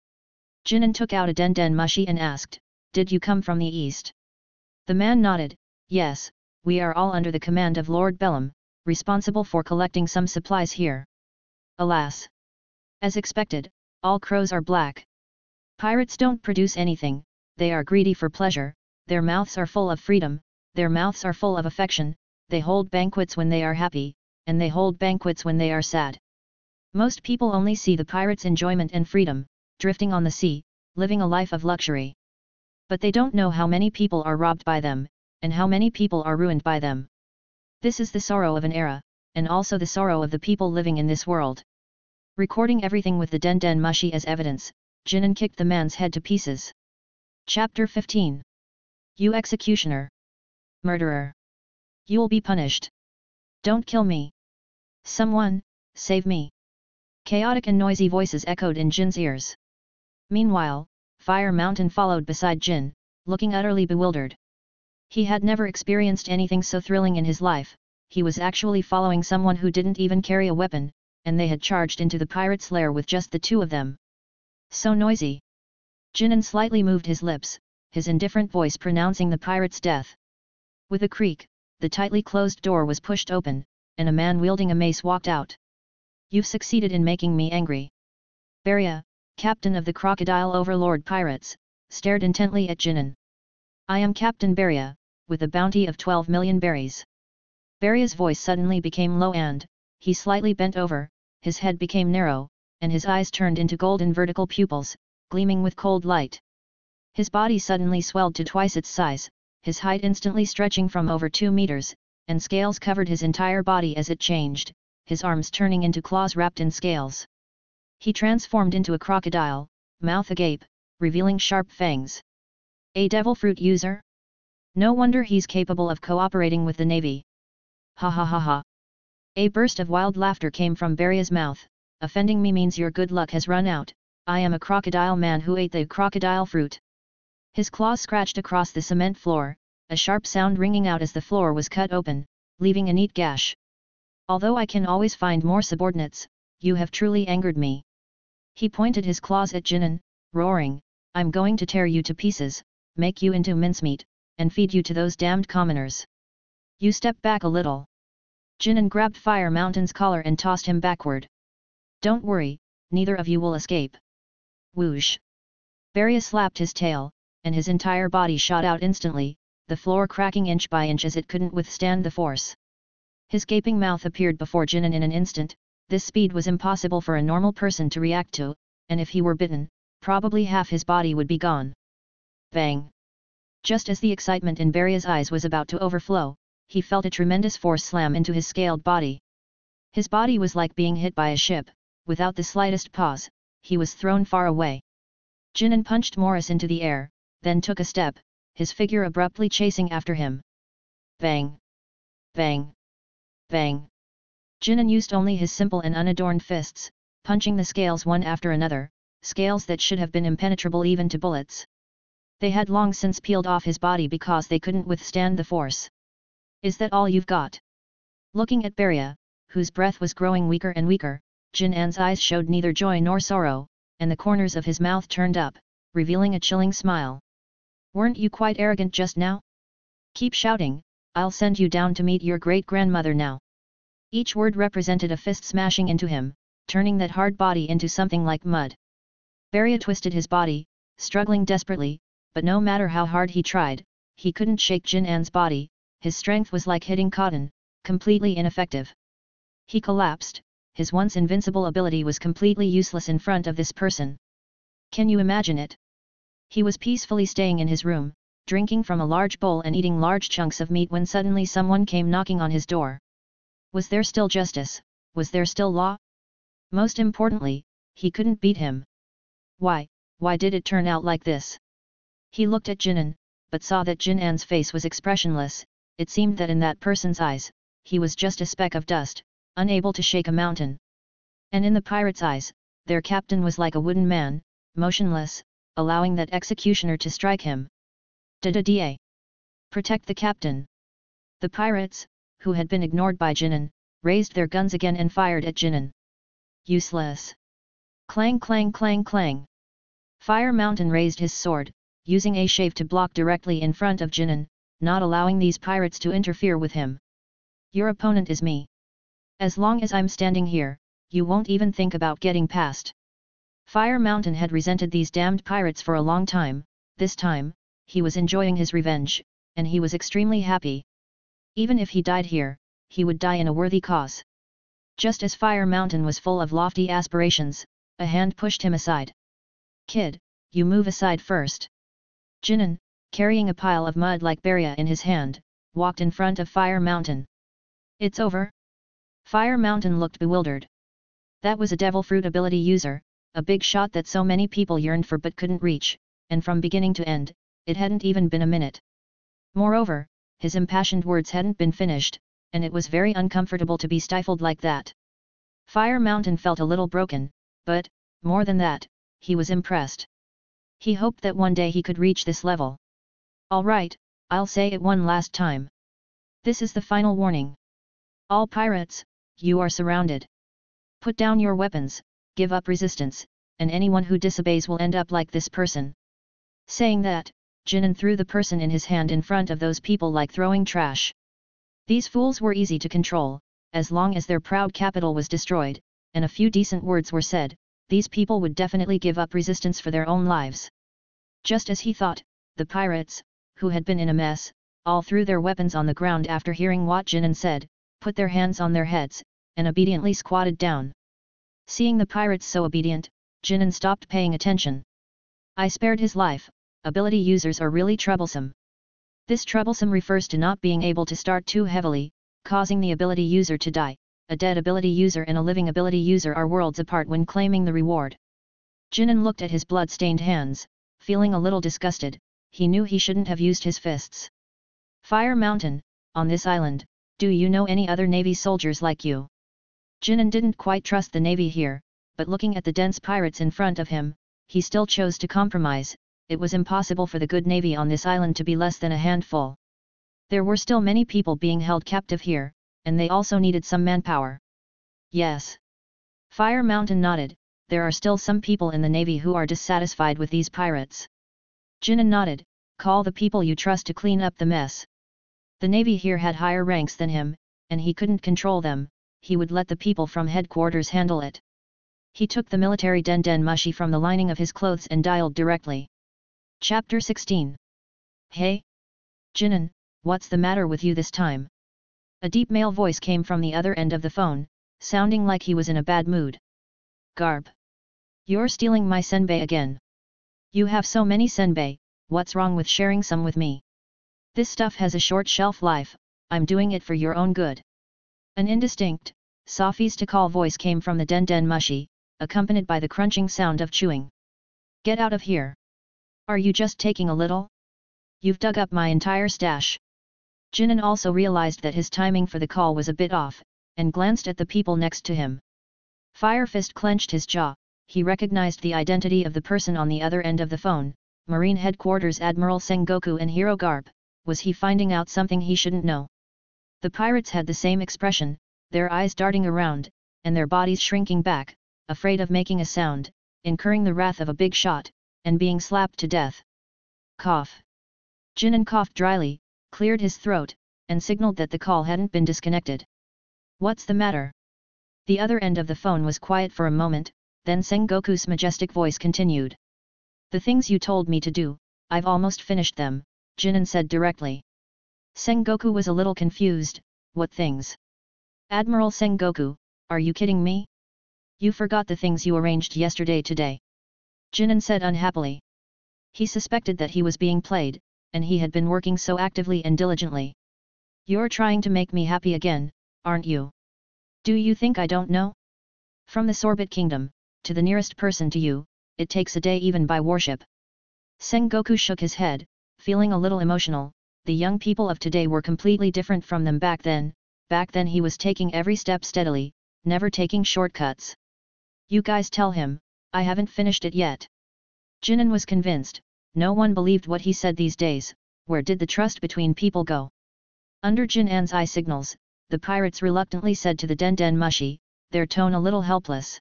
Jinan took out a den mushi and asked, did you come from the east? The man nodded, Yes, we are all under the command of Lord Bellum, responsible for collecting some supplies here. Alas! As expected, all crows are black. Pirates don't produce anything, they are greedy for pleasure, their mouths are full of freedom, their mouths are full of affection, they hold banquets when they are happy, and they hold banquets when they are sad. Most people only see the pirates' enjoyment and freedom, drifting on the sea, living a life of luxury. But they don't know how many people are robbed by them, and how many people are ruined by them. This is the sorrow of an era, and also the sorrow of the people living in this world. Recording everything with the Den Den Mushi as evidence, Jinan kicked the man's head to pieces. Chapter 15. You executioner! Murderer! You'll be punished! Don't kill me! Someone, save me! Chaotic and noisy voices echoed in Jin's ears. Meanwhile, Fire Mountain followed beside Jin, looking utterly bewildered. He had never experienced anything so thrilling in his life, he was actually following someone who didn't even carry a weapon, and they had charged into the pirate's lair with just the two of them. So noisy! Jinan slightly moved his lips, his indifferent voice pronouncing the pirate's death. With a creak, the tightly closed door was pushed open, and a man wielding a mace walked out. You've succeeded in making me angry. Beria, captain of the Crocodile Overlord Pirates, stared intently at Jinan. I am Captain Beria, with a bounty of 12 million berries. Beria's voice suddenly became low and, he slightly bent over, his head became narrow, and his eyes turned into golden vertical pupils, gleaming with cold light. His body suddenly swelled to twice its size, his height instantly stretching from over 2 meters, and scales covered his entire body as it changed, his arms turning into claws wrapped in scales. He transformed into a crocodile, mouth agape, revealing sharp fangs. A devil fruit user? No wonder he's capable of cooperating with the navy. Ha ha ha ha. A burst of wild laughter came from Beria's mouth. Offending me means your good luck has run out. I am a crocodile man who ate the crocodile fruit. His claws scratched across the cement floor, a sharp sound ringing out as the floor was cut open, leaving a neat gash. Although I can always find more subordinates, you have truly angered me. He pointed his claws at Jinan, roaring, I'm going to tear you to pieces, make you into mincemeat, and feed you to those damned commoners. You step back a little. Jinan grabbed Fire Mountain's collar and tossed him backward. Don't worry, neither of you will escape. Whoosh! Beria slapped his tail, and his entire body shot out instantly, the floor cracking inch by inch as it couldn't withstand the force. His gaping mouth appeared before Jinan in an instant. This speed was impossible for a normal person to react to, and if he were bitten, probably half his body would be gone. Bang! Just as the excitement in Beria's eyes was about to overflow, he felt a tremendous force slam into his scaled body. His body was like being hit by a ship, without the slightest pause, he was thrown far away. Jinan punched Morris into the air, then took a step, his figure abruptly chasing after him. Bang! Bang! Bang! Jinan used only his simple and unadorned fists, punching the scales one after another, scales that should have been impenetrable even to bullets. They had long since peeled off his body because they couldn't withstand the force. Is that all you've got? Looking at Beria, whose breath was growing weaker and weaker, Jinan's eyes showed neither joy nor sorrow, and the corners of his mouth turned up, revealing a chilling smile. Weren't you quite arrogant just now? Keep shouting, I'll send you down to meet your great-grandmother now. Each word represented a fist smashing into him, turning that hard body into something like mud. Beria twisted his body, struggling desperately, but no matter how hard he tried, he couldn't shake Jinan's body, his strength was like hitting cotton, completely ineffective. He collapsed, his once invincible ability was completely useless in front of this person. Can you imagine it? He was peacefully staying in his room, drinking from a large bowl and eating large chunks of meat when suddenly someone came knocking on his door. Was there still justice? Was there still law? Most importantly, he couldn't beat him. Why did it turn out like this? He looked at Jinan, but saw that Jinan's face was expressionless. It seemed that in that person's eyes, he was just a speck of dust, unable to shake a mountain. And in the pirate's eyes, their captain was like a wooden man, motionless, allowing that executioner to strike him. Da-da-da! Protect the captain! The pirates, who had been ignored by Jinan, raised their guns again and fired at Jinan. Useless! Clang clang clang clang! Fire Mountain raised his sword, using a shave to block directly in front of Jinan, not allowing these pirates to interfere with him. Your opponent is me. As long as I'm standing here, you won't even think about getting past. Fire Mountain had resented these damned pirates for a long time. This time, he was enjoying his revenge, and he was extremely happy. Even if he died here, he would die in a worthy cause. Just as Fire Mountain was full of lofty aspirations, a hand pushed him aside. Kid, you move aside first. Jinan, carrying a pile of mud like Beria in his hand, walked in front of Fire Mountain. It's over? Fire Mountain looked bewildered. That was a devil fruit ability user, a big shot that so many people yearned for but couldn't reach, and from beginning to end, it hadn't even been a minute. Moreover, his impassioned words hadn't been finished, and it was very uncomfortable to be stifled like that. Fire Mountain felt a little broken, but, more than that, he was impressed. He hoped that one day he could reach this level. Alright, I'll say it one last time. This is the final warning. All pirates, you are surrounded. Put down your weapons, give up resistance, and anyone who disobeys will end up like this person. Saying that, Jinan threw the person in his hand in front of those people like throwing trash. These fools were easy to control, as long as their proud capital was destroyed, and a few decent words were said, these people would definitely give up resistance for their own lives. Just as he thought, the pirates, who had been in a mess, all threw their weapons on the ground after hearing what Jinan said, put their hands on their heads, and obediently squatted down. Seeing the pirates so obedient, Jinan stopped paying attention. I spared his life. Ability users are really troublesome. This troublesome refers to not being able to start too heavily, causing the ability user to die. A dead ability user and a living ability user are worlds apart when claiming the reward. Jinan looked at his blood-stained hands, feeling a little disgusted. He knew he shouldn't have used his fists. Fire Mountain, on this island, do you know any other Navy soldiers like you? Jinan didn't quite trust the Navy here, but looking at the dense pirates in front of him, he still chose to compromise. It was impossible for the good Navy on this island to be less than a handful. There were still many people being held captive here, and they also needed some manpower. Yes. Fire Mountain nodded, there are still some people in the Navy who are dissatisfied with these pirates. Jinan nodded, call the people you trust to clean up the mess. The Navy here had higher ranks than him, and he couldn't control them, he would let the people from headquarters handle it. He took the military den mushi from the lining of his clothes and dialed directly. Chapter 16. Hey? Jinan, what's the matter with you this time? A deep male voice came from the other end of the phone, sounding like he was in a bad mood. Garb. You're stealing my senbei again. You have so many senbei, what's wrong with sharing some with me? This stuff has a short shelf life, I'm doing it for your own good. An indistinct, sophistical voice came from the den mushi, accompanied by the crunching sound of chewing. Get out of here. Are you just taking a little? You've dug up my entire stash. Jinan also realized that his timing for the call was a bit off, and glanced at the people next to him. Fire Fist clenched his jaw, he recognized the identity of the person on the other end of the phone, Marine Headquarters Admiral Sengoku and Hero Garb. Was he finding out something he shouldn't know? The pirates had the same expression, their eyes darting around, and their bodies shrinking back, afraid of making a sound, incurring the wrath of a big shot, and being slapped to death. Cough. Jinan coughed dryly, cleared his throat, and signaled that the call hadn't been disconnected. What's the matter? The other end of the phone was quiet for a moment, then Sengoku's majestic voice continued. The things you told me to do, I've almost finished them, Jinan said directly. Sengoku was a little confused, what things? Admiral Sengoku, are you kidding me? You forgot the things you arranged yesterday today. Jinan said unhappily. He suspected that he was being played, and he had been working so actively and diligently. You're trying to make me happy again, aren't you? Do you think I don't know? From the Sorbet Kingdom, to the nearest person to you, it takes a day even by warship. Sengoku shook his head, feeling a little emotional. The young people of today were completely different from them back then. Back then he was taking every step steadily, never taking shortcuts. You guys tell him, I haven't finished it yet. Jinan was convinced, no one believed what he said these days. Where did the trust between people go? Under Jinan's eye signals, the pirates reluctantly said to the den mushi, their tone a little helpless.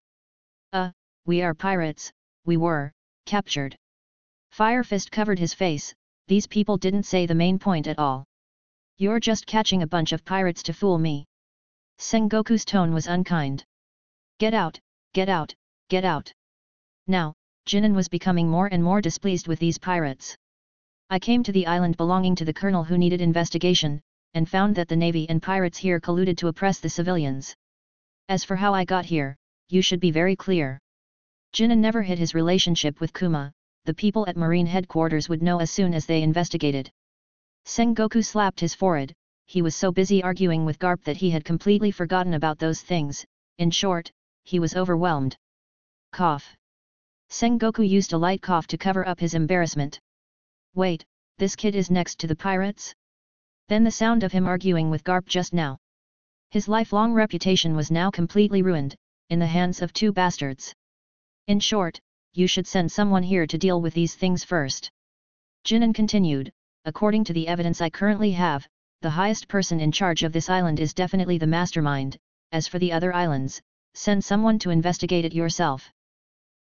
We are pirates, we were captured. Fire Fist covered his face, these people didn't say the main point at all. You're just catching a bunch of pirates to fool me. Sengoku's tone was unkind. Get out, get out, get out. Now, Jinan was becoming more and more displeased with these pirates. I came to the island belonging to the colonel who needed investigation, and found that the navy and pirates here colluded to oppress the civilians. As for how I got here, you should be very clear. Jinan never hid his relationship with Kuma, the people at Marine headquarters would know as soon as they investigated. Sengoku slapped his forehead, he was so busy arguing with Garp that he had completely forgotten about those things, in short, he was overwhelmed. Cough. Sengoku used a light cough to cover up his embarrassment. Wait, this kid is next to the pirates? Then the sound of him arguing with Garp just now. His lifelong reputation was now completely ruined, in the hands of two bastards. In short, you should send someone here to deal with these things first. Jinan continued, according to the evidence I currently have, the highest person in charge of this island is definitely the mastermind, as for the other islands, send someone to investigate it yourself.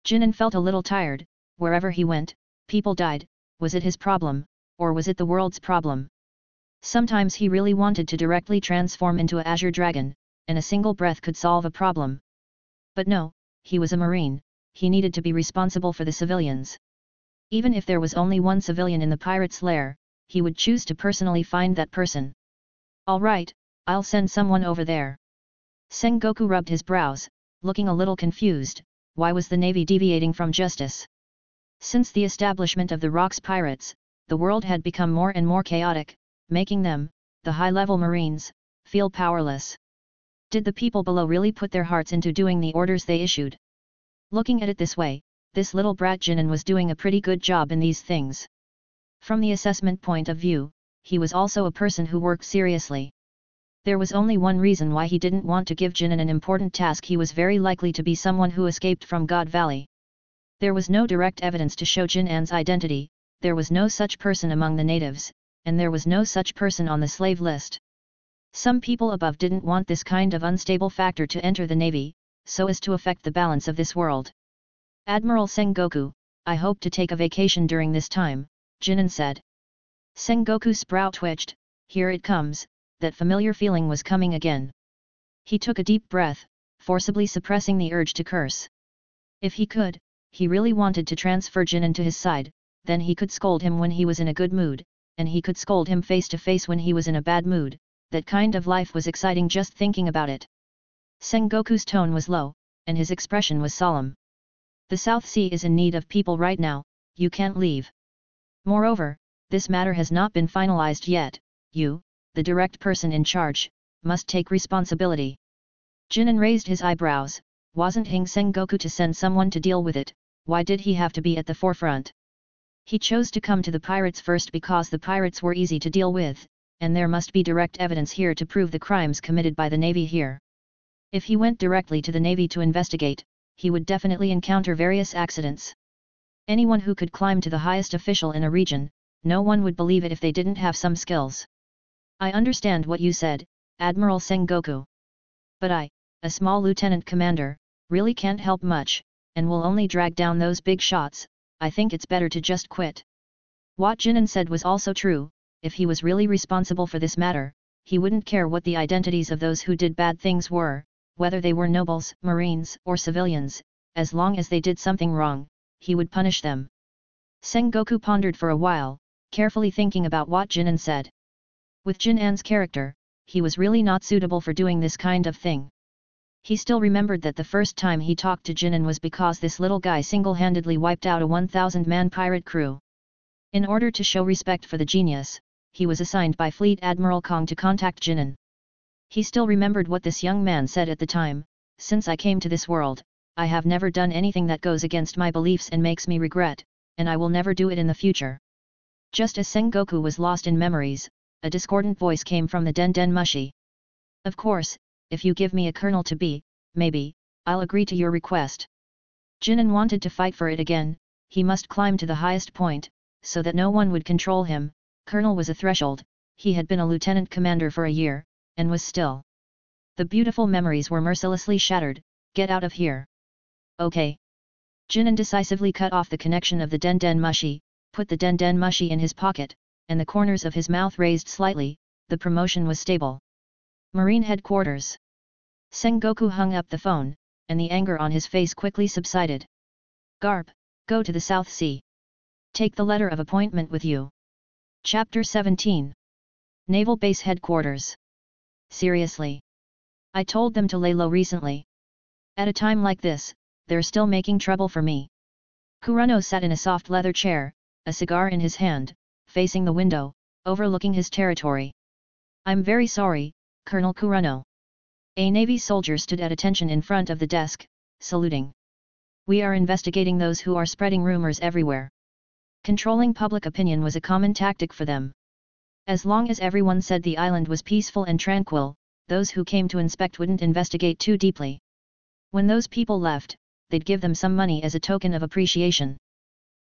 Jinan felt a little tired, wherever he went, people died, was it his problem, or was it the world's problem? Sometimes he really wanted to directly transform into an azure dragon, and a single breath could solve a problem. But no, he was a marine, he needed to be responsible for the civilians. Even if there was only one civilian in the pirate's lair, he would choose to personally find that person. All right, I'll send someone over there. Sengoku rubbed his brows, looking a little confused, why was the navy deviating from justice? Since the establishment of the Rocks Pirates, the world had become more and more chaotic, making them, the high-level marines, feel powerless. Did the people below really put their hearts into doing the orders they issued? Looking at it this way, this little brat Jinan was doing a pretty good job in these things. From the assessment point of view, he was also a person who worked seriously. There was only one reason why he didn't want to give Jinan an important task. He was very likely to be someone who escaped from God Valley. There was no direct evidence to show Jinan's identity, there was no such person among the natives, and there was no such person on the slave list. Some people above didn't want this kind of unstable factor to enter the navy, so as to affect the balance of this world. Admiral Sengoku, I hope to take a vacation during this time, Jinan said. Sengoku's brow twitched, here it comes, that familiar feeling was coming again. He took a deep breath, forcibly suppressing the urge to curse. If he could, he really wanted to transfer Jinan to his side, then he could scold him when he was in a good mood, and he could scold him face to face when he was in a bad mood. That kind of life was exciting just thinking about it. Sengoku's tone was low, and his expression was solemn. The South Sea is in need of people right now, you can't leave. Moreover, this matter has not been finalized yet, you, the direct person in charge, must take responsibility. Jinan raised his eyebrows, wasn't Hing Sengoku to send someone to deal with it, why did he have to be at the forefront? He chose to come to the pirates first because the pirates were easy to deal with, and there must be direct evidence here to prove the crimes committed by the navy here. If he went directly to the navy to investigate, he would definitely encounter various accidents. Anyone who could climb to the highest official in a region, no one would believe it if they didn't have some skills. I understand what you said, Admiral Sengoku. But I, a small lieutenant commander, really can't help much, and will only drag down those big shots. I think it's better to just quit. What Jinan said was also true, if he was really responsible for this matter, he wouldn't care what the identities of those who did bad things were, whether they were nobles, marines, or civilians, as long as they did something wrong, he would punish them. Sengoku pondered for a while, carefully thinking about what Jinan said. With Jinan's character, he was really not suitable for doing this kind of thing. He still remembered that the first time he talked to Jinan was because this little guy single-handedly wiped out a 1,000-man pirate crew. In order to show respect for the genius, he was assigned by Fleet Admiral Kong to contact Jinan. He still remembered what this young man said at the time, since I came to this world, I have never done anything that goes against my beliefs and makes me regret, and I will never do it in the future. Just as Sengoku was lost in memories, a discordant voice came from the Den Mushi. Of course, if you give me a colonel to be, maybe, I'll agree to your request. Jinan wanted to fight for it again, he must climb to the highest point, so that no one would control him. Colonel was a threshold, he had been a lieutenant commander for a year, and was still. The beautiful memories were mercilessly shattered, get out of here. Okay. Jinan decisively cut off the connection of the Den Mushi, put the den mushi in his pocket, and the corners of his mouth raised slightly. The promotion was stable. Marine Headquarters. Sengoku hung up the phone, and the anger on his face quickly subsided. Garp, go to the South Sea. Take the letter of appointment with you. Chapter 17. Naval Base Headquarters. Seriously. I told them to lay low recently. At a time like this, they're still making trouble for me. Kurano sat in a soft leather chair, a cigar in his hand, facing the window, overlooking his territory. I'm very sorry, Colonel Kurano. A Navy soldier stood at attention in front of the desk, saluting. We are investigating those who are spreading rumors everywhere. Controlling public opinion was a common tactic for them. As long as everyone said the island was peaceful and tranquil, those who came to inspect wouldn't investigate too deeply. When those people left, they'd give them some money as a token of appreciation.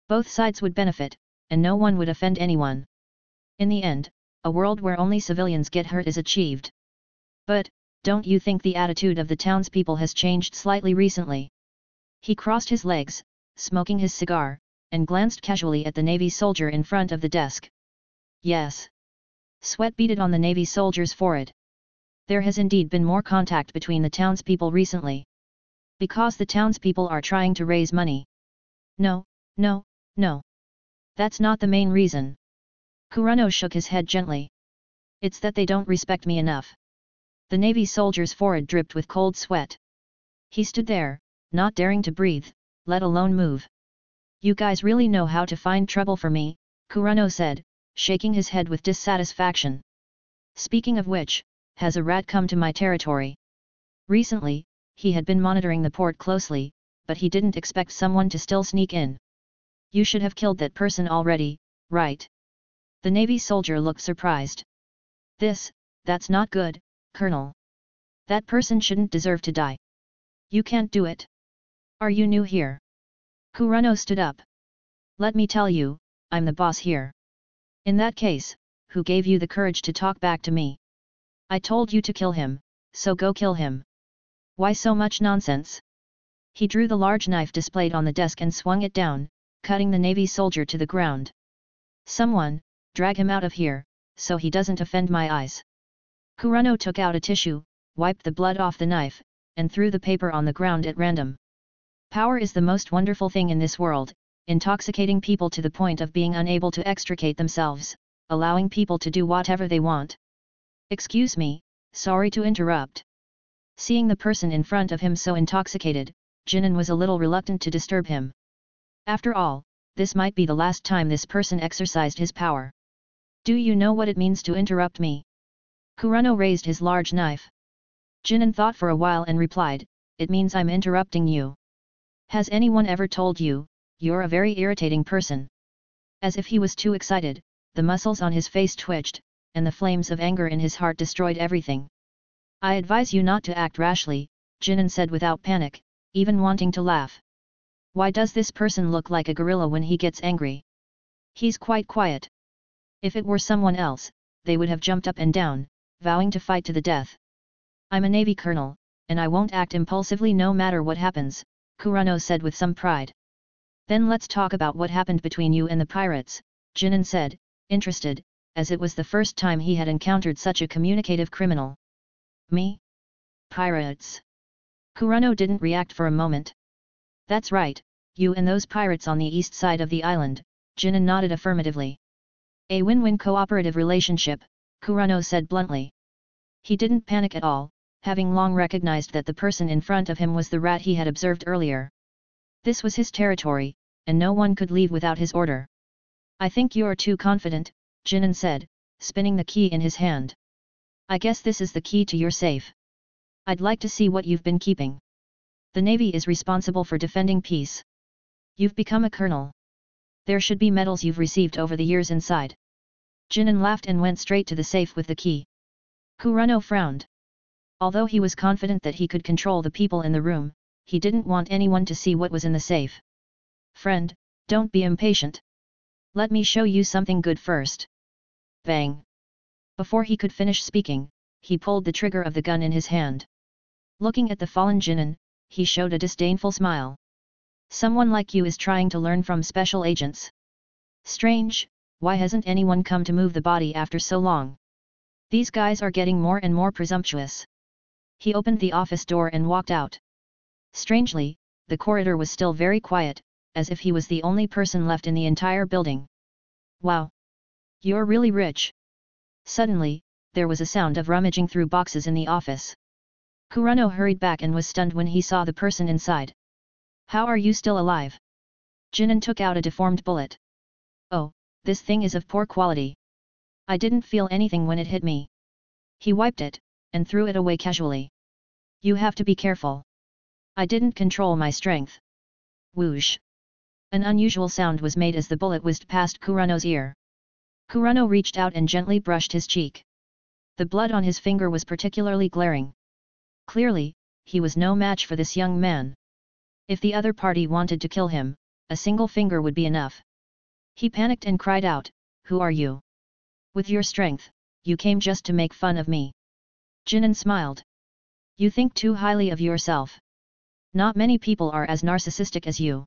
Both sides would benefit, and no one would offend anyone. In the end, a world where only civilians get hurt is achieved. But, don't you think the attitude of the townspeople has changed slightly recently? He crossed his legs, smoking his cigar, and glanced casually at the Navy soldier in front of the desk. Yes. Sweat beaded on the Navy soldier's forehead. There has indeed been more contact between the townspeople recently. Because the townspeople are trying to raise money. No. That's not the main reason. Kurano shook his head gently. It's that they don't respect me enough. The Navy soldier's forehead dripped with cold sweat. He stood there, not daring to breathe, let alone move. You guys really know how to find trouble for me, Kurano said, shaking his head with dissatisfaction. Speaking of which, has a rat come to my territory? Recently, he had been monitoring the port closely, but he didn't expect someone to still sneak in. You should have killed that person already, right? The Navy soldier looked surprised. That's not good, Colonel. That person shouldn't deserve to die. You can't do it. Are you new here? Kurano stood up. Let me tell you, I'm the boss here. In that case, who gave you the courage to talk back to me? I told you to kill him, so go kill him. Why so much nonsense? He drew the large knife displayed on the desk and swung it down, cutting the Navy soldier to the ground. Someone, drag him out of here, so he doesn't offend my eyes. Kurano took out a tissue, wiped the blood off the knife, and threw the paper on the ground at random. Power is the most wonderful thing in this world, intoxicating people to the point of being unable to extricate themselves, allowing people to do whatever they want. Excuse me, sorry to interrupt. Seeing the person in front of him so intoxicated, Jinan was a little reluctant to disturb him. After all, this might be the last time this person exercised his power. Do you know what it means to interrupt me? Kurano raised his large knife. Jinan thought for a while and replied, it means I'm interrupting you. Has anyone ever told you, you're a very irritating person? As if he was too excited, the muscles on his face twitched, and the flames of anger in his heart destroyed everything. I advise you not to act rashly, Jinan said without panic, even wanting to laugh. Why does this person look like a gorilla when he gets angry? He's quite quiet. If it were someone else, they would have jumped up and down, vowing to fight to the death. I'm a Navy colonel, and I won't act impulsively no matter what happens, Kurano said with some pride. Then let's talk about what happened between you and the pirates, Jinan said, interested, as it was the first time he had encountered such a communicative criminal. Me? Pirates? Kurano didn't react for a moment. That's right, you and those pirates on the east side of the island, Jinan nodded affirmatively. A win-win cooperative relationship, Kurano said bluntly. He didn't panic at all, having long recognized that the person in front of him was the rat he had observed earlier. This was his territory, and no one could leave without his order. I think you're too confident, Jinan said, spinning the key in his hand. I guess this is the key to your safe. I'd like to see what you've been keeping. The Navy is responsible for defending peace. You've become a colonel. There should be medals you've received over the years inside. Jinan laughed and went straight to the safe with the key. Kurano frowned. Although he was confident that he could control the people in the room, he didn't want anyone to see what was in the safe. Friend, don't be impatient. Let me show you something good first. Bang! Before he could finish speaking, he pulled the trigger of the gun in his hand. Looking at the fallen Jinan, he showed a disdainful smile. Someone like you is trying to learn from special agents. Strange, why hasn't anyone come to move the body after so long? These guys are getting more and more presumptuous. He opened the office door and walked out. Strangely, the corridor was still very quiet, as if he was the only person left in the entire building. Wow! You're really rich. Suddenly, there was a sound of rummaging through boxes in the office. Kurano hurried back and was stunned when he saw the person inside. How are you still alive? Jinan took out a deformed bullet. Oh, this thing is of poor quality. I didn't feel anything when it hit me. He wiped it, and threw it away casually. You have to be careful. I didn't control my strength. Whoosh! An unusual sound was made as the bullet whizzed past Kurano's ear. Kurano reached out and gently brushed his cheek. The blood on his finger was particularly glaring. Clearly, he was no match for this young man. If the other party wanted to kill him, a single finger would be enough. He panicked and cried out, "Who are you? With your strength, you came just to make fun of me." Jinan smiled. You think too highly of yourself. Not many people are as narcissistic as you.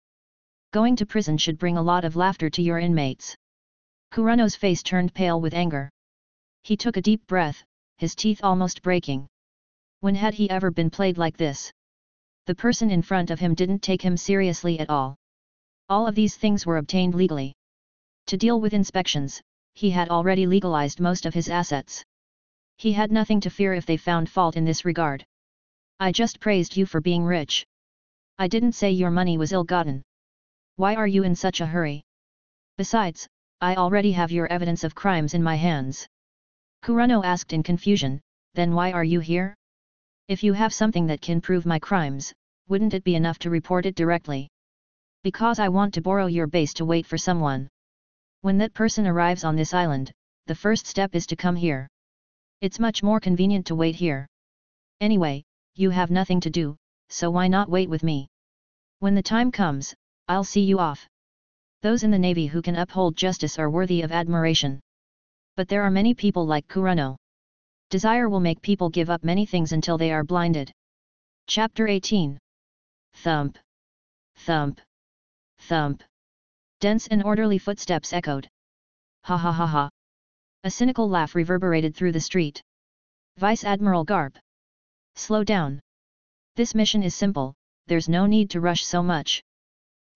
Going to prison should bring a lot of laughter to your inmates. Kurano's face turned pale with anger. He took a deep breath, his teeth almost breaking. When had he ever been played like this? The person in front of him didn't take him seriously at all. All of these things were obtained legally. To deal with inspections, he had already legalized most of his assets. He had nothing to fear if they found fault in this regard. I just praised you for being rich. I didn't say your money was ill-gotten. Why are you in such a hurry? Besides, I already have your evidence of crimes in my hands. Kurano asked in confusion, then why are you here? If you have something that can prove my crimes, wouldn't it be enough to report it directly? Because I want to borrow your base to wait for someone. When that person arrives on this island, the first step is to come here. It's much more convenient to wait here. Anyway, you have nothing to do, so why not wait with me? When the time comes, I'll see you off. Those in the Navy who can uphold justice are worthy of admiration. But there are many people like Kurano. Desire will make people give up many things until they are blinded. Chapter 18. Thump. Thump. Thump. Dense and orderly footsteps echoed. Ha ha ha ha. A cynical laugh reverberated through the street. Vice Admiral Garp. Slow down. This mission is simple, there's no need to rush so much.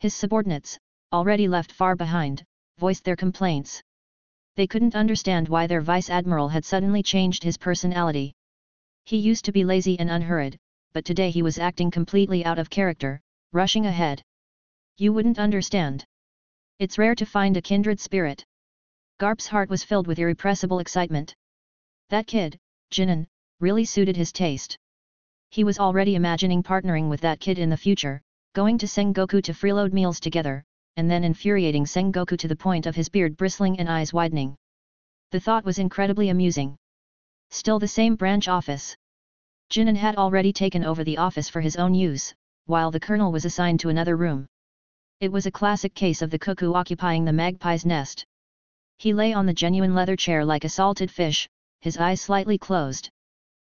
His subordinates, already left far behind, voiced their complaints. They couldn't understand why their vice admiral had suddenly changed his personality. He used to be lazy and unhurried, but today he was acting completely out of character, rushing ahead. You wouldn't understand. It's rare to find a kindred spirit. Garp's heart was filled with irrepressible excitement. That kid, Jinan, really suited his taste. He was already imagining partnering with that kid in the future, going to Sengoku to freeload meals together, and then infuriating Sengoku to the point of his beard bristling and eyes widening. The thought was incredibly amusing. Still the same branch office. Jinan had already taken over the office for his own use, while the colonel was assigned to another room. It was a classic case of the cuckoo occupying the magpie's nest. He lay on the genuine leather chair like a salted fish, his eyes slightly closed.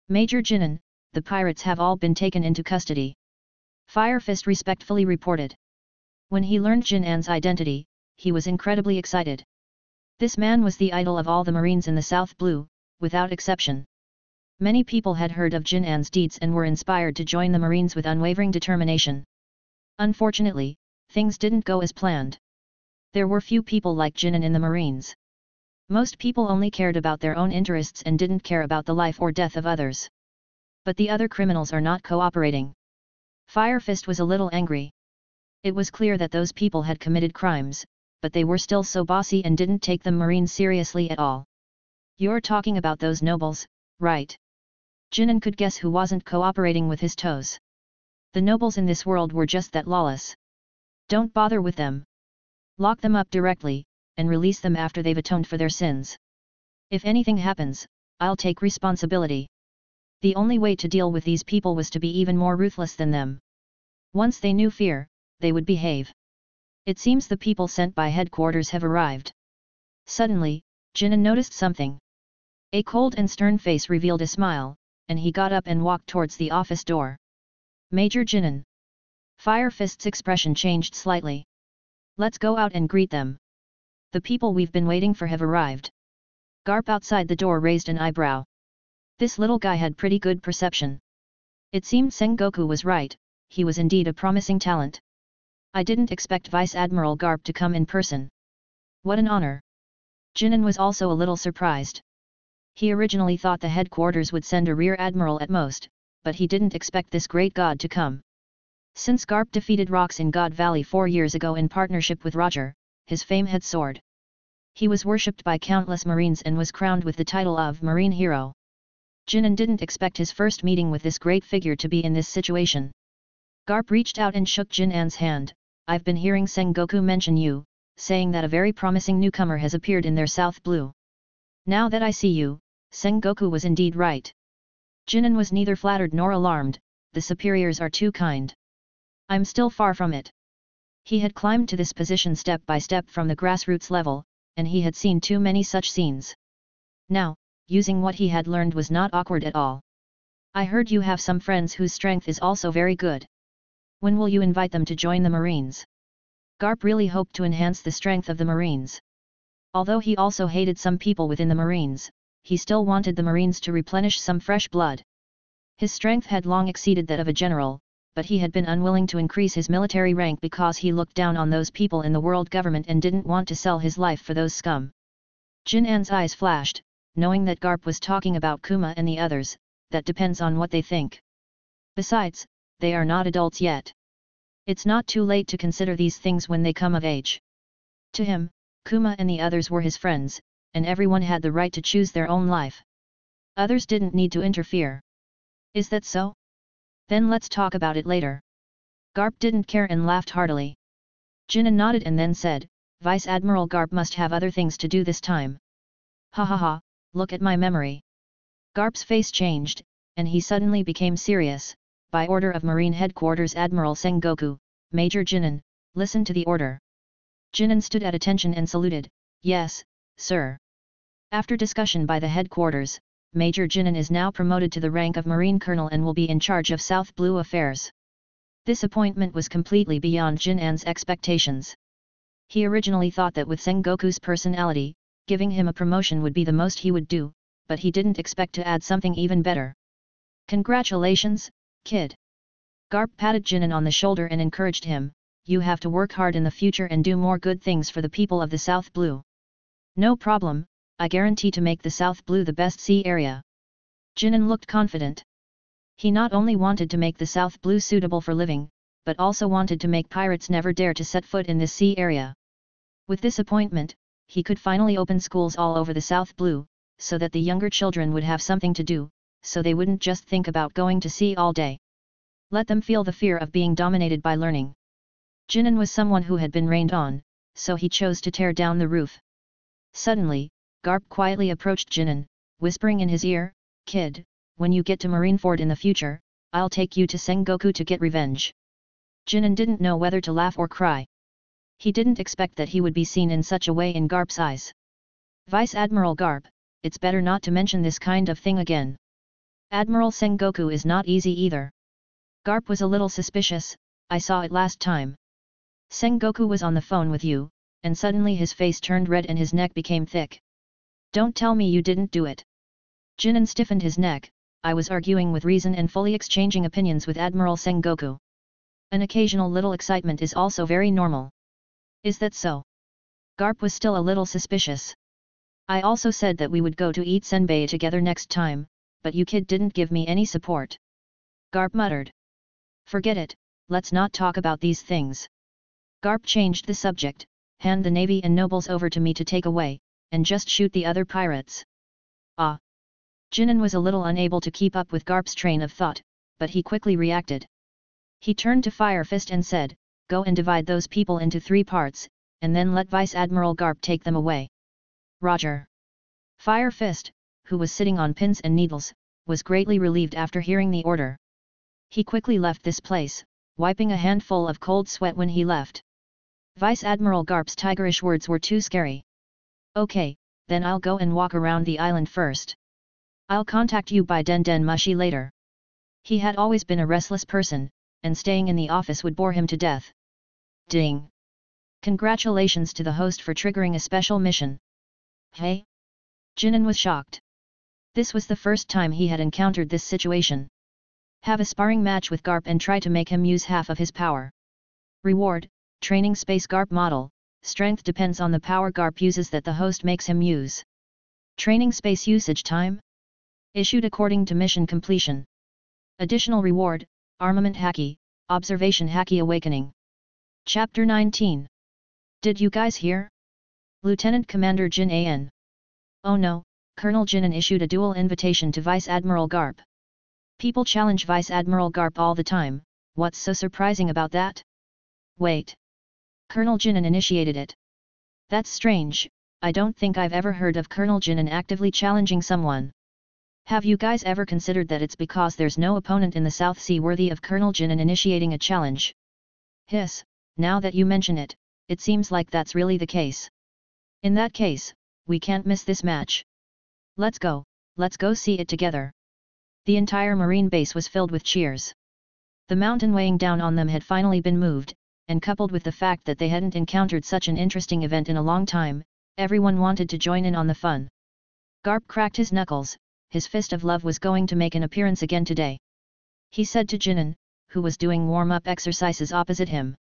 Major Jinan, the pirates have all been taken into custody. Fire Fist respectfully reported. When he learned Jinan's identity, he was incredibly excited. This man was the idol of all the Marines in the South Blue, without exception. Many people had heard of Jinan's deeds and were inspired to join the Marines with unwavering determination. Unfortunately, things didn't go as planned. There were few people like Jinan in the Marines. Most people only cared about their own interests and didn't care about the life or death of others. But the other criminals are not cooperating. Fire Fist was a little angry. It was clear that those people had committed crimes, but they were still so bossy and didn't take the Marines seriously at all. You're talking about those nobles, right? Jinan could guess who wasn't cooperating with his toes. The nobles in this world were just that lawless. Don't bother with them. Lock them up directly, and release them after they've atoned for their sins. If anything happens, I'll take responsibility. The only way to deal with these people was to be even more ruthless than them. Once they knew fear, they would behave. It seems the people sent by headquarters have arrived. Suddenly, Jinan noticed something. A cold and stern face revealed a smile, and he got up and walked towards the office door. Major Jinan. Fire Fist's expression changed slightly. Let's go out and greet them. The people we've been waiting for have arrived. Garp outside the door raised an eyebrow. This little guy had pretty good perception. It seemed Sengoku was right, he was indeed a promising talent. I didn't expect Vice Admiral Garp to come in person. What an honor. Jinan was also a little surprised. He originally thought the headquarters would send a rear admiral at most, but he didn't expect this great god to come. Since Garp defeated Rocks in God Valley 4 years ago in partnership with Roger, his fame had soared. He was worshipped by countless Marines and was crowned with the title of Marine Hero. Jinan didn't expect his first meeting with this great figure to be in this situation. Garp reached out and shook Jinan's hand. I've been hearing Sengoku mention you, saying that a very promising newcomer has appeared in their South Blue. Now that I see you, Sengoku was indeed right. Jinan was neither flattered nor alarmed, the superiors are too kind. I'm still far from it. He had climbed to this position step by step from the grassroots level, and he had seen too many such scenes. Now, using what he had learned was not awkward at all. I heard you have some friends whose strength is also very good. When will you invite them to join the Marines? Garp really hoped to enhance the strength of the Marines. Although he also hated some people within the Marines, he still wanted the Marines to replenish some fresh blood. His strength had long exceeded that of a general, but he had been unwilling to increase his military rank because he looked down on those people in the world government and didn't want to sell his life for those scum. Jinan's eyes flashed, knowing that Garp was talking about Kuma and the others. That depends on what they think. Besides, they are not adults yet. It's not too late to consider these things when they come of age. To him, Kuma and the others were his friends, and everyone had the right to choose their own life. Others didn't need to interfere. Is that so? Then let's talk about it later. Garp didn't care and laughed heartily. Jinan nodded and then said, Vice Admiral Garp must have other things to do this time. Ha ha ha, look at my memory. Garp's face changed, and he suddenly became serious. By order of Marine Headquarters Admiral Sengoku, Major Jinan, listen to the order. Jinan stood at attention and saluted, yes, sir. After discussion by the headquarters, Major Jinan is now promoted to the rank of Marine Colonel and will be in charge of South Blue affairs. This appointment was completely beyond Jinan's expectations. He originally thought that with Sengoku's personality, giving him a promotion would be the most he would do, but he didn't expect to add something even better. Congratulations, kid. Garp patted Jinan on the shoulder and encouraged him, you have to work hard in the future and do more good things for the people of the South Blue. No problem, I guarantee to make the South Blue the best sea area. Jinan looked confident. He not only wanted to make the South Blue suitable for living, but also wanted to make pirates never dare to set foot in this sea area. With this appointment, he could finally open schools all over the South Blue, so that the younger children would have something to do, so they wouldn't just think about going to sea all day. Let them feel the fear of being dominated by learning. Jinan was someone who had been rained on, so he chose to tear down the roof. Suddenly, Garp quietly approached Jinan, whispering in his ear, kid, when you get to Marineford in the future, I'll take you to Sengoku to get revenge. Jinan didn't know whether to laugh or cry. He didn't expect that he would be seen in such a way in Garp's eyes. Vice Admiral Garp, it's better not to mention this kind of thing again. Admiral Sengoku is not easy either. Garp was a little suspicious, I saw it last time. Sengoku was on the phone with you, and suddenly his face turned red and his neck became thick. Don't tell me you didn't do it. Jinan stiffened his neck, I was arguing with reason and fully exchanging opinions with Admiral Sengoku. An occasional little excitement is also very normal. Is that so? Garp was still a little suspicious. I also said that we would go to eat senbei together next time, but you kid didn't give me any support. Garp muttered. Forget it, let's not talk about these things. Garp changed the subject, hand the navy and nobles over to me to take away, and just shoot the other pirates. Ah! Jinan was a little unable to keep up with Garp's train of thought, but he quickly reacted. He turned to Fire Fist and said, go and divide those people into 3 parts, and then let Vice Admiral Garp take them away. Roger. Fire Fist, who was sitting on pins and needles, was greatly relieved after hearing the order. He quickly left this place, wiping a handful of cold sweat when he left. Vice Admiral Garp's tigerish words were too scary. Okay, then I'll go and walk around the island first. I'll contact you by Den Mushi later. He had always been a restless person, and staying in the office would bore him to death. Ding! Congratulations to the host for triggering a special mission. Hey? Jinan was shocked. This was the first time he had encountered this situation. Have a sparring match with Garp and try to make him use half of his power. Reward, Training Space Garp Model, strength depends on the power Garp uses that the host makes him use. Training Space Usage Time? Issued according to mission completion. Additional reward, Armament Haki, Observation Haki Awakening. Chapter 19. Did you guys hear? Lieutenant Commander Jin An. Oh no, Colonel Jinan issued a dual invitation to Vice Admiral Garp. People challenge Vice Admiral Garp all the time, what's so surprising about that? Wait. Colonel Jinan initiated it. That's strange, I don't think I've ever heard of Colonel Jinan actively challenging someone. Have you guys ever considered that it's because there's no opponent in the South Sea worthy of Colonel Jinan initiating a challenge? Hiss, now that you mention it, it seems like that's really the case. In that case, we can't miss this match. Let's go see it together. The entire marine base was filled with cheers. The mountain weighing down on them had finally been moved, and coupled with the fact that they hadn't encountered such an interesting event in a long time, everyone wanted to join in on the fun. Garp cracked his knuckles, his fist of love was going to make an appearance again today. He said to Jinan, who was doing warm-up exercises opposite him.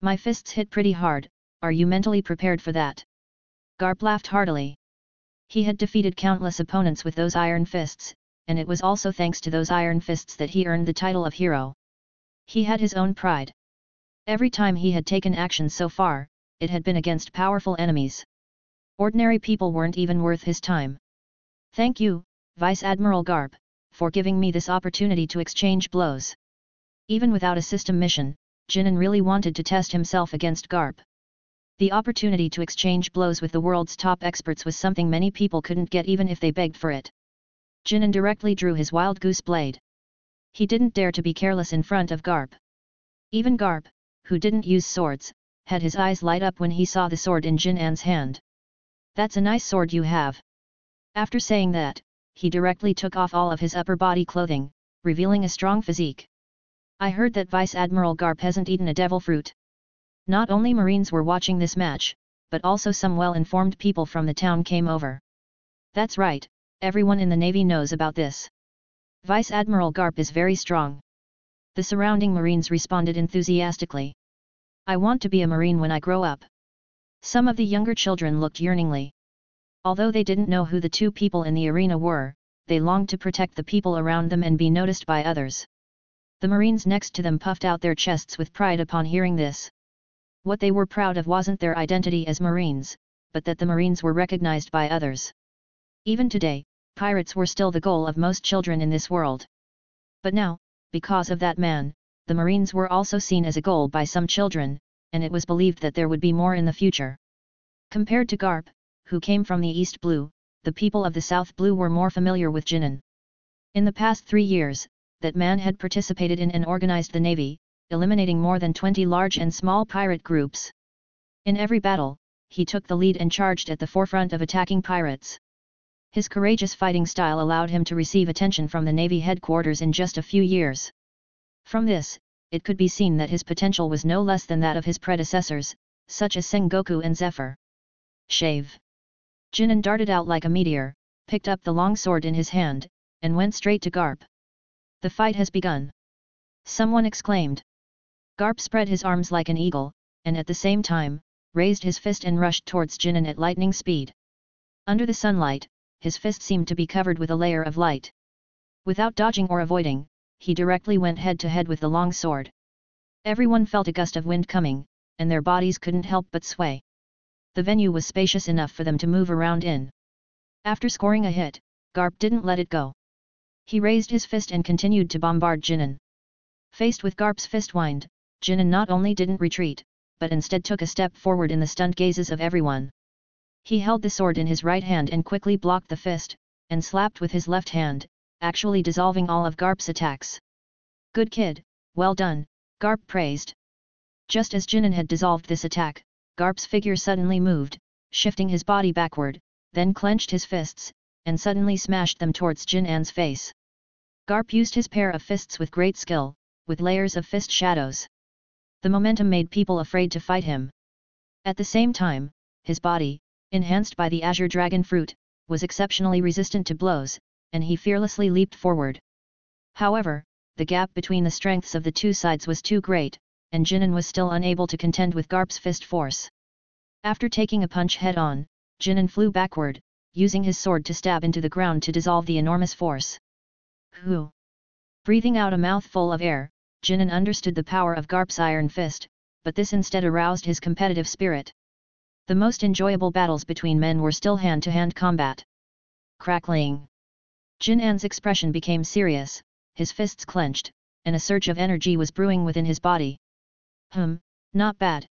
My fists hit pretty hard, are you mentally prepared for that? Garp laughed heartily. He had defeated countless opponents with those iron fists, and it was also thanks to those iron fists that he earned the title of hero. He had his own pride. Every time he had taken action so far, it had been against powerful enemies. Ordinary people weren't even worth his time. Thank you, Vice Admiral Garp, for giving me this opportunity to exchange blows. Even without a system mission, Jinan really wanted to test himself against Garp. The opportunity to exchange blows with the world's top experts was something many people couldn't get even if they begged for it. Jinan directly drew his wild goose blade. He didn't dare to be careless in front of Garp. Even Garp, who didn't use swords, had his eyes light up when he saw the sword in Jinan's hand. That's a nice sword you have. After saying that, he directly took off all of his upper body clothing, revealing a strong physique. I heard that Vice Admiral Garp hasn't eaten a devil fruit. Not only Marines were watching this match, but also some well-informed people from the town came over. That's right, everyone in the Navy knows about this. Vice Admiral Garp is very strong. The surrounding Marines responded enthusiastically. I want to be a Marine when I grow up. Some of the younger children looked yearningly. Although they didn't know who the two people in the arena were, they longed to protect the people around them and be noticed by others. The Marines next to them puffed out their chests with pride upon hearing this. What they were proud of wasn't their identity as Marines, but that the Marines were recognized by others. Even today, pirates were still the goal of most children in this world. But now, because of that man, the Marines were also seen as a goal by some children, and it was believed that there would be more in the future. Compared to Garp, who came from the East Blue, the people of the South Blue were more familiar with Jinan. In the past 3 years, that man had participated in and organized the Navy, eliminating more than 20 large and small pirate groups. In every battle, he took the lead and charged at the forefront of attacking pirates. His courageous fighting style allowed him to receive attention from the Navy headquarters in just a few years. From this, it could be seen that his potential was no less than that of his predecessors, such as Sengoku and Zephyr. Shave. Jinan darted out like a meteor, picked up the long sword in his hand, and went straight to Garp. The fight has begun. Someone exclaimed. Garp spread his arms like an eagle, and at the same time, raised his fist and rushed towards Jinan at lightning speed. Under the sunlight, his fist seemed to be covered with a layer of light. Without dodging or avoiding, he directly went head-to-head with the long sword. Everyone felt a gust of wind coming, and their bodies couldn't help but sway. The venue was spacious enough for them to move around in. After scoring a hit, Garp didn't let it go. He raised his fist and continued to bombard Jinan. Faced with Garp's fist wind, Jinan not only didn't retreat, but instead took a step forward in the stunned gazes of everyone. He held the sword in his right hand and quickly blocked the fist, and slapped with his left hand, actually dissolving all of Garp's attacks. Good kid, well done, Garp praised. Just as Jinan had dissolved this attack, Garp's figure suddenly moved, shifting his body backward, then clenched his fists, and suddenly smashed them towards Jinan's face. Garp used his pair of fists with great skill, with layers of fist shadows. The momentum made people afraid to fight him. At the same time, his body, enhanced by the azure dragon fruit, was exceptionally resistant to blows, and he fearlessly leaped forward. However, the gap between the strengths of the two sides was too great, and Jinan was still unable to contend with Garp's fist force. After taking a punch head-on, Jinan flew backward, using his sword to stab into the ground to dissolve the enormous force. Hoo! Breathing out a mouthful of air, Jinan understood the power of Garp's iron fist, but this instead aroused his competitive spirit. The most enjoyable battles between men were still hand-to-hand combat. Crackling! Jinan's expression became serious, his fists clenched, and a surge of energy was brewing within his body. Not bad.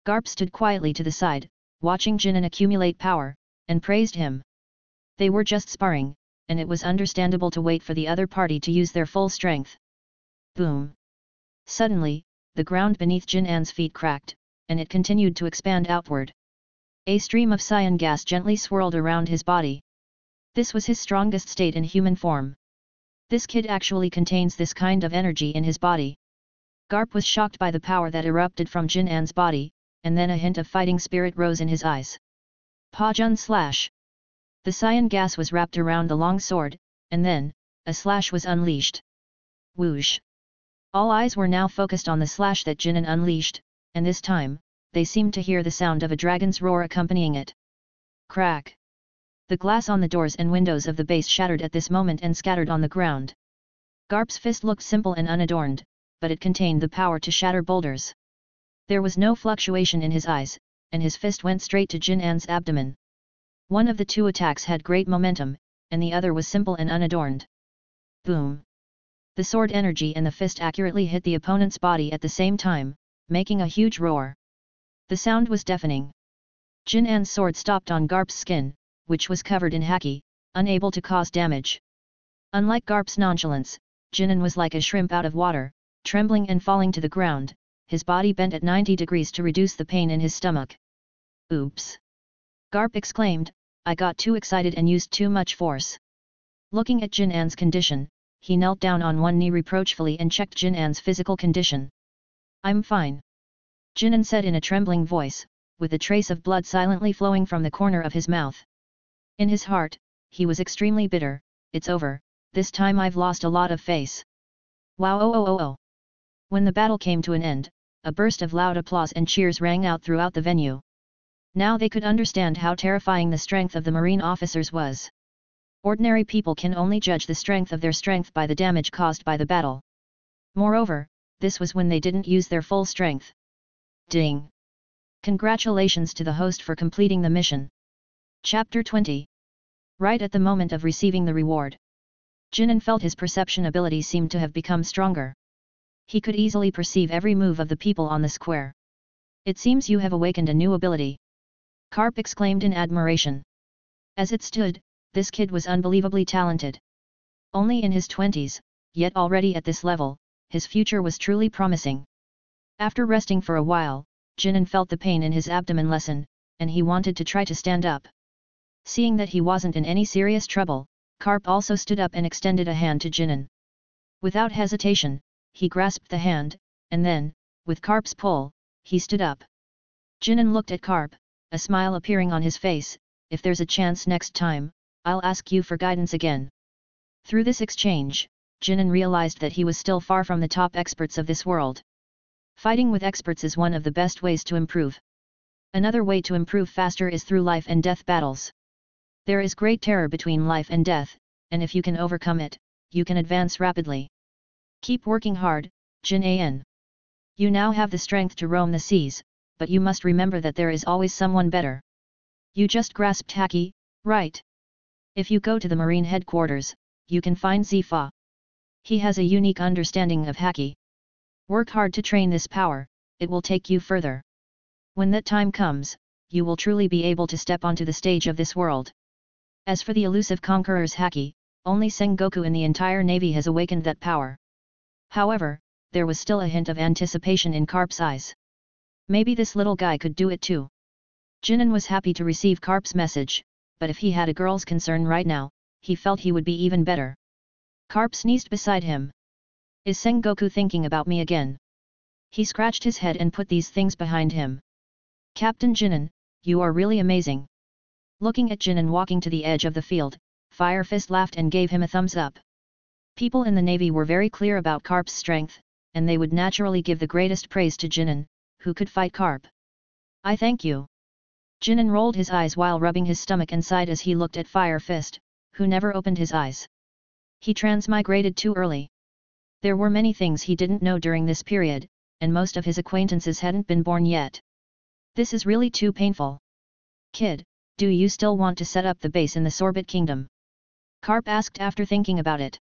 Garp stood quietly to the side, watching Jinan accumulate power, and praised him. They were just sparring, and it was understandable to wait for the other party to use their full strength. Boom! Suddenly, the ground beneath Jinan's feet cracked, and it continued to expand outward. A stream of cyan gas gently swirled around his body. This was his strongest state in human form. This kid actually contains this kind of energy in his body. Garp was shocked by the power that erupted from Jinan's body, and then a hint of fighting spirit rose in his eyes. Pa-jun slash! The cyan gas was wrapped around the long sword, and then, a slash was unleashed. Whoosh! All eyes were now focused on the slash that Jinan unleashed, and this time, they seemed to hear the sound of a dragon's roar accompanying it. Crack! The glass on the doors and windows of the base shattered at this moment and scattered on the ground. Garp's fist looked simple and unadorned, but it contained the power to shatter boulders. There was no fluctuation in his eyes, and his fist went straight to Jinan's abdomen. One of the two attacks had great momentum, and the other was simple and unadorned. Boom! The sword energy and the fist accurately hit the opponent's body at the same time, making a huge roar. The sound was deafening. Jinan's sword stopped on Garp's skin, which was covered in haki, unable to cause damage. Unlike Garp's nonchalance, Jinan was like a shrimp out of water, trembling and falling to the ground, his body bent at 90 degrees to reduce the pain in his stomach. Oops! Garp exclaimed, I got too excited and used too much force. Looking at Jinan's condition, he knelt down on one knee reproachfully and checked Jinan's physical condition. I'm fine. Jinan said in a trembling voice, with a trace of blood silently flowing from the corner of his mouth. In his heart, he was extremely bitter. It's over, this time I've lost a lot of face. Wow oh. When the battle came to an end, a burst of loud applause and cheers rang out throughout the venue. Now they could understand how terrifying the strength of the marine officers was. Ordinary people can only judge the strength of their strength by the damage caused by the battle. Moreover, this was when they didn't use their full strength. Ding! Congratulations to the host for completing the mission. Chapter 20. Right at the moment of receiving the reward, Jinan felt his perception ability seemed to have become stronger. He could easily perceive every move of the people on the square. It seems you have awakened a new ability. Garp exclaimed in admiration. As it stood, this kid was unbelievably talented. Only in his 20s, yet already at this level, his future was truly promising. After resting for a while, Jinan felt the pain in his abdomen lessen, and he wanted to try to stand up. Seeing that he wasn't in any serious trouble, Garp also stood up and extended a hand to Jinan. Without hesitation, he grasped the hand, and then, with Garp's pull, he stood up. Jinan looked at Garp, a smile appearing on his face. If there's a chance next time, I'll ask you for guidance again. Through this exchange, Jinan realized that he was still far from the top experts of this world. Fighting with experts is one of the best ways to improve. Another way to improve faster is through life and death battles. There is great terror between life and death, and if you can overcome it, you can advance rapidly. Keep working hard, Jinan. You now have the strength to roam the seas, but you must remember that there is always someone better. You just grasped haki, right? If you go to the marine headquarters, you can find Zifa. He has a unique understanding of haki. Work hard to train this power, it will take you further. When that time comes, you will truly be able to step onto the stage of this world. As for the elusive conqueror's haki, only Sengoku in the entire navy has awakened that power. However, there was still a hint of anticipation in Garp's eyes. Maybe this little guy could do it too. Jinan was happy to receive Garp's message, but if he had a girl's concern right now, he felt he would be even better. Garp sneezed beside him. Is Sengoku thinking about me again? He scratched his head and put these things behind him. Captain Jinan, you are really amazing. Looking at Jinan walking to the edge of the field, Fire Fist laughed and gave him a thumbs up. People in the Navy were very clear about Carp's strength, and they would naturally give the greatest praise to Jinan, who could fight Carp. I thank you. Jinan rolled his eyes while rubbing his stomach and sighed as he looked at Fire Fist, who never opened his eyes. He transmigrated too early. There were many things he didn't know during this period, and most of his acquaintances hadn't been born yet. This is really too painful. Kid, do you still want to set up the base in the Sorbet Kingdom? Carp asked after thinking about it.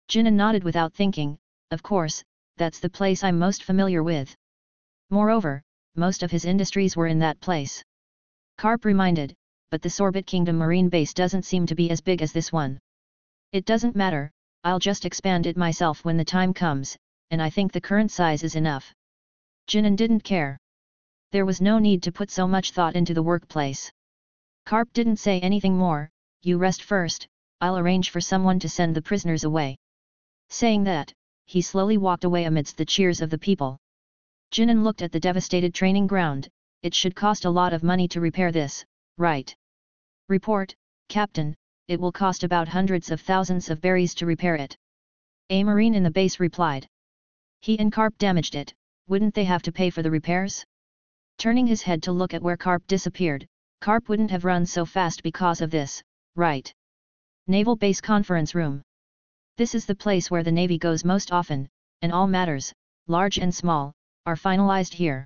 Jinan nodded without thinking, of course, that's the place I'm most familiar with. Moreover, most of his industries were in that place. Carp reminded, but the Sorbet Kingdom marine base doesn't seem to be as big as this one. It doesn't matter, I'll just expand it myself when the time comes, and I think the current size is enough. Jinan didn't care. There was no need to put so much thought into the workplace. Carp didn't say anything more. You rest first, I'll arrange for someone to send the prisoners away. Saying that, he slowly walked away amidst the cheers of the people. Jinan looked at the devastated training ground. It should cost a lot of money to repair this, right? Report, Captain, it will cost about hundreds of thousands of berries to repair it. A marine in the base replied. He and Carp damaged it, wouldn't they have to pay for the repairs? Turning his head to look at where Carp disappeared, Carp wouldn't have run so fast because of this, right? Naval Base Conference Room. This is the place where the Navy goes most often, and all matters, large and small, are finalized here.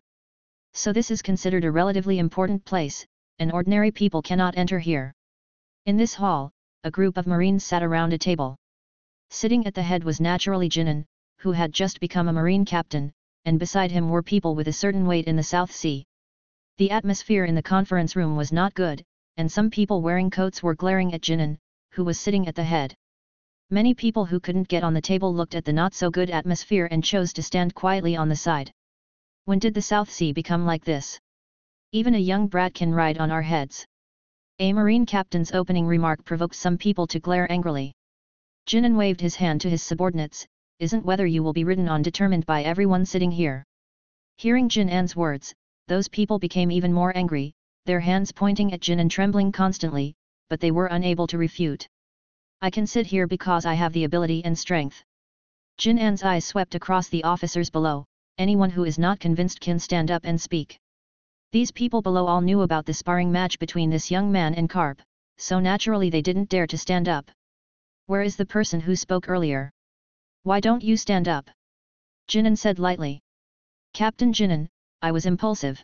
So this is considered a relatively important place, and ordinary people cannot enter here. In this hall, a group of Marines sat around a table. Sitting at the head was naturally Jinan, who had just become a Marine captain, and beside him were people with a certain weight in the South Sea. The atmosphere in the conference room was not good, and some people wearing coats were glaring at Jinan, who was sitting at the head. Many people who couldn't get on the table looked at the not-so-good atmosphere and chose to stand quietly on the side. When did the South Sea become like this? Even a young brat can ride on our heads. A Marine captain's opening remark provoked some people to glare angrily. Jinan waved his hand to his subordinates, isn't whether you will be ridden on determined by everyone sitting here. Hearing Jinan's words, those people became even more angry, their hands pointing at Jinan trembling constantly, but they were unable to refute. I can sit here because I have the ability and strength. Jinan's eyes swept across the officers below. Anyone who is not convinced can stand up and speak. These people below all knew about the sparring match between this young man and Carp, so naturally they didn't dare to stand up. Where is the person who spoke earlier? Why don't you stand up? Jinan said lightly. Captain Jinan, I was impulsive.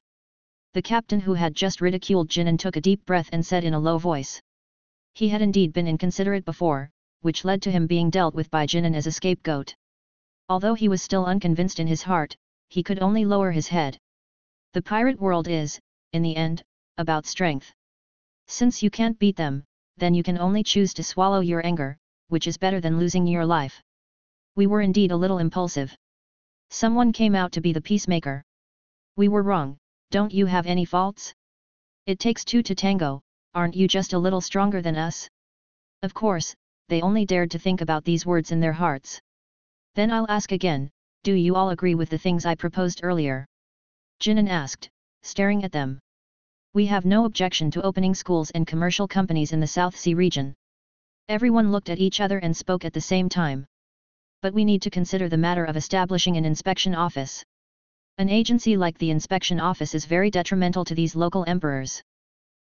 The captain who had just ridiculed Jinan took a deep breath and said in a low voice. He had indeed been inconsiderate before, which led to him being dealt with by Jinan as a scapegoat. Although he was still unconvinced in his heart, he could only lower his head. The pirate world is, in the end, about strength. Since you can't beat them, then you can only choose to swallow your anger, which is better than losing your life. We were indeed a little impulsive. Someone came out to be the peacemaker. We were wrong, don't you have any faults? It takes two to tango, aren't you just a little stronger than us? Of course, they only dared to think about these words in their hearts. Then I'll ask again, do you all agree with the things I proposed earlier? Jinan asked, staring at them. We have no objection to opening schools and commercial companies in the South Sea region. Everyone looked at each other and spoke at the same time. But we need to consider the matter of establishing an inspection office. An agency like the inspection office is very detrimental to these local emperors.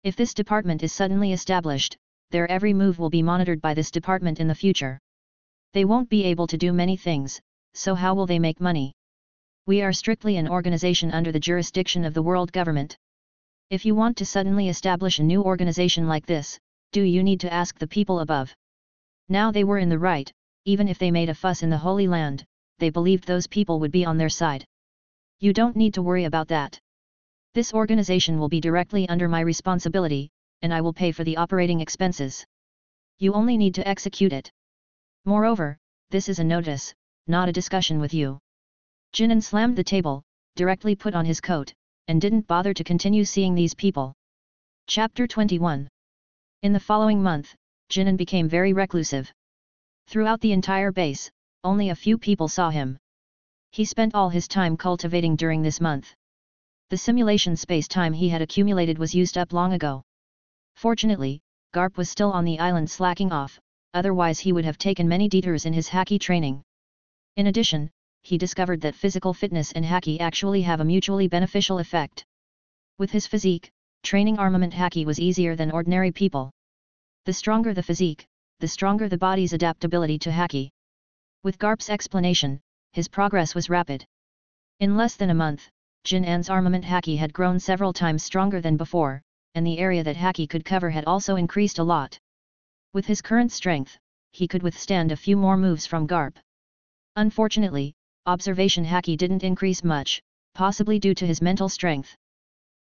If this department is suddenly established, their every move will be monitored by this department in the future. They won't be able to do many things, so how will they make money? We are strictly an organization under the jurisdiction of the world government. If you want to suddenly establish a new organization like this, do you need to ask the people above? Now they were in the right, even if they made a fuss in the Holy Land, they believed those people would be on their side. You don't need to worry about that. This organization will be directly under my responsibility, and I will pay for the operating expenses. You only need to execute it. Moreover, this is a notice, not a discussion with you. Jinan slammed the table, directly put on his coat, and didn't bother to continue seeing these people. Chapter 21. In the following month, Jinan became very reclusive. Throughout the entire base, only a few people saw him. He spent all his time cultivating during this month. The simulation space-time he had accumulated was used up long ago. Fortunately, Garp was still on the island slacking off, otherwise he would have taken many detours in his haki training. In addition, he discovered that physical fitness and haki actually have a mutually beneficial effect. With his physique, training armament haki was easier than ordinary people. The stronger the physique, the stronger the body's adaptability to haki. With Garp's explanation, his progress was rapid. In less than a month, Jin An's armament haki had grown several times stronger than before, and the area that haki could cover had also increased a lot. With his current strength, he could withstand a few more moves from Garp. Unfortunately, observation haki didn't increase much, possibly due to his mental strength.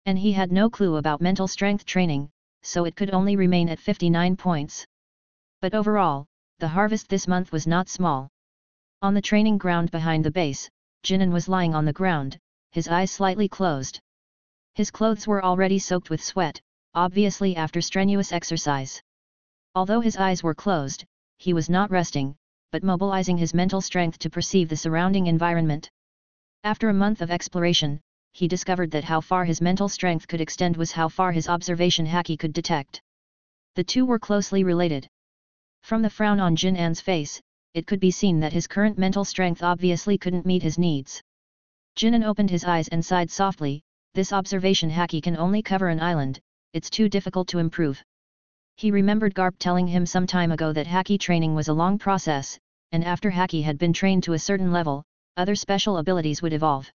And he had no clue about mental strength training, so it could only remain at 59 points. But overall, the harvest this month was not small. On the training ground behind the base, Jinan was lying on the ground, his eyes slightly closed. His clothes were already soaked with sweat, obviously after strenuous exercise. Although his eyes were closed, he was not resting, but mobilizing his mental strength to perceive the surrounding environment. After a month of exploration, he discovered that how far his mental strength could extend was how far his observation haki could detect. The two were closely related. From the frown on Jin An's face, it could be seen that his current mental strength obviously couldn't meet his needs. Jinan opened his eyes and sighed softly, this observation haki can only cover an island, it's too difficult to improve. He remembered Garp telling him some time ago that haki training was a long process, and after haki had been trained to a certain level, other special abilities would evolve.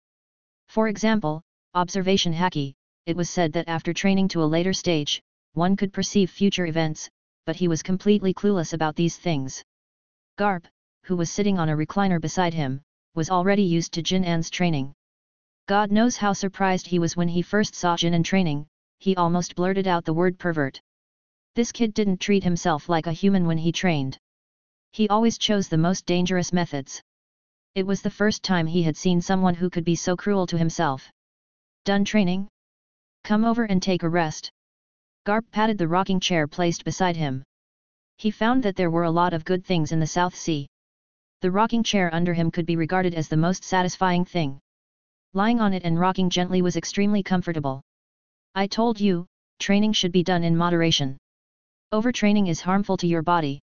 For example, observation haki, it was said that after training to a later stage, one could perceive future events, but he was completely clueless about these things. Garp, who was sitting on a recliner beside him, was already used to Jin An's training. God knows how surprised he was when he first saw Jin An training, he almost blurted out the word pervert. This kid didn't treat himself like a human when he trained. He always chose the most dangerous methods. It was the first time he had seen someone who could be so cruel to himself. Done training? Come over and take a rest. Garp patted the rocking chair placed beside him. He found that there were a lot of good things in the South Sea. The rocking chair under him could be regarded as the most satisfying thing. Lying on it and rocking gently was extremely comfortable. I told you, training should be done in moderation. Overtraining is harmful to your body.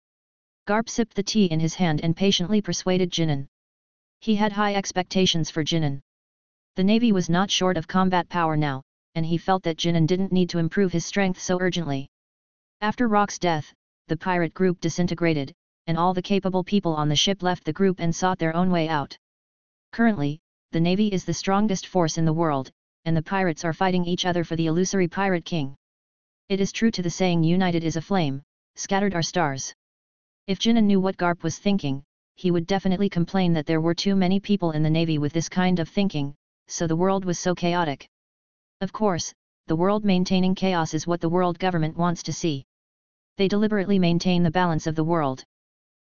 Garp sipped the tea in his hand and patiently persuaded Jinan. He had high expectations for Jinan. The navy was not short of combat power now, and he felt that Jinan didn't need to improve his strength so urgently. After Rock's death, the pirate group disintegrated, and all the capable people on the ship left the group and sought their own way out. Currently, the navy is the strongest force in the world, and the pirates are fighting each other for the illusory pirate king. It is true to the saying united is a flame, scattered are stars. If Jinan knew what Garp was thinking, he would definitely complain that there were too many people in the navy with this kind of thinking, so the world was so chaotic. Of course, the world maintaining chaos is what the world government wants to see. They deliberately maintain the balance of the world.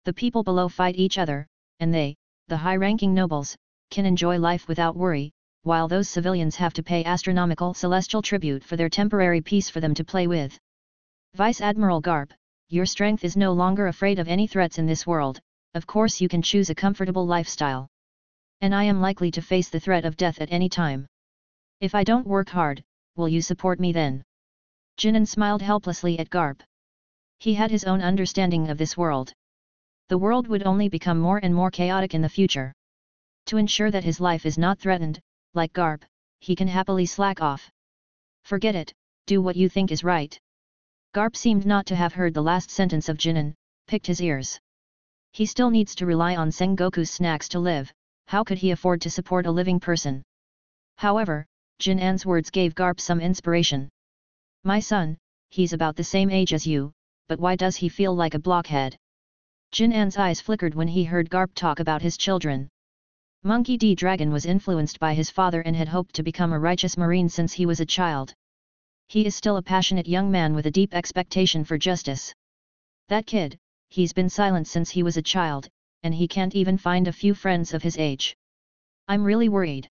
The people below fight each other, and they, the high-ranking nobles, can enjoy life without worry, while those civilians have to pay astronomical celestial tribute for their temporary peace for them to play with. Vice Admiral Garp, your strength is no longer afraid of any threats in this world, of course you can choose a comfortable lifestyle. And I am likely to face the threat of death at any time. If I don't work hard, will you support me then? Jinan smiled helplessly at Garp. He had his own understanding of this world. The world would only become more and more chaotic in the future. To ensure that his life is not threatened, like Garp, he can happily slack off. Forget it, do what you think is right. Garp seemed not to have heard the last sentence of Jinan, picked his ears. He still needs to rely on Sengoku's snacks to live, how could he afford to support a living person? However, Jin An's words gave Garp some inspiration. My son, he's about the same age as you, but why does he feel like a blockhead? Jin An's eyes flickered when he heard Garp talk about his children. Monkey D. Dragon was influenced by his father and had hoped to become a righteous marine since he was a child. He is still a passionate young man with a deep expectation for justice. That kid, he's been silent since he was a child, and he can't even find a few friends of his age. I'm really worried.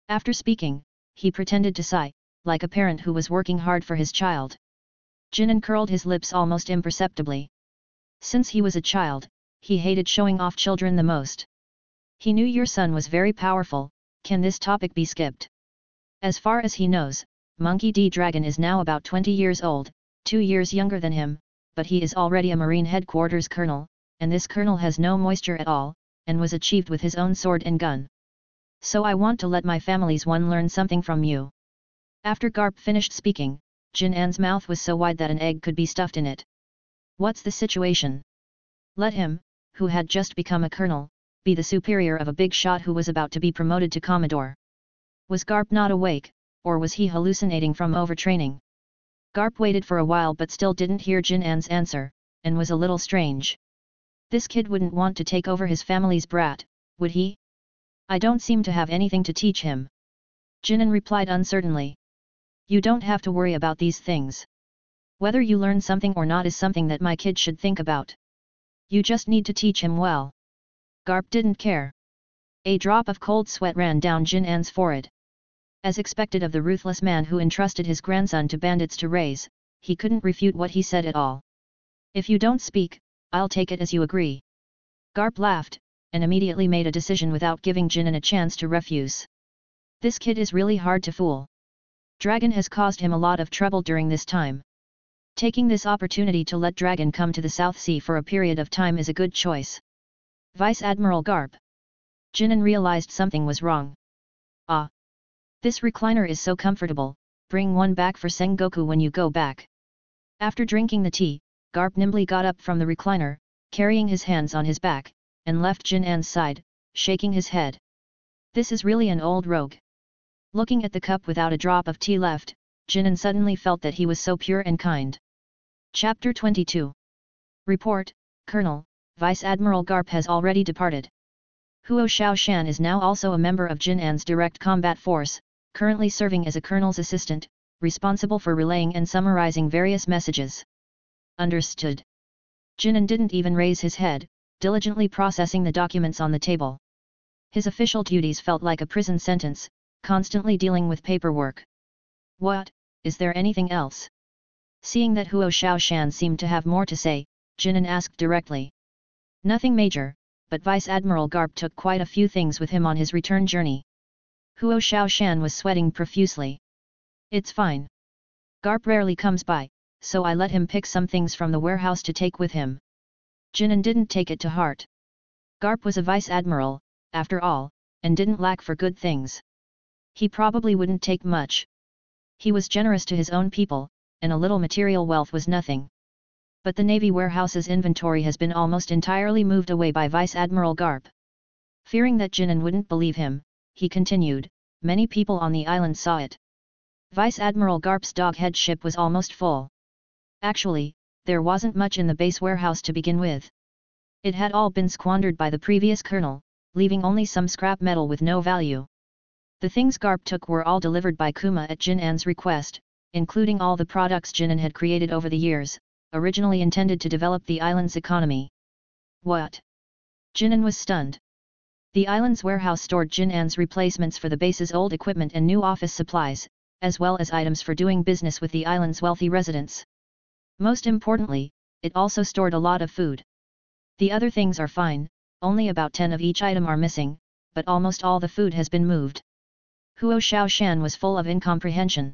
After speaking, he pretended to sigh, like a parent who was working hard for his child. Jinan curled his lips almost imperceptibly. Since he was a child, he hated showing off children the most. He knew your son was very powerful, can this topic be skipped? As far as he knows, Monkey D. Dragon is now about 20 years old, 2 years younger than him, but he is already a Marine Headquarters colonel, and this colonel has no moisture at all, and was achieved with his own sword and gun. So I want to let my family's one learn something from you. After Garp finished speaking, Jin An's mouth was so wide that an egg could be stuffed in it. What's the situation? Let him, who had just become a colonel, be the superior of a big shot who was about to be promoted to commodore. Was Garp not awake, or was he hallucinating from overtraining? Garp waited for a while but still didn't hear Jin An's answer, and was a little strange. This kid wouldn't want to take over his family's brat, would he? I don't seem to have anything to teach him. Jinan replied uncertainly. You don't have to worry about these things. Whether you learn something or not is something that my kid should think about. You just need to teach him well. Garp didn't care. A drop of cold sweat ran down Jin An's forehead. As expected of the ruthless man who entrusted his grandson to bandits to raise, he couldn't refute what he said at all. If you don't speak, I'll take it as you agree. Garp laughed, and immediately made a decision without giving Jinan a chance to refuse. This kid is really hard to fool. Dragon has caused him a lot of trouble during this time. Taking this opportunity to let Dragon come to the South Sea for a period of time is a good choice. Vice Admiral Garp. Jinan realized something was wrong. Ah! This recliner is so comfortable, bring one back for Sengoku when you go back. After drinking the tea, Garp nimbly got up from the recliner, carrying his hands on his back, and left Jin An's side, shaking his head. This is really an old rogue. Looking at the cup without a drop of tea left, Jinan suddenly felt that he was so pure and kind. Chapter 22. Report, Colonel, Vice Admiral Garp has already departed. Huo Xiaoshan is now also a member of Jin An's direct combat force, currently serving as a colonel's assistant, responsible for relaying and summarizing various messages. Understood. Jinan didn't even raise his head, diligently processing the documents on the table. His official duties felt like a prison sentence, constantly dealing with paperwork. What, is there anything else? Seeing that Huo Xiaoshan seemed to have more to say, Jinan asked directly. Nothing major, but Vice Admiral Garp took quite a few things with him on his return journey. Huo Xiaoshan was sweating profusely. It's fine. Garp rarely comes by, so I let him pick some things from the warehouse to take with him. Jinan didn't take it to heart. Garp was a vice admiral, after all, and didn't lack for good things. He probably wouldn't take much. He was generous to his own people, and a little material wealth was nothing. But the Navy warehouse's inventory has been almost entirely moved away by Vice Admiral Garp. Fearing that Jinan wouldn't believe him, he continued, many people on the island saw it. Vice Admiral Garp's doghead ship was almost full. Actually, there wasn't much in the base warehouse to begin with. It had all been squandered by the previous colonel, leaving only some scrap metal with no value. The things Garp took were all delivered by Kuma at Jin An's request, including all the products Jinan had created over the years, originally intended to develop the island's economy. What? Jinan was stunned. The island's warehouse stored Jin An's replacements for the base's old equipment and new office supplies, as well as items for doing business with the island's wealthy residents. Most importantly, it also stored a lot of food. The other things are fine, only about 10 of each item are missing, but almost all the food has been moved. Huo Xiaoshan was full of incomprehension.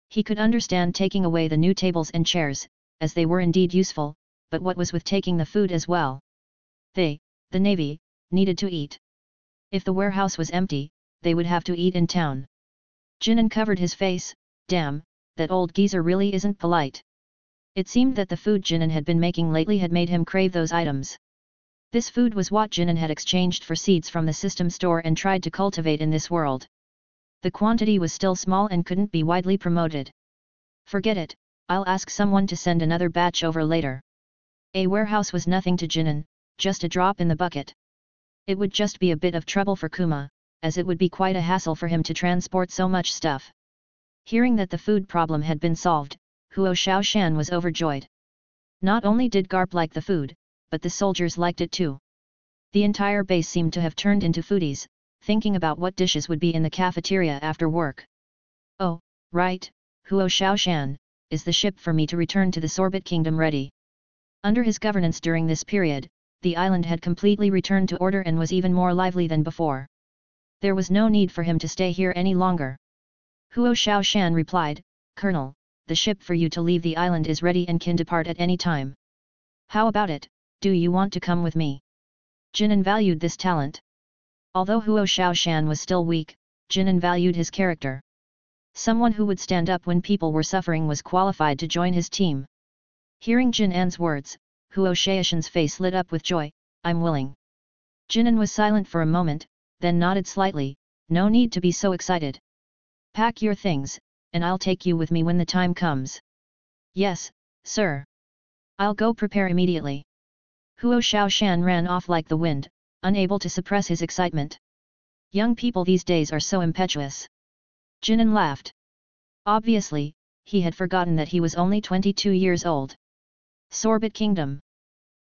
He could understand taking away the new tables and chairs, as they were indeed useful, but what was with taking the food as well? They, the Navy, needed to eat. If the warehouse was empty, they would have to eat in town. Jinan covered his face. Damn, that old geezer really isn't polite. It seemed that the food Jinan had been making lately had made him crave those items. This food was what Jinan had exchanged for seeds from the system store and tried to cultivate in this world. The quantity was still small and couldn't be widely promoted. Forget it, I'll ask someone to send another batch over later. A warehouse was nothing to Jinan, just a drop in the bucket. It would just be a bit of trouble for Kuma, as it would be quite a hassle for him to transport so much stuff. Hearing that the food problem had been solved, Huo Xiaoshan was overjoyed. Not only did Garp like the food, but the soldiers liked it too. The entire base seemed to have turned into foodies, thinking about what dishes would be in the cafeteria after work. Oh, right, Huo Xiaoshan, is the ship for me to return to the Sorbet Kingdom ready? Under his governance during this period, the island had completely returned to order and was even more lively than before. There was no need for him to stay here any longer. Huo Xiaoshan replied, Colonel, the ship for you to leave the island is ready and can depart at any time. How about it, do you want to come with me? Jinan valued this talent. Although Huo Xiaoshan was still weak, Jinan valued his character. Someone who would stand up when people were suffering was qualified to join his team. Hearing Jinan's words, Huo Xiaoshan's face lit up with joy, I'm willing. Jinan was silent for a moment, then nodded slightly, no need to be so excited. Pack your things, and I'll take you with me when the time comes. Yes, sir. I'll go prepare immediately. Huo Xiaoshan ran off like the wind, unable to suppress his excitement. Young people these days are so impetuous. Jinan laughed. Obviously, he had forgotten that he was only 22 years old. Sorbet Kingdom.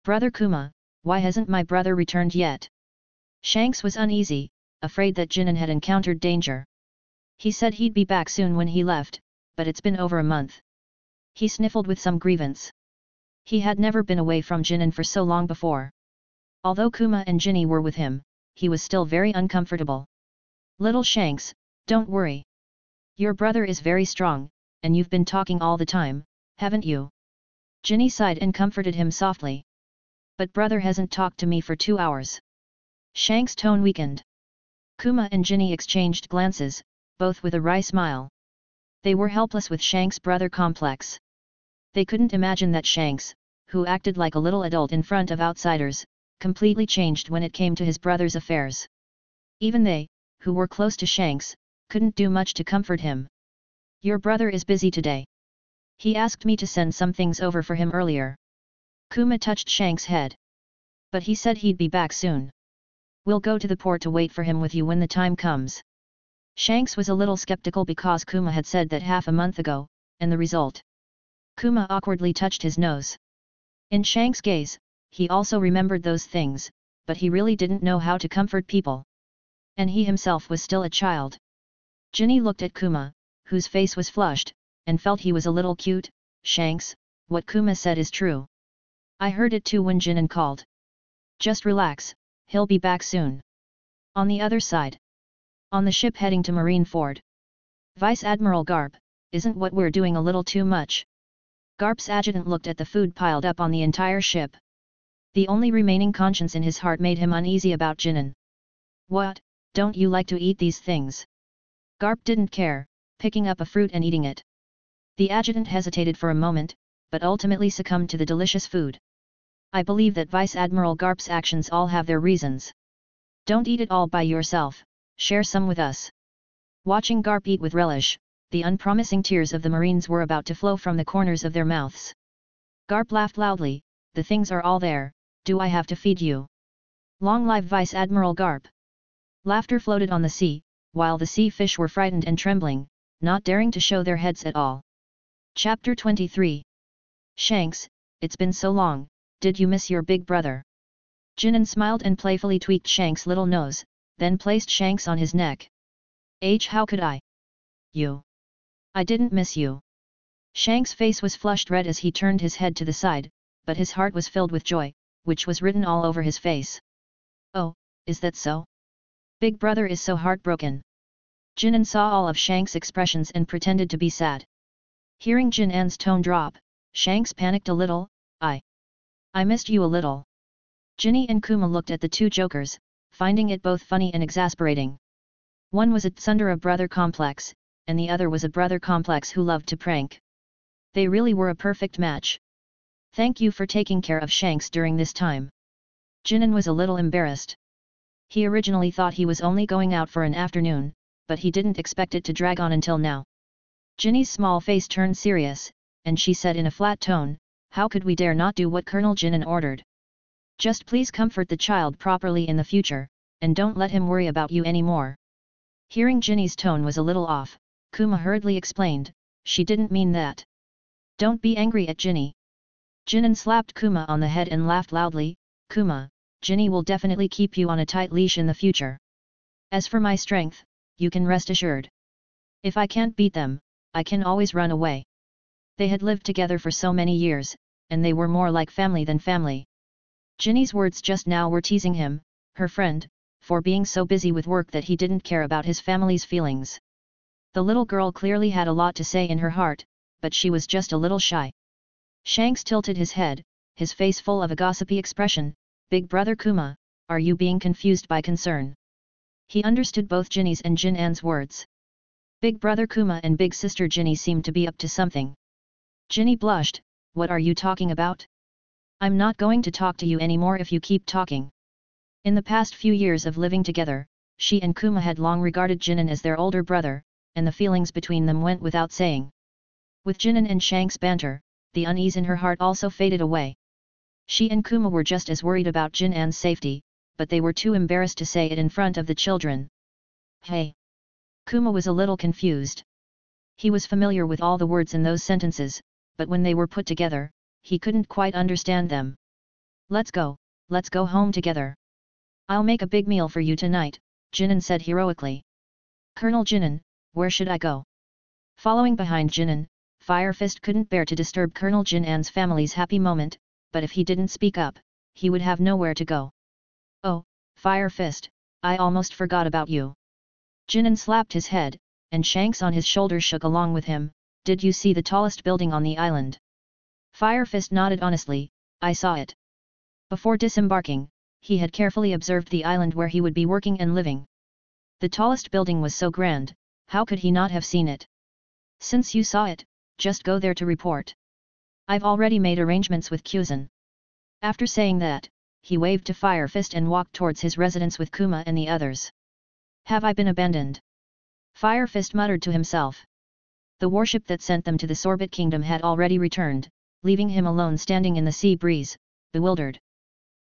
Brother Kuma, why hasn't my brother returned yet? Shanks was uneasy, afraid that Jinan had encountered danger. He said he'd be back soon when he left, but it's been over a month. He sniffled with some grievance. He had never been away from Jinan for so long before. Although Kuma and Jinny were with him, he was still very uncomfortable. Little Shanks, don't worry. Your brother is very strong, and you've been talking all the time, haven't you? Jinny sighed and comforted him softly. But brother hasn't talked to me for 2 hours. Shanks' tone weakened. Kuma and Jinny exchanged glances, both with a wry smile. They were helpless with Shanks' brother complex. They couldn't imagine that Shanks, who acted like a little adult in front of outsiders, completely changed when it came to his brother's affairs. Even they, who were close to Shanks, couldn't do much to comfort him. Your brother is busy today. He asked me to send some things over for him earlier. Kuma touched Shanks' head. But he said he'd be back soon. We'll go to the port to wait for him with you when the time comes. Shanks was a little skeptical because Kuma had said that half a month ago, and the result. Kuma awkwardly touched his nose. In Shanks' gaze, he also remembered those things, but he really didn't know how to comfort people. And he himself was still a child. Jinny looked at Kuma, whose face was flushed, and felt he was a little cute. Shanks, what Kuma said is true. I heard it too when Jinan called. Just relax, he'll be back soon. On the other side. On the ship heading to Marineford. Vice Admiral Garp, isn't what we're doing a little too much? Garp's adjutant looked at the food piled up on the entire ship. The only remaining conscience in his heart made him uneasy about Jinan. What, don't you like to eat these things? Garp didn't care, picking up a fruit and eating it. The adjutant hesitated for a moment, but ultimately succumbed to the delicious food. I believe that Vice Admiral Garp's actions all have their reasons. Don't eat it all by yourself, share some with us. Watching Garp eat with relish, the unpromising tears of the Marines were about to flow from the corners of their mouths. Garp laughed loudly, the things are all there, do I have to feed you? Long live Vice Admiral Garp! Laughter floated on the sea, while the sea fish were frightened and trembling, not daring to show their heads at all. Chapter 23. Shanks, it's been so long, did you miss your big brother? Jinan smiled and playfully tweaked Shanks' little nose, then placed Shanks on his neck. How could I? You. I didn't miss you. Shanks' face was flushed red as he turned his head to the side, but his heart was filled with joy, which was written all over his face. Oh, is that so? Big brother is so heartbroken. Jinan saw all of Shanks' expressions and pretended to be sad. Hearing Jinan's tone drop, Shanks panicked a little. I missed you a little. Jinny and Kuma looked at the two jokers, finding it both funny and exasperating. One was a tsundere brother complex, and the other was a brother complex who loved to prank. They really were a perfect match. Thank you for taking care of Shanks during this time. Jinan was a little embarrassed. He originally thought he was only going out for an afternoon, but he didn't expect it to drag on until now. Jinny's small face turned serious, and she said in a flat tone, how could we dare not do what Colonel Jinan ordered? Just please comfort the child properly in the future, and don't let him worry about you anymore. Hearing Jinny's tone was a little off, Kuma hurriedly explained, she didn't mean that. Don't be angry at Jinny. Jinan slapped Kuma on the head and laughed loudly, Kuma, Jinny will definitely keep you on a tight leash in the future. As for my strength, you can rest assured. If I can't beat them, I can always run away. They had lived together for so many years, and they were more like family than family. Jinny's words just now were teasing him, her friend, for being so busy with work that he didn't care about his family's feelings. The little girl clearly had a lot to say in her heart, but she was just a little shy. Shanks tilted his head, his face full of a gossipy expression. Big brother Kuma, are you being confused by concern? He understood both Ginny's and Jin An's words. Big brother Kuma and big sister Ginny seemed to be up to something. Ginny blushed. What are you talking about? I'm not going to talk to you anymore if you keep talking. In the past few years of living together, she and Kuma had long regarded Jinan as their older brother, and the feelings between them went without saying. With Jinan and Shanks' banter, the unease in her heart also faded away. She and Kuma were just as worried about Jin An's safety, but they were too embarrassed to say it in front of the children. Hey! Kuma was a little confused. He was familiar with all the words in those sentences, but when they were put together, he couldn't quite understand them. Let's go home together. I'll make a big meal for you tonight, Jinan said heroically. Colonel Jinan, where should I go? Following behind Jinan, Fire Fist couldn't bear to disturb Colonel Jin An's family's happy moment, but if he didn't speak up, he would have nowhere to go. Oh, Fire Fist, I almost forgot about you. Jinan slapped his head, and Shanks on his shoulder shook along with him. Did you see the tallest building on the island? Fire Fist nodded honestly. I saw it. Before disembarking, he had carefully observed the island where he would be working and living. The tallest building was so grand, how could he not have seen it? Since you saw it, just go there to report. I've already made arrangements with Kuzan. After saying that, he waved to Fire Fist and walked towards his residence with Kuma and the others. Have I been abandoned? Fire Fist muttered to himself. The warship that sent them to the Sorbet Kingdom had already returned, leaving him alone standing in the sea breeze, bewildered.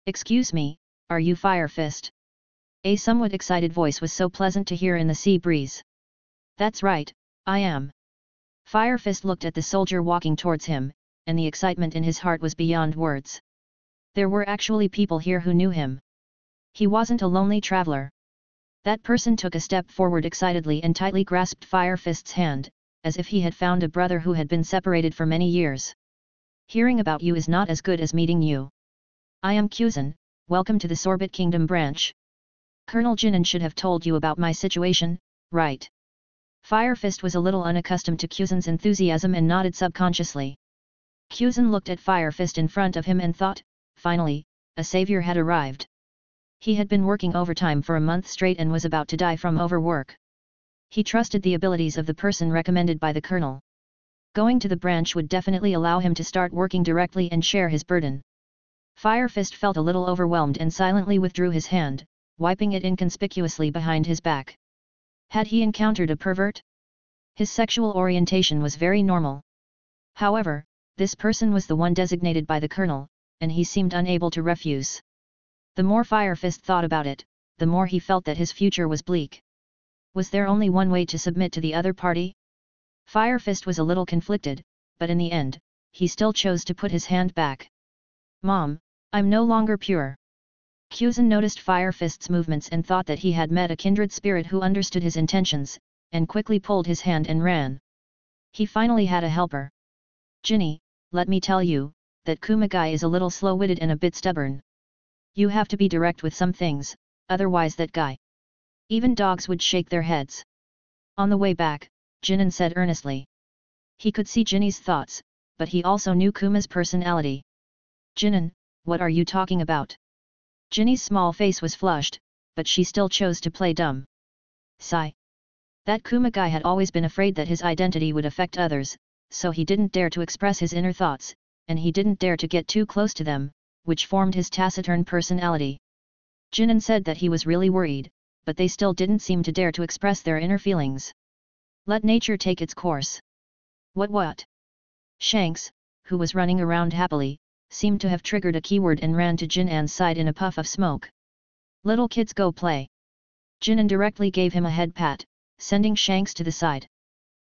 Excuse me, are you Fire Fist? A somewhat excited voice was so pleasant to hear in the sea breeze. That's right, I am. Fire Fist looked at the soldier walking towards him, and the excitement in his heart was beyond words. There were actually people here who knew him. He wasn't a lonely traveler. That person took a step forward excitedly and tightly grasped Fire Fist's hand, as if he had found a brother who had been separated for many years. Hearing about you is not as good as meeting you. I am Kuzan, welcome to the Sorbet Kingdom branch. Colonel Jinan should have told you about my situation, right? Fire Fist was a little unaccustomed to Kuzan's enthusiasm and nodded subconsciously. Kuzan looked at Fire Fist in front of him and thought, finally, a savior had arrived. He had been working overtime for a month straight and was about to die from overwork. He trusted the abilities of the person recommended by the colonel. Going to the branch would definitely allow him to start working directly and share his burden. Fire Fist felt a little overwhelmed and silently withdrew his hand, wiping it inconspicuously behind his back. Had he encountered a pervert? His sexual orientation was very normal. However, this person was the one designated by the colonel, and he seemed unable to refuse. The more Fire Fist thought about it, the more he felt that his future was bleak. Was there only one way to submit to the other party? Fire Fist was a little conflicted, but in the end, he still chose to put his hand back. Mom, I'm no longer pure. Kuzan noticed Fire Fist's movements and thought that he had met a kindred spirit who understood his intentions, and quickly pulled his hand and ran. He finally had a helper. Ginny, let me tell you, that Kuma guy is a little slow-witted and a bit stubborn. You have to be direct with some things, otherwise that guy. Even dogs would shake their heads. On the way back, Jinan said earnestly. He could see Ginny's thoughts, but he also knew Kuma's personality. Jinan, what are you talking about? Ginny's small face was flushed, but she still chose to play dumb. Sigh. That Kuma guy had always been afraid that his identity would affect others, so he didn't dare to express his inner thoughts, and he didn't dare to get too close to them, which formed his taciturn personality. Jinan said that he was really worried, but they still didn't seem to dare to express their inner feelings. Let nature take its course. What? Shanks, who was running around happily, seemed to have triggered a keyword and ran to Jin An's side in a puff of smoke. Little kids go play. Jinan directly gave him a head pat, sending Shanks to the side.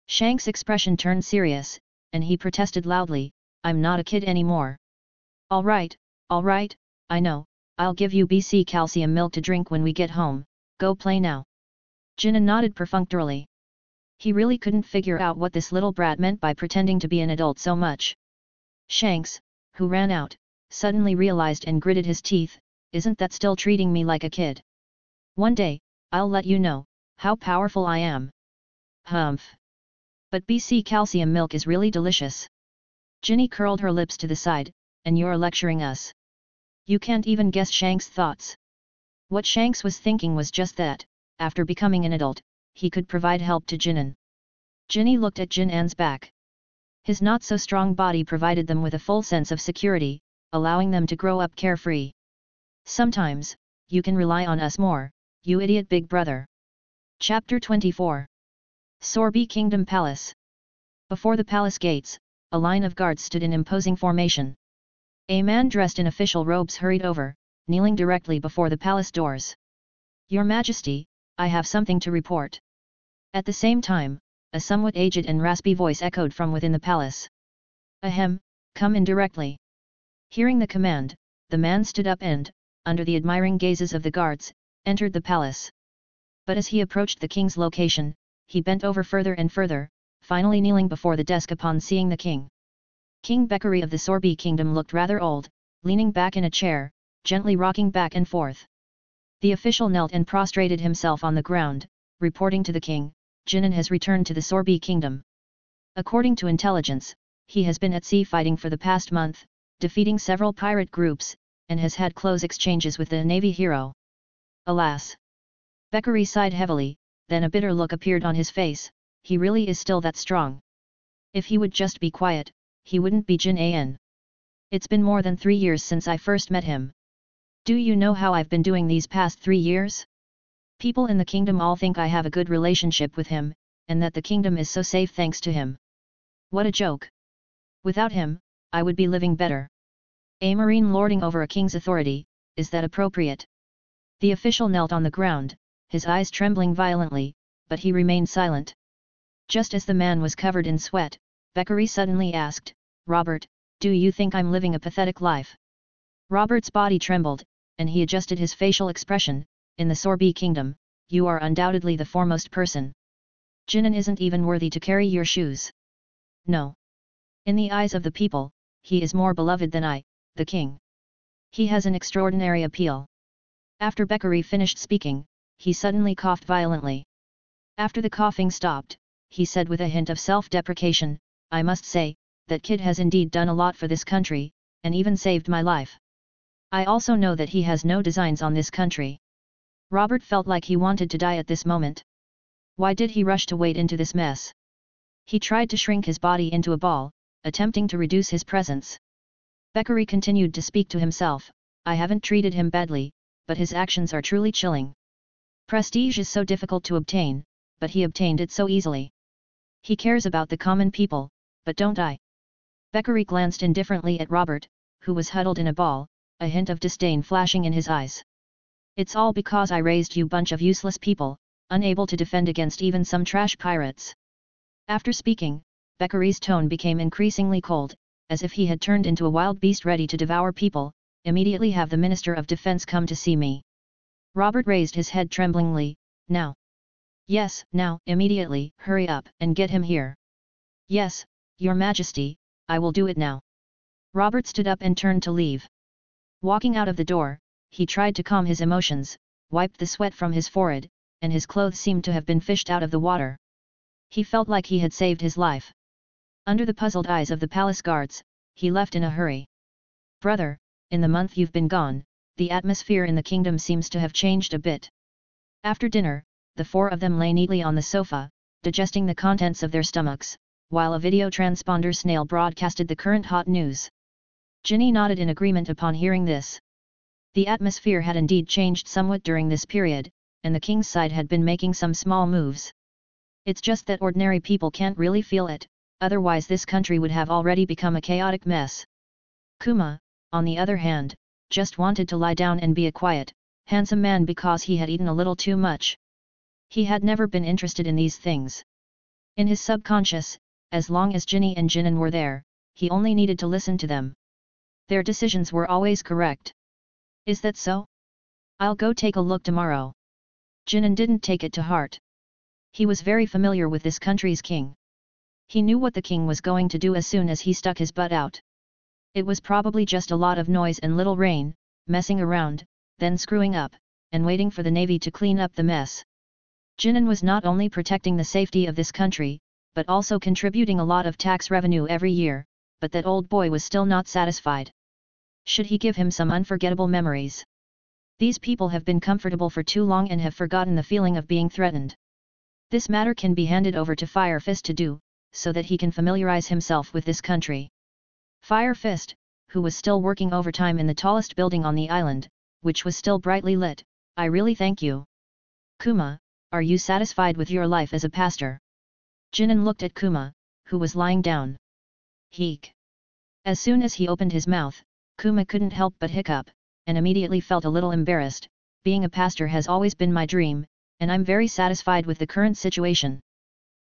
Shanks' expression turned serious, and he protested loudly, I'm not a kid anymore. All right, I know, I'll give you BC calcium milk to drink when we get home, go play now. Jinan nodded perfunctorily. He really couldn't figure out what this little brat meant by pretending to be an adult so much. Shanks, who ran out, suddenly realized and gritted his teeth, isn't that still treating me like a kid? One day, I'll let you know how powerful I am. Humph. But BC calcium milk is really delicious. Ginny curled her lips to the side, and you're lecturing us. You can't even guess Shank's thoughts. What Shanks was thinking was just that, after becoming an adult, he could provide help to Jinan. Ginny looked at Jin An's back. His not-so-strong body provided them with a full sense of security, allowing them to grow up carefree. Sometimes, you can rely on us more, you idiot big brother. Chapter 24. Sorby Kingdom Palace. Before the palace gates, a line of guards stood in imposing formation. A man dressed in official robes hurried over, kneeling directly before the palace doors. Your Majesty, I have something to report. At the same time, a somewhat aged and raspy voice echoed from within the palace. Ahem, come in directly. Hearing the command, the man stood up and, under the admiring gazes of the guards, entered the palace. But as he approached the king's location, he bent over further and further, finally kneeling before the desk upon seeing the king. King Beccari of the Sorby Kingdom looked rather old, leaning back in a chair, gently rocking back and forth. The official knelt and prostrated himself on the ground, reporting to the king, Jinan has returned to the Sorby Kingdom. According to intelligence, he has been at sea fighting for the past month, defeating several pirate groups, and has had close exchanges with the Navy hero. Alas! Beccari sighed heavily, then a bitter look appeared on his face. He really is still that strong. If he would just be quiet, he wouldn't be Jin An. It's been more than 3 years since I first met him. Do you know how I've been doing these past 3 years? People in the kingdom all think I have a good relationship with him, and that the kingdom is so safe thanks to him. What a joke! Without him, I would be living better. A marine lording over a king's authority, is that appropriate? The official knelt on the ground, his eyes trembling violently, but he remained silent. Just as the man was covered in sweat, Beccari suddenly asked, Robert, do you think I'm living a pathetic life? Robert's body trembled, and he adjusted his facial expression. In the Sorby Kingdom, you are undoubtedly the foremost person. Jinan isn't even worthy to carry your shoes. No. In the eyes of the people, he is more beloved than I, the king. He has an extraordinary appeal. After Beccari finished speaking, he suddenly coughed violently. After the coughing stopped, he said with a hint of self-deprecation, I must say, that kid has indeed done a lot for this country, and even saved my life. I also know that he has no designs on this country. Robert felt like he wanted to die at this moment. Why did he rush to wade into this mess? He tried to shrink his body into a ball, attempting to reduce his presence. Beccari continued to speak to himself, I haven't treated him badly, but his actions are truly chilling. Prestige is so difficult to obtain, but he obtained it so easily. He cares about the common people, but don't I? Beccari glanced indifferently at Robert, who was huddled in a ball, a hint of disdain flashing in his eyes. It's all because I raised you bunch of useless people, unable to defend against even some trash pirates. After speaking, Beccari's tone became increasingly cold, as if he had turned into a wild beast ready to devour people. Immediately have the Minister of Defense come to see me. Robert raised his head tremblingly, now. Yes, now, immediately, hurry up, and get him here. Yes, Your Majesty, I will do it now. Robert stood up and turned to leave. Walking out of the door, he tried to calm his emotions, wiped the sweat from his forehead, and his clothes seemed to have been fished out of the water. He felt like he had saved his life. Under the puzzled eyes of the palace guards, he left in a hurry. Brother, in the month you've been gone, the atmosphere in the kingdom seems to have changed a bit. After dinner, the 4 of them lay neatly on the sofa, digesting the contents of their stomachs, while a video transponder snail broadcasted the current hot news. Ginny nodded in agreement upon hearing this. The atmosphere had indeed changed somewhat during this period, and the king's side had been making some small moves. It's just that ordinary people can't really feel it, otherwise this country would have already become a chaotic mess. Kuma, on the other hand, just wanted to lie down and be a quiet, handsome man because he had eaten a little too much. He had never been interested in these things. In his subconscious, as long as Ginny and Jinan were there, he only needed to listen to them. Their decisions were always correct. Is that so? I'll go take a look tomorrow. Jinan didn't take it to heart. He was very familiar with this country's king. He knew what the king was going to do as soon as he stuck his butt out. It was probably just a lot of noise and little rain, messing around, then screwing up, and waiting for the navy to clean up the mess. Jinan was not only protecting the safety of this country, but also contributing a lot of tax revenue every year, but that old boy was still not satisfied. Should he give him some unforgettable memories? These people have been comfortable for too long and have forgotten the feeling of being threatened. This matter can be handed over to Fire Fist to do, so that he can familiarize himself with this country. Fire Fist, who was still working overtime in the tallest building on the island, which was still brightly lit, I really thank you. Kuma, are you satisfied with your life as a pastor? Jinan looked at Kuma, who was lying down. Heek. As soon as he opened his mouth, Kuma couldn't help but hiccup, and immediately felt a little embarrassed. Being a pastor has always been my dream, and I'm very satisfied with the current situation.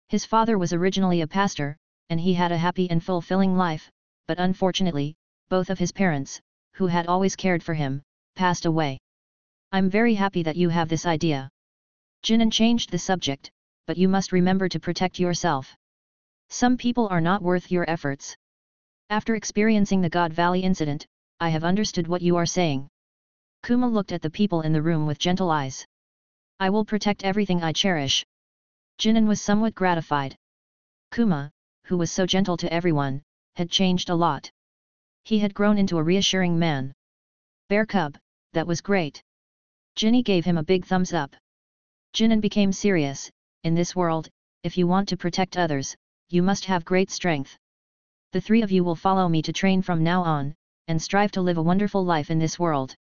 His father was originally a pastor, and he had a happy and fulfilling life, but unfortunately, both of his parents, who had always cared for him, passed away. I'm very happy that you have this idea. Jinan changed the subject, but you must remember to protect yourself. Some people are not worth your efforts. After experiencing the God Valley incident, I have understood what you are saying. Kuma looked at the people in the room with gentle eyes. I will protect everything I cherish. Jinan was somewhat gratified. Kuma, who was so gentle to everyone, had changed a lot. He had grown into a reassuring man. Bear cub, that was great. Jinny gave him a big thumbs up. Jinan became serious. In this world, if you want to protect others, you must have great strength. The three of you will follow me to train from now on, and strive to live a wonderful life in this world.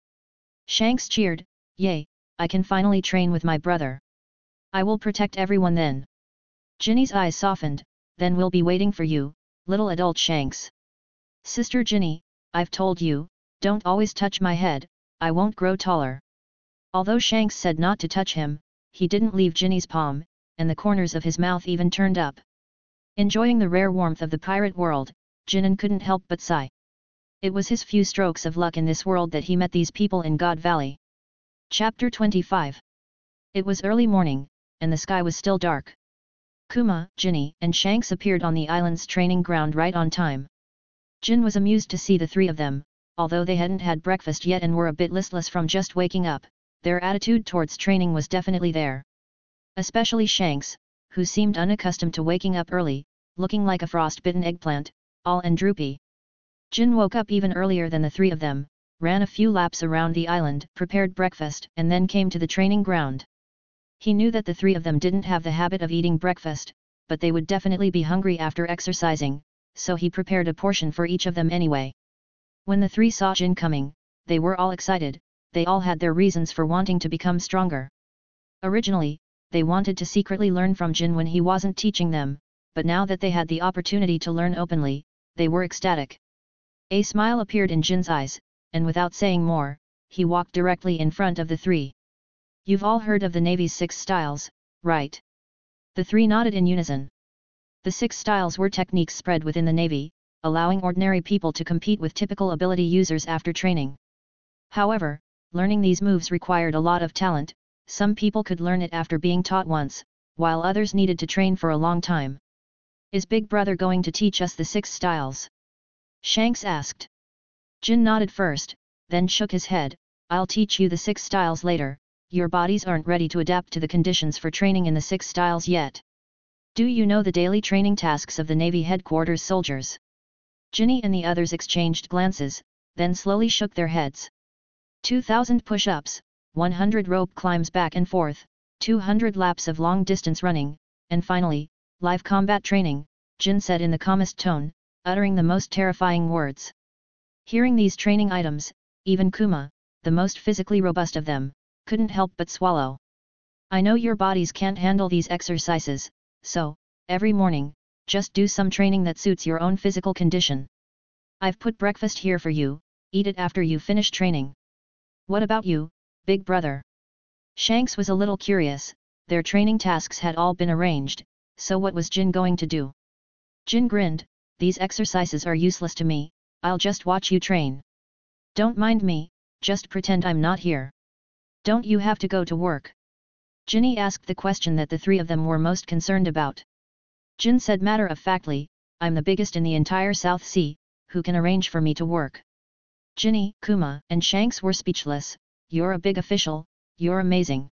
Shanks cheered, yay, I can finally train with my brother. I will protect everyone then. Jinny's eyes softened, then we'll be waiting for you, little adult Shanks. Sister Jinny, I've told you, don't always touch my head, I won't grow taller. Although Shanks said not to touch him, he didn't leave Jinny's palm, and the corners of his mouth even turned up. Enjoying the rare warmth of the pirate world, Jinan couldn't help but sigh. It was his few strokes of luck in this world that he met these people in God Valley. Chapter 25. It was early morning, and the sky was still dark. Kuma, Jinny, and Shanks appeared on the island's training ground right on time. Jin was amused to see the three of them, although they hadn't had breakfast yet and were a bit listless from just waking up. Their attitude towards training was definitely there. Especially Shanks, who seemed unaccustomed to waking up early, looking like a frost-bitten eggplant, all and droopy. Jin woke up even earlier than the three of them, ran a few laps around the island, prepared breakfast, and then came to the training ground. He knew that the three of them didn't have the habit of eating breakfast, but they would definitely be hungry after exercising, so he prepared a portion for each of them anyway. When the three saw Jin coming, they were all excited. They all had their reasons for wanting to become stronger. Originally, they wanted to secretly learn from Jin when he wasn't teaching them, but now that they had the opportunity to learn openly, they were ecstatic. A smile appeared in Jin's eyes, and without saying more, he walked directly in front of the three. You've all heard of the Navy's 6 styles, right? The three nodded in unison. The 6 styles were techniques spread within the Navy, allowing ordinary people to compete with typical ability users after training. However, learning these moves required a lot of talent. Some people could learn it after being taught once, while others needed to train for a long time. Is Big Brother going to teach us the 6 styles? Shanks asked. Jin nodded first, then shook his head. I'll teach you the 6 styles later. Your bodies aren't ready to adapt to the conditions for training in the 6 styles yet. Do you know the daily training tasks of the Navy headquarters soldiers? Jinny and the others exchanged glances, then slowly shook their heads. 2,000 push-ups, 100 rope climbs back and forth, 200 laps of long-distance running, and finally, live combat training, Jin said in the calmest tone, uttering the most terrifying words. Hearing these training items, even Kuma, the most physically robust of them, couldn't help but swallow. I know your bodies can't handle these exercises, so, every morning, just do some training that suits your own physical condition. I've put breakfast here for you, eat it after you finish training. What about you, Big Brother? Shanks was a little curious. Their training tasks had all been arranged, so what was Jin going to do? Jin grinned, these exercises are useless to me, I'll just watch you train. Don't mind me, just pretend I'm not here. Don't you have to go to work? Jinny asked the question that the three of them were most concerned about. Jin said matter-of-factly, I'm the biggest in the entire South Sea, who can arrange for me to work? Jinny, Kuma, and Shanks were speechless. You're a big official, you're amazing.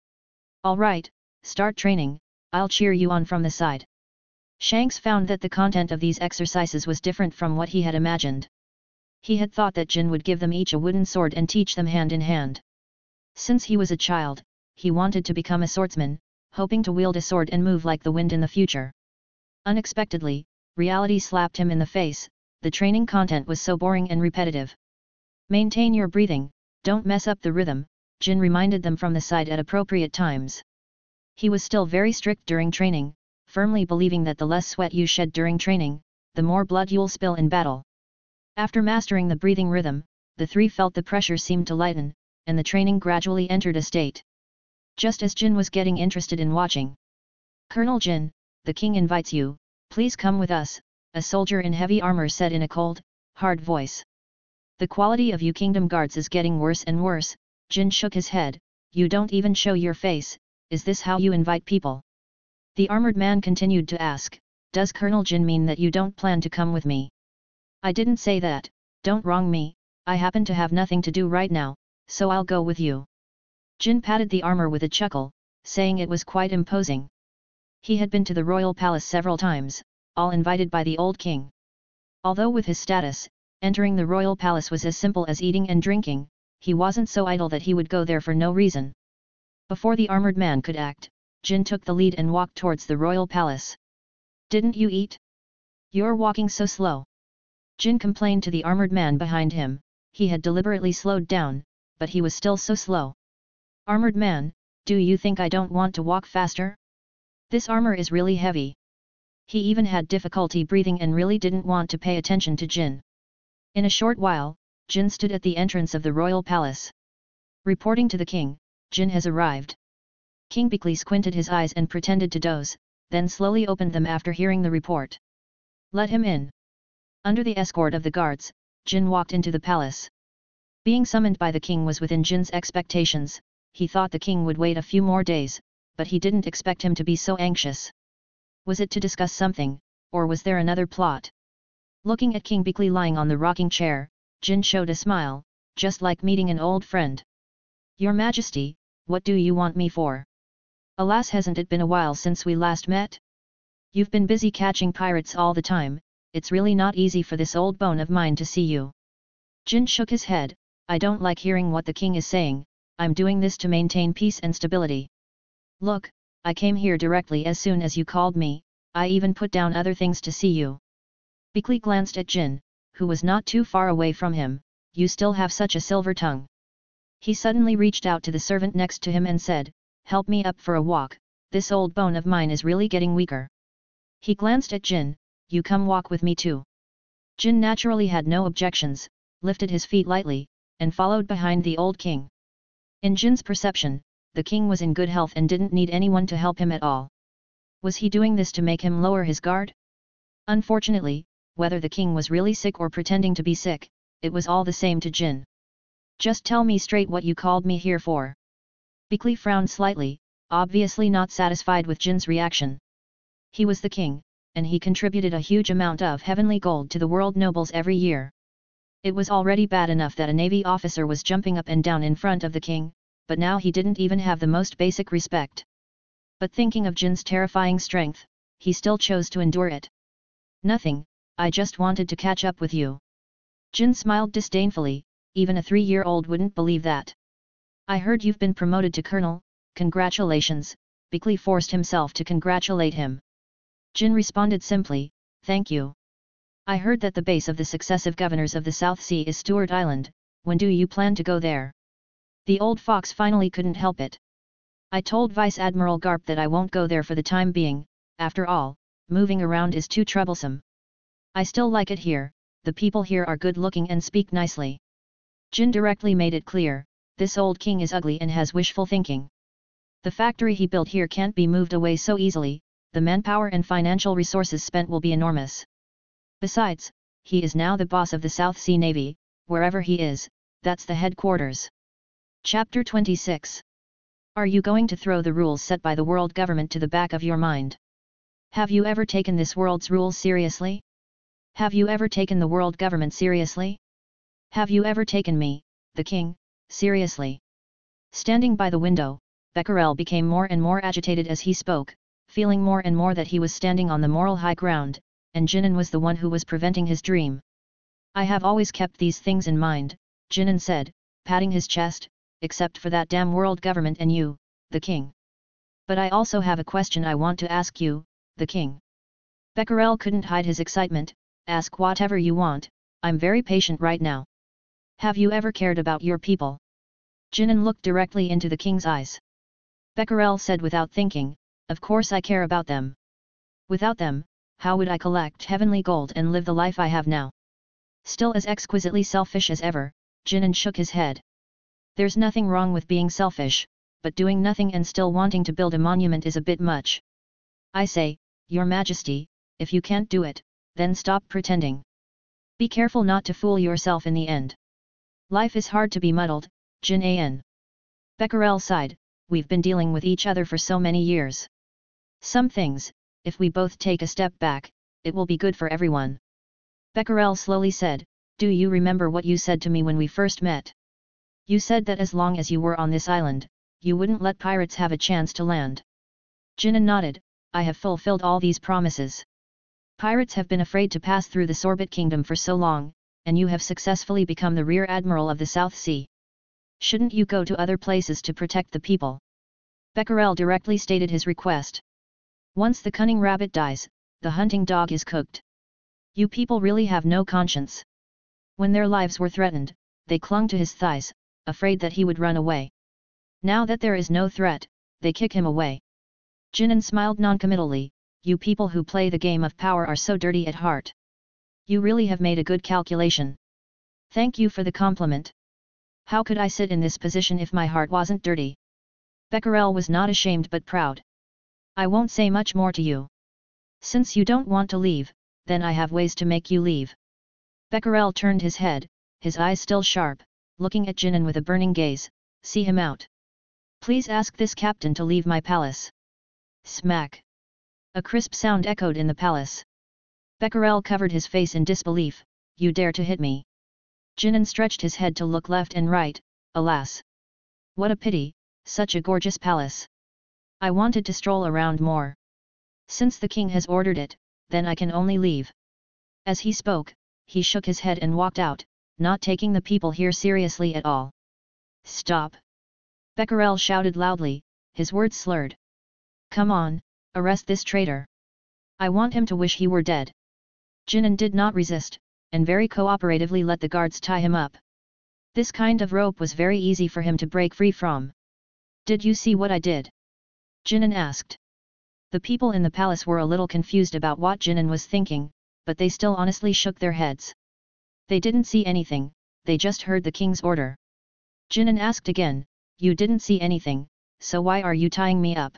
All right, start training, I'll cheer you on from the side. Shanks found that the content of these exercises was different from what he had imagined. He had thought that Jin would give them each a wooden sword and teach them hand in hand. Since he was a child, he wanted to become a swordsman, hoping to wield a sword and move like the wind in the future. Unexpectedly, reality slapped him in the face. The training content was so boring and repetitive. Maintain your breathing, don't mess up the rhythm, Jin reminded them from the side at appropriate times. He was still very strict during training, firmly believing that the less sweat you shed during training, the more blood you'll spill in battle. After mastering the breathing rhythm, the three felt the pressure seemed to lighten, and the training gradually entered a state. Just as Jin was getting interested in watching. Colonel Jin, the king invites you, please come with us, a soldier in heavy armor said in a cold, hard voice. The quality of you kingdom guards is getting worse and worse, Jin shook his head, you don't even show your face, is this how you invite people? The armored man continued to ask, does Colonel Jin mean that you don't plan to come with me? I didn't say that, don't wrong me, I happen to have nothing to do right now, so I'll go with you. Jin patted the armor with a chuckle, saying it was quite imposing. He had been to the royal palace several times, all invited by the old king. Although with his status, entering the royal palace was as simple as eating and drinking, he wasn't so idle that he would go there for no reason. Before the armored man could act, Jin took the lead and walked towards the royal palace. Didn't you eat? You're walking so slow. Jin complained to the armored man behind him. He had deliberately slowed down, but he was still so slow. Armored man, do you think I don't want to walk faster? This armor is really heavy. He even had difficulty breathing and really didn't want to pay attention to Jin. In a short while, Jin stood at the entrance of the royal palace. Reporting to the king, Jin has arrived. King Bickley squinted his eyes and pretended to doze, then slowly opened them after hearing the report. Let him in. Under the escort of the guards, Jin walked into the palace. Being summoned by the king was within Jin's expectations. He thought the king would wait a few more days, but he didn't expect him to be so anxious. Was it to discuss something, or was there another plot? Looking at King Bickley lying on the rocking chair, Jin showed a smile, just like meeting an old friend. Your Majesty, what do you want me for? Alas, hasn't it been a while since we last met? You've been busy catching pirates all the time, it's really not easy for this old bone of mine to see you. Jin shook his head, I don't like hearing what the king is saying, I'm doing this to maintain peace and stability. Look, I came here directly as soon as you called me, I even put down other things to see you. Bickley glanced at Jin, who was not too far away from him, you still have such a silver tongue. He suddenly reached out to the servant next to him and said, help me up for a walk, this old bone of mine is really getting weaker. He glanced at Jin, you come walk with me too. Jin naturally had no objections, lifted his feet lightly, and followed behind the old king. In Jin's perception, the king was in good health and didn't need anyone to help him at all. Was he doing this to make him lower his guard? Unfortunately, whether the king was really sick or pretending to be sick, it was all the same to Jin. Just tell me straight what you called me here for. Bickley frowned slightly, obviously not satisfied with Jin's reaction. He was the king, and he contributed a huge amount of heavenly gold to the world nobles every year. It was already bad enough that a navy officer was jumping up and down in front of the king, but now he didn't even have the most basic respect. But thinking of Jin's terrifying strength, he still chose to endure it. Nothing, I just wanted to catch up with you. Jin smiled disdainfully, even a 3-year-old wouldn't believe that. I heard you've been promoted to colonel, congratulations, Bickley forced himself to congratulate him. Jin responded simply, thank you. I heard that the base of the successive governors of the South Sea is Stewart Island, when do you plan to go there? The old fox finally couldn't help it. I told Vice Admiral Garp that I won't go there for the time being, after all, moving around is too troublesome. I still like it here, the people here are good looking and speak nicely. Jin directly made it clear, this old king is ugly and has wishful thinking. The factory he built here can't be moved away so easily, the manpower and financial resources spent will be enormous. Besides, he is now the boss of the South Sea Navy, wherever he is, that's the headquarters. Chapter 26. Are you going to throw the rules set by the world government to the back of your mind? Have you ever taken this world's rules seriously? Have you ever taken the world government seriously? Have you ever taken me, the king, seriously? Standing by the window, Becquerel became more and more agitated as he spoke, feeling more and more that he was standing on the moral high ground, and Jinan was the one who was preventing his dream. I have always kept these things in mind, Jinan said, patting his chest, except for that damn world government and you, the king. But I also have a question I want to ask you, the king. Becquerel couldn't hide his excitement. Ask whatever you want, I'm very patient right now. Have you ever cared about your people? Jinan looked directly into the king's eyes. Becquerel said without thinking, of course I care about them. Without them, how would I collect heavenly gold and live the life I have now? Still as exquisitely selfish as ever, Jinan shook his head. There's nothing wrong with being selfish, but doing nothing and still wanting to build a monument is a bit much. I say, Your Majesty, if you can't do it, then stop pretending. Be careful not to fool yourself in the end. Life is hard to be muddled, Jinan. Becquerel sighed, we've been dealing with each other for so many years. Some things, if we both take a step back, it will be good for everyone. Becquerel slowly said, do you remember what you said to me when we first met? You said that as long as you were on this island, you wouldn't let pirates have a chance to land. Jinan nodded, I have fulfilled all these promises. Pirates have been afraid to pass through the Sorbet Kingdom for so long, and you have successfully become the Rear Admiral of the South Sea. Shouldn't you go to other places to protect the people? Becquerel directly stated his request. Once the cunning rabbit dies, the hunting dog is cooked. You people really have no conscience. When their lives were threatened, they clung to his thighs, afraid that he would run away. Now that there is no threat, they kick him away. Jinan smiled noncommittally, you people who play the game of power are so dirty at heart. You really have made a good calculation. Thank you for the compliment. How could I sit in this position if my heart wasn't dirty? Becquerel was not ashamed but proud. I won't say much more to you. Since you don't want to leave, then I have ways to make you leave. Becquerel turned his head, his eyes still sharp, looking at Jinan with a burning gaze, see him out. Please ask this captain to leave my palace. Smack. A crisp sound echoed in the palace. Becquerel covered his face in disbelief, you dare to hit me. Jinan stretched his head to look left and right, alas. What a pity, such a gorgeous palace. I wanted to stroll around more. Since the king has ordered it, then I can only leave. As he spoke, he shook his head and walked out, not taking the people here seriously at all. Stop! Becquerel shouted loudly, his words slurred. Come on, arrest this traitor. I want him to wish he were dead. Jinan did not resist, and very cooperatively let the guards tie him up. This kind of rope was very easy for him to break free from. Did you see what I did? Jinan asked. The people in the palace were a little confused about what Jinan was thinking, but they still honestly shook their heads. They didn't see anything, they just heard the king's order. Jinan asked again, you didn't see anything, so why are you tying me up?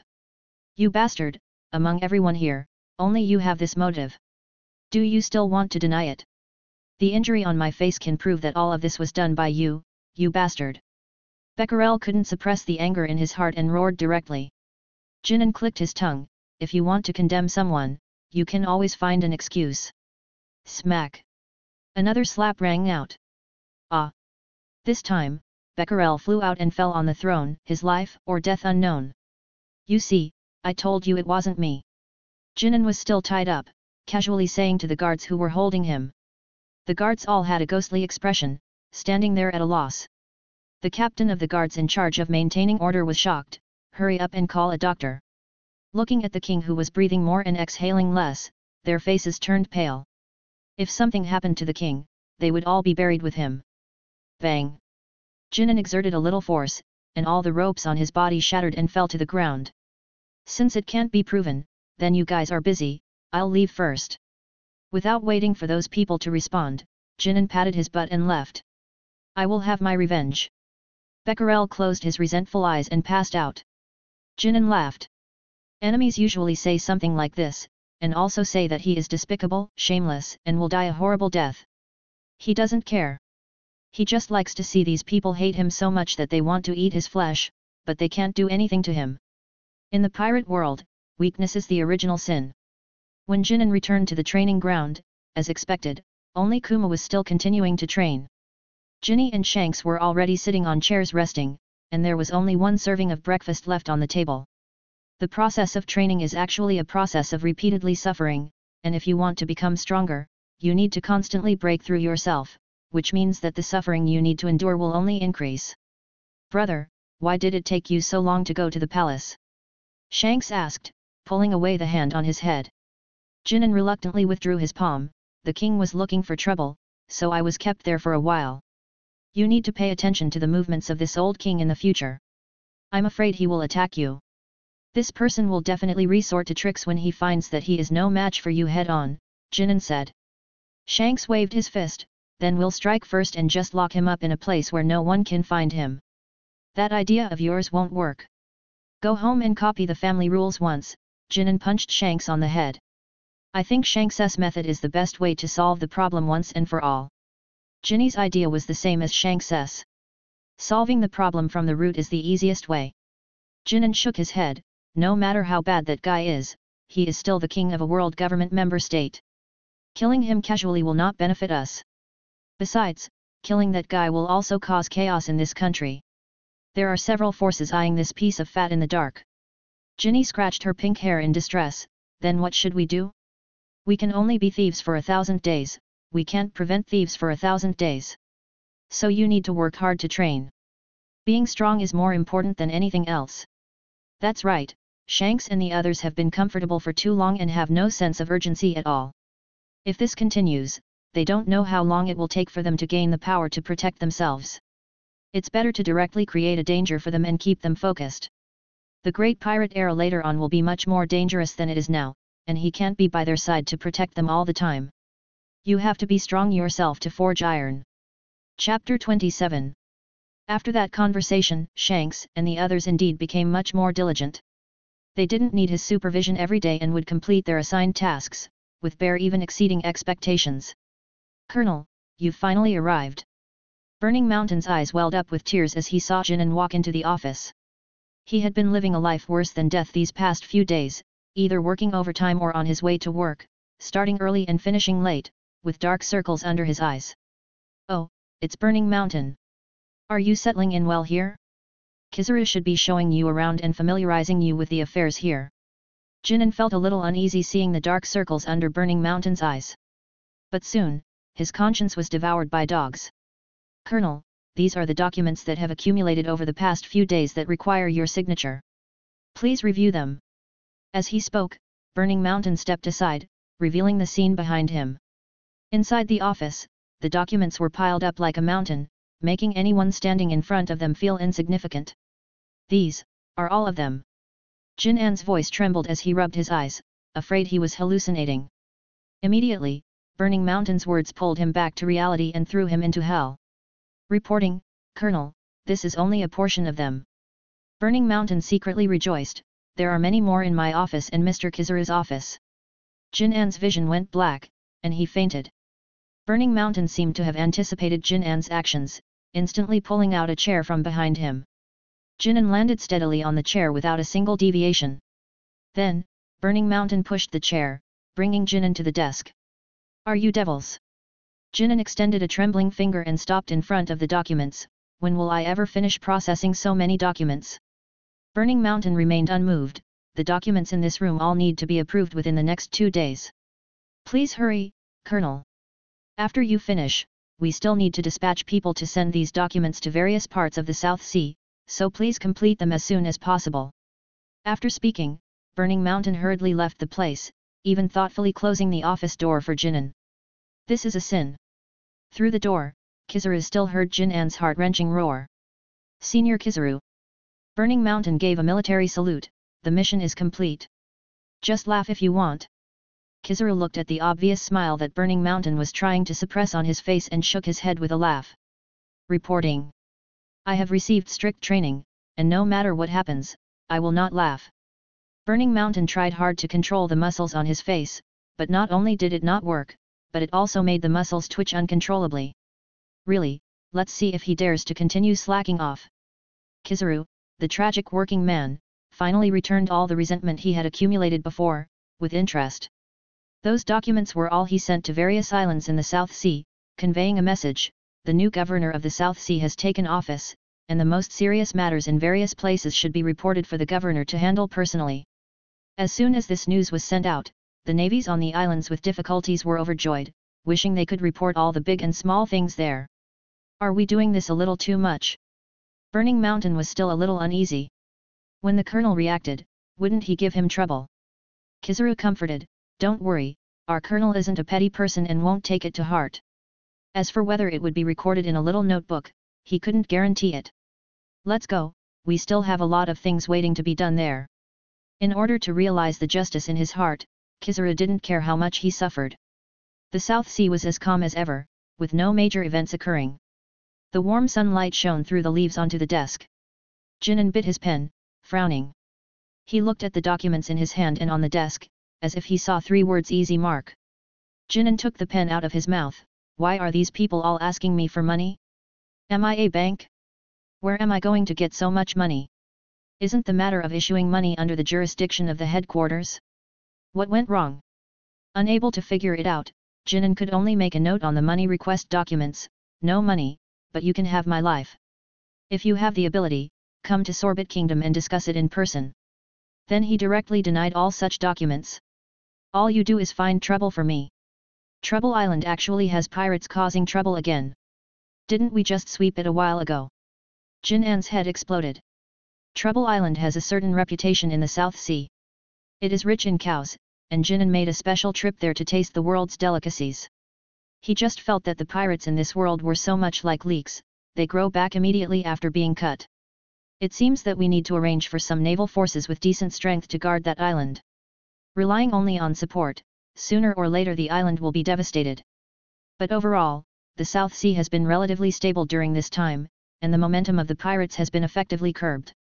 You bastard, among everyone here, only you have this motive. Do you still want to deny it? The injury on my face can prove that all of this was done by you, you bastard. Becquerel couldn't suppress the anger in his heart and roared directly. Jinan clicked his tongue, if you want to condemn someone, you can always find an excuse. Smack. Another slap rang out. Ah! This time, Becquerel flew out and fell on the throne, his life or death unknown. You see, I told you it wasn't me. Jinan was still tied up, casually saying to the guards who were holding him. The guards all had a ghostly expression, standing there at a loss. The captain of the guards in charge of maintaining order was shocked, hurry up and call a doctor. Looking at the king who was breathing more and exhaling less, their faces turned pale. If something happened to the king, they would all be buried with him. Bang! Jinan exerted a little force, and all the ropes on his body shattered and fell to the ground. Since it can't be proven, then you guys are busy, I'll leave first. Without waiting for those people to respond, Jinan patted his butt and left. I will have my revenge. Becquerel closed his resentful eyes and passed out. Jinan laughed. Enemies usually say something like this, and also say that he is despicable, shameless, and will die a horrible death. He doesn't care. He just likes to see these people hate him so much that they want to eat his flesh, but they can't do anything to him. In the pirate world, weakness is the original sin. When Jinan returned to the training ground, as expected, only Kuma was still continuing to train. Ginny and Shanks were already sitting on chairs resting, and there was only one serving of breakfast left on the table. The process of training is actually a process of repeatedly suffering, and if you want to become stronger, you need to constantly break through yourself, which means that the suffering you need to endure will only increase. Brother, why did it take you so long to go to the palace? Shanks asked, pulling away the hand on his head. Jinan reluctantly withdrew his palm. The king was looking for trouble, so I was kept there for a while. You need to pay attention to the movements of this old king in the future. I'm afraid he will attack you. This person will definitely resort to tricks when he finds that he is no match for you head-on, Jinan said. Shanks waved his fist, then we'll strike first and just lock him up in a place where no one can find him. That idea of yours won't work. Go home and copy the family rules once, Jinan punched Shanks on the head. I think Shanks's method is the best way to solve the problem once and for all. Jinny's idea was the same as Shanks's. Solving the problem from the root is the easiest way. Jinan shook his head. No matter how bad that guy is, he is still the king of a world government member state. Killing him casually will not benefit us. Besides, killing that guy will also cause chaos in this country. There are several forces eyeing this piece of fat in the dark. Ginny scratched her pink hair in distress. Then what should we do? We can only be thieves for 1,000 days, we can't prevent thieves for 1,000 days. So you need to work hard to train. Being strong is more important than anything else. That's right. Shanks and the others have been comfortable for too long and have no sense of urgency at all. If this continues, they don't know how long it will take for them to gain the power to protect themselves. It's better to directly create a danger for them and keep them focused. The Great Pirate era later on will be much more dangerous than it is now, and he can't be by their side to protect them all the time. You have to be strong yourself to forge iron. Chapter 27. After that conversation, Shanks and the others indeed became much more diligent. They didn't need his supervision every day and would complete their assigned tasks, with Bear even exceeding expectations. Colonel, you've finally arrived. Burning Mountain's eyes welled up with tears as he saw Jinan walk into the office. He had been living a life worse than death these past few days, either working overtime or on his way to work, starting early and finishing late, with dark circles under his eyes. Oh, it's Burning Mountain. Are you settling in well here? Kizaru should be showing you around and familiarizing you with the affairs here. Jinan felt a little uneasy seeing the dark circles under Burning Mountain's eyes. But soon, his conscience was devoured by dogs. Colonel, these are the documents that have accumulated over the past few days that require your signature. Please review them. As he spoke, Burning Mountain stepped aside, revealing the scene behind him. Inside the office, the documents were piled up like a mountain, making anyone standing in front of them feel insignificant. These are all of them. Jin An's voice trembled as he rubbed his eyes, afraid he was hallucinating. Immediately, Burning Mountain's words pulled him back to reality and threw him into hell. Reporting, Colonel, this is only a portion of them. Burning Mountain secretly rejoiced, there are many more in my office and Mr. Kizaru's office. Jin An's vision went black, and he fainted. Burning Mountain seemed to have anticipated Jin An's actions, instantly pulling out a chair from behind him. Jinan landed steadily on the chair without a single deviation. Then, Burning Mountain pushed the chair, bringing Jinan to the desk. Are you devils? Jinan extended a trembling finger and stopped in front of the documents. When will I ever finish processing so many documents? Burning Mountain remained unmoved. The documents in this room all need to be approved within the next 2 days. Please hurry, Colonel. After you finish, we still need to dispatch people to send these documents to various parts of the South Sea, so please complete them as soon as possible. After speaking, Burning Mountain hurriedly left the place, even thoughtfully closing the office door for Jinan. This is a sin. Through the door, Kizaru still heard Jin An's heart-wrenching roar. Senior Kizaru. Burning Mountain gave a military salute. The mission is complete. Just laugh if you want. Kizaru looked at the obvious smile that Burning Mountain was trying to suppress on his face and shook his head with a laugh. Reporting. I have received strict training, and no matter what happens, I will not laugh. Burning Mountain tried hard to control the muscles on his face, but not only did it not work, but it also made the muscles twitch uncontrollably. Really, let's see if he dares to continue slacking off. Kizaru, the tragic working man, finally returned all the resentment he had accumulated before, with interest. Those documents were all he sent to various islands in the South Sea, conveying a message: the new governor of the South Sea has taken office, and the most serious matters in various places should be reported for the governor to handle personally. As soon as this news was sent out, the navies on the islands with difficulties were overjoyed, wishing they could report all the big and small things there. Are we doing this a little too much? Burning Mountain was still a little uneasy. When the colonel reacted, wouldn't he give him trouble? Kizaru comforted, don't worry, our colonel isn't a petty person and won't take it to heart. As for whether it would be recorded in a little notebook, he couldn't guarantee it. Let's go, we still have a lot of things waiting to be done there. In order to realize the justice in his heart, Kizaru didn't care how much he suffered. The South Sea was as calm as ever, with no major events occurring. The warm sunlight shone through the leaves onto the desk. Jinan bit his pen, frowning. He looked at the documents in his hand and on the desk, as if he saw 3 words easy mark. Jinan took the pen out of his mouth. Why are these people all asking me for money? Am I a bank? Where am I going to get so much money? Isn't the matter of issuing money under the jurisdiction of the headquarters? What went wrong? Unable to figure it out, Jinan could only make a note on the money request documents, no money, but you can have my life. If you have the ability, come to Sorbet Kingdom and discuss it in person. Then he directly denied all such documents. All you do is find trouble for me. Trouble Island actually has pirates causing trouble again. Didn't we just sweep it a while ago? Jin An's head exploded. Trouble Island has a certain reputation in the South Sea. It is rich in cows, and Jinan made a special trip there to taste the world's delicacies. He just felt that the pirates in this world were so much like leeks, they grow back immediately after being cut. It seems that we need to arrange for some naval forces with decent strength to guard that island. Relying only on support, sooner or later the island will be devastated. But overall, the South Sea has been relatively stable during this time, and the momentum of the pirates has been effectively curbed.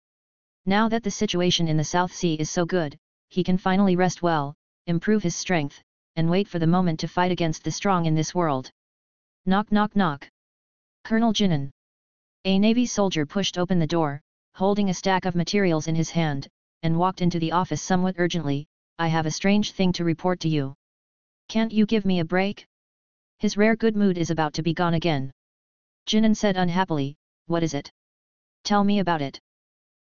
Now that the situation in the South Sea is so good, he can finally rest well, improve his strength, and wait for the moment to fight against the strong in this world. Knock knock knock. Colonel Jinan. A Navy soldier pushed open the door, holding a stack of materials in his hand, and walked into the office somewhat urgently. I have a strange thing to report to you. Can't you give me a break? His rare good mood is about to be gone again. Jinan said unhappily, what is it? Tell me about it.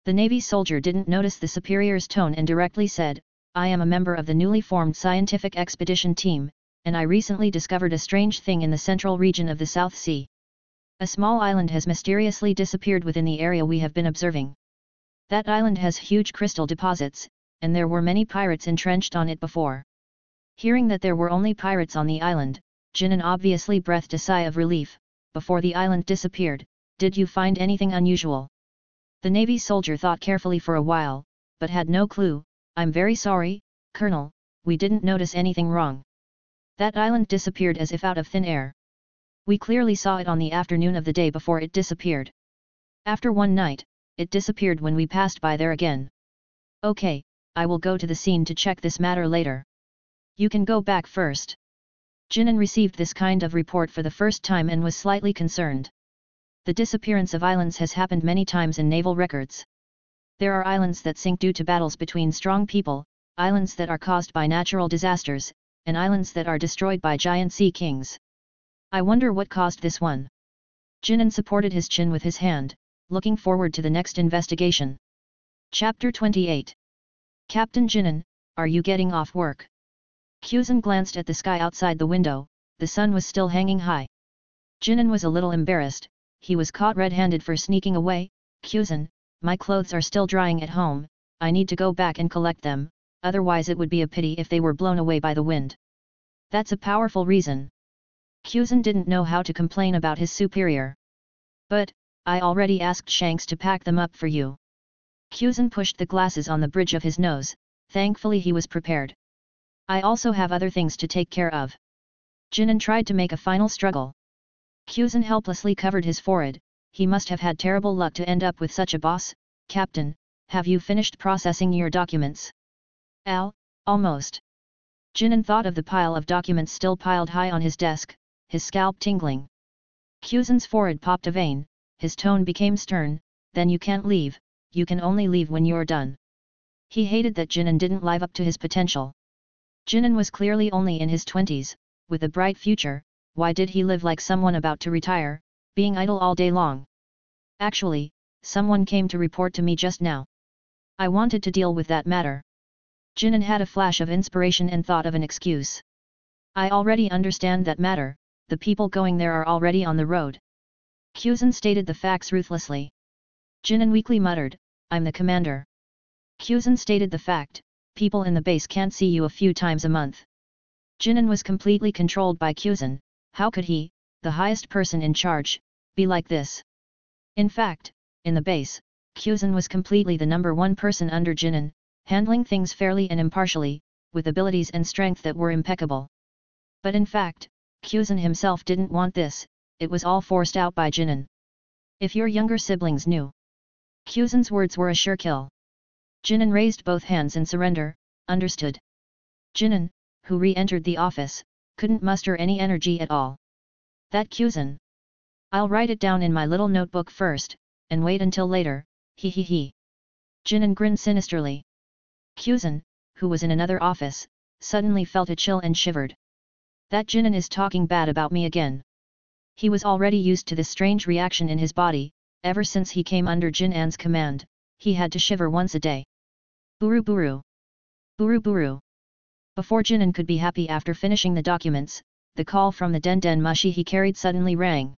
The Navy soldier didn't notice the superior's tone and directly said, I am a member of the newly formed scientific expedition team, and I recently discovered a strange thing in the central region of the South Sea. A small island has mysteriously disappeared within the area we have been observing. That island has huge crystal deposits, and there were many pirates entrenched on it before. Hearing that there were only pirates on the island, Jinan obviously breathed a sigh of relief. Before the island disappeared, did you find anything unusual? The Navy soldier thought carefully for a while, but had no clue. I'm very sorry, Colonel, we didn't notice anything wrong. That island disappeared as if out of thin air. We clearly saw it on the afternoon of the day before it disappeared. After one night, it disappeared when we passed by there again. Okay, I will go to the scene to check this matter later. You can go back first. Jinan received this kind of report for the first time and was slightly concerned. The disappearance of islands has happened many times in naval records. There are islands that sink due to battles between strong people, islands that are caused by natural disasters, and islands that are destroyed by giant sea kings. I wonder what caused this one. Jinan supported his chin with his hand, looking forward to the next investigation. Chapter 28. Captain Jinan, are you getting off work? Kuzan glanced at the sky outside the window. The sun was still hanging high. Jinan was a little embarrassed. He was caught red-handed for sneaking away. Kuzan, my clothes are still drying at home, I need to go back and collect them, otherwise it would be a pity if they were blown away by the wind. That's a powerful reason. Kuzan didn't know how to complain about his superior. But, I already asked Shanks to pack them up for you. Kuzan pushed the glasses on the bridge of his nose, thankfully he was prepared. I also have other things to take care of. Jinan tried to make a final struggle. Kuzan helplessly covered his forehead. He must have had terrible luck to end up with such a boss. Captain, have you finished processing your documents? Almost. Jinan thought of the pile of documents still piled high on his desk, his scalp tingling. Kuzan's forehead popped a vein, his tone became stern, then you can't leave, you can only leave when you're done. He hated that Jinan didn't live up to his potential. Jinan was clearly only in his 20s, with a bright future. Why did he live like someone about to retire, being idle all day long? Actually, someone came to report to me just now. I wanted to deal with that matter. Jinan had a flash of inspiration and thought of an excuse. I already understand that matter, the people going there are already on the road. Kuzan stated the facts ruthlessly. Jinan weakly muttered, I'm the commander. Kuzan stated the fact, people in the base can't see you a few times a month. Jinan was completely controlled by Kuzan, how could he, the highest person in charge, be like this? In fact, in the base, Kuzan was completely the number one person under Jinan, handling things fairly and impartially, with abilities and strength that were impeccable. But in fact, Kuzan himself didn't want this, it was all forced out by Jinan. If your younger siblings knew. Kuzan's words were a sure kill. Jinan raised both hands in surrender, understood. Jinan, who re-entered the office, couldn't muster any energy at all. That Kuzan. I'll write it down in my little notebook first, and wait until later, he. Jinan grinned sinisterly. Kuzan, who was in another office, suddenly felt a chill and shivered. That Jinan is talking bad about me again. He was already used to this strange reaction in his body, ever since he came under Jinan's command, he had to shiver once a day. Buru buru. Buru buru. Before Jinan could be happy after finishing the documents, the call from the Den Mushi he carried suddenly rang.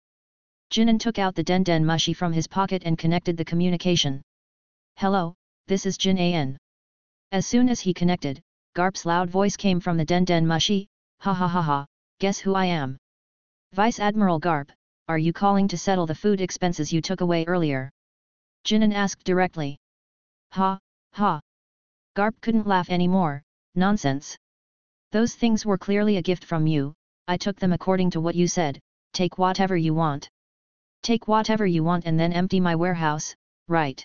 Jinan took out the Den Mushi from his pocket and connected the communication. Hello, this is Jin An. As soon as he connected, Garp's loud voice came from the Den Mushi, ha ha ha ha, guess who I am? Vice Admiral Garp, are you calling to settle the food expenses you took away earlier? Jinan asked directly. Ha, ha. Garp couldn't laugh anymore, nonsense. Those things were clearly a gift from you, I took them according to what you said, take whatever you want. Take whatever you want and then empty my warehouse, right?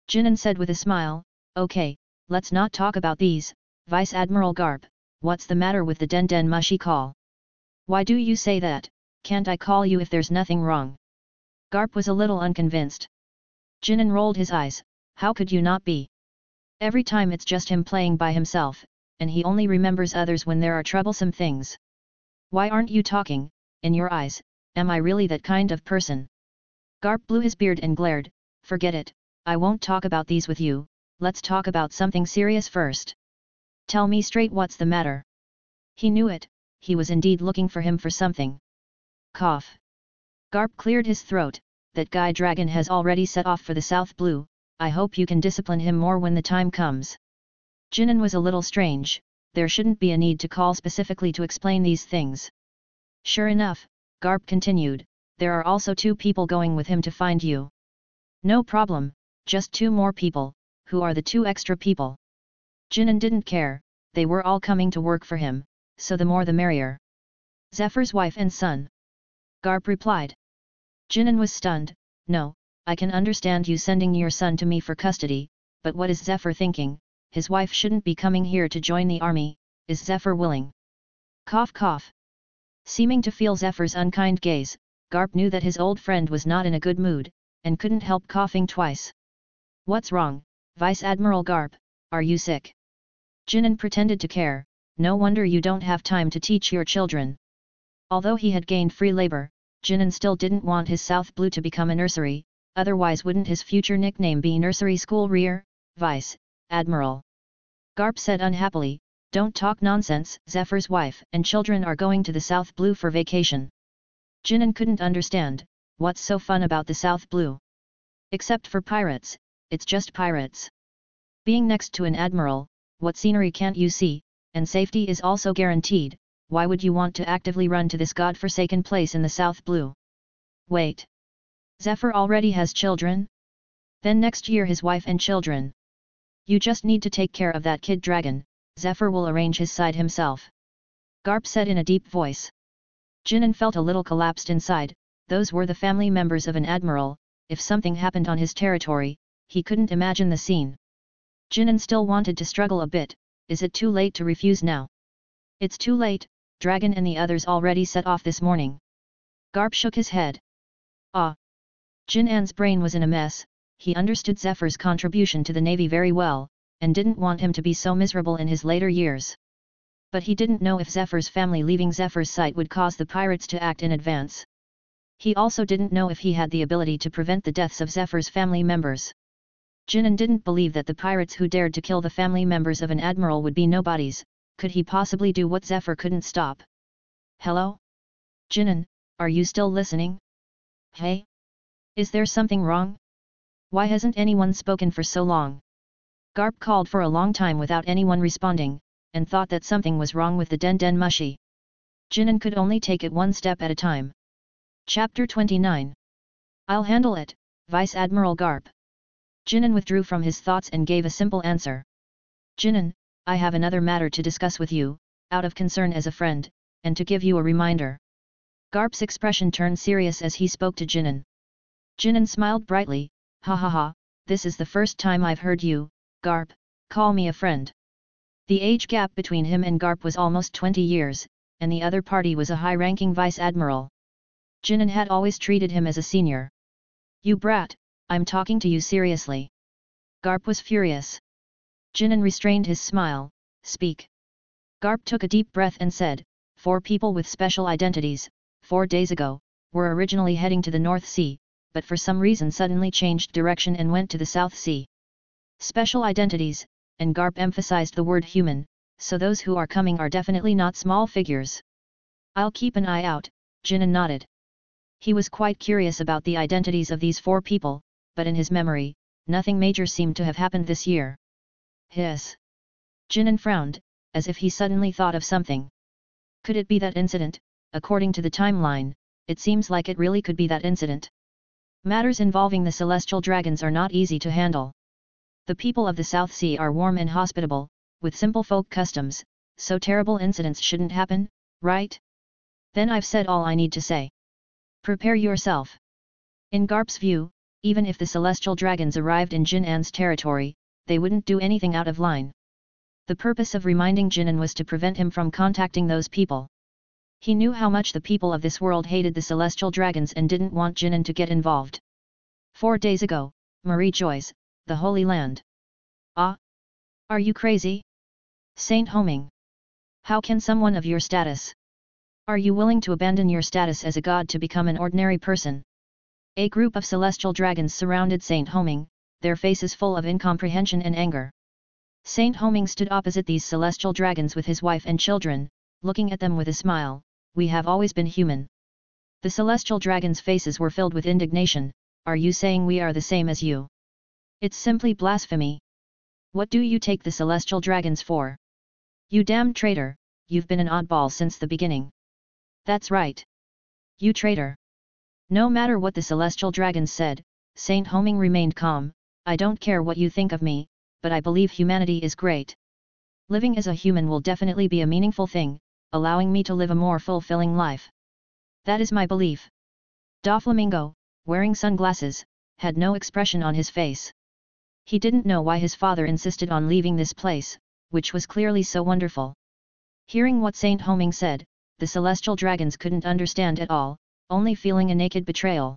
Jinan said with a smile, okay, let's not talk about these, Vice Admiral Garp, what's the matter with the Den Mushi call? Why do you say that, can't I call you if there's nothing wrong? Garp was a little unconvinced. Jinan rolled his eyes, how could you not be? Every time it's just him playing by himself, and he only remembers others when there are troublesome things. Why aren't you talking, in your eyes, am I really that kind of person? Garp blew his beard and glared, forget it, I won't talk about these with you, let's talk about something serious first. Tell me straight what's the matter. He knew it, he was indeed looking for him for something. Cough. Garp cleared his throat, that guy dragon has already set off for the South Blue, I hope you can discipline him more when the time comes. Jinan was a little strange, there shouldn't be a need to call specifically to explain these things. Sure enough, Garp continued, there are also 2 people going with him to find you. No problem, just 2 more people, who are the 2 extra people? Jinan didn't care, they were all coming to work for him, so the more the merrier. Zephyr's wife and son. Garp replied. Jinan was stunned, no, I can understand you sending your son to me for custody, but what is Zephyr thinking, his wife shouldn't be coming here to join the army, is Zephyr willing? Cough cough. Seeming to feel Zephyr's unkind gaze, Garp knew that his old friend was not in a good mood, and couldn't help coughing twice. What's wrong, Vice Admiral Garp, are you sick? Jinan pretended to care, no wonder you don't have time to teach your children. Although he had gained free labor, Jinan still didn't want his South Blue to become a nursery, otherwise wouldn't his future nickname be Nursery School Rear, Vice Admiral? Garp said unhappily, don't talk nonsense, Zephyr's wife and children are going to the South Blue for vacation. Jinan couldn't understand, what's so fun about the South Blue? Except for pirates, it's just pirates. Being next to an admiral, what scenery can't you see, and safety is also guaranteed, why would you want to actively run to this god-forsaken place in the South Blue? Wait. Zephyr already has children? Then next year his wife and children. You just need to take care of that kid dragon, Zephyr will arrange his side himself. Garp said in a deep voice. Jinan felt a little collapsed inside, those were the family members of an admiral, if something happened on his territory, he couldn't imagine the scene. Jinan still wanted to struggle a bit, is it too late to refuse now? It's too late, Dragon and the others already set off this morning. Garp shook his head. Ah! Jinan's brain was in a mess, he understood Zephyr's contribution to the navy very well, and didn't want him to be so miserable in his later years. But he didn't know if Zephyr's family leaving Zephyr's sight would cause the pirates to act in advance. He also didn't know if he had the ability to prevent the deaths of Zephyr's family members. Jinan didn't believe that the pirates who dared to kill the family members of an admiral would be nobodies. Could he possibly do what Zephyr couldn't stop? Hello? Jinan, are you still listening? Hey? Is there something wrong? Why hasn't anyone spoken for so long? Garp called for a long time without anyone responding, and thought that something was wrong with the Den Den Mushi. Jinan could only take it one step at a time. Chapter 29. I'll handle it, Vice Admiral Garp. Jinan withdrew from his thoughts and gave a simple answer. Jinan, I have another matter to discuss with you, out of concern as a friend, and to give you a reminder. Garp's expression turned serious as he spoke to Jinan. Jinan smiled brightly, ha ha ha, this is the first time I've heard you, Garp, call me a friend. The age gap between him and Garp was almost 20 years, and the other party was a high-ranking vice admiral. Jinan had always treated him as a senior. You brat, I'm talking to you seriously. Garp was furious. Jinan restrained his smile, speak. Garp took a deep breath and said, 4 people with special identities, 4 days ago, were originally heading to the North Sea, but for some reason suddenly changed direction and went to the South Sea. Special identities, and Garp emphasized the word human, so those who are coming are definitely not small figures. I'll keep an eye out, Jinan nodded. He was quite curious about the identities of these 4 people, but in his memory, nothing major seemed to have happened this year. Hiss. Jinan frowned, as if he suddenly thought of something. Could it be that incident? According to the timeline, it seems like it really could be that incident. Matters involving the celestial dragons are not easy to handle. The people of the South Sea are warm and hospitable, with simple folk customs, so terrible incidents shouldn't happen, right? Then I've said all I need to say. Prepare yourself. In Garp's view, even if the celestial dragons arrived in Jinan's territory, they wouldn't do anything out of line. The purpose of reminding Jinan was to prevent him from contacting those people. He knew how much the people of this world hated the celestial dragons and didn't want Jinan to get involved. 4 days ago, Marie Joyce, the Holy Land. Ah? Are you crazy? Saint Homing. How can someone of your status? Are you willing to abandon your status as a god to become an ordinary person? A group of celestial dragons surrounded Saint Homing, their faces full of incomprehension and anger. Saint Homing stood opposite these celestial dragons with his wife and children, looking at them with a smile. We have always been human. The celestial dragons' faces were filled with indignation. Are you saying we are the same as you? It's simply blasphemy. What do you take the celestial dragons for? You damned traitor, you've been an oddball since the beginning. That's right. You traitor. No matter what the celestial dragons said, Saint Homing remained calm. I don't care what you think of me, but I believe humanity is great. Living as a human will definitely be a meaningful thing, allowing me to live a more fulfilling life. That is my belief. Doflamingo, wearing sunglasses, had no expression on his face. He didn't know why his father insisted on leaving this place, which was clearly so wonderful. Hearing what Saint Homing said, the celestial dragons couldn't understand at all, only feeling a naked betrayal.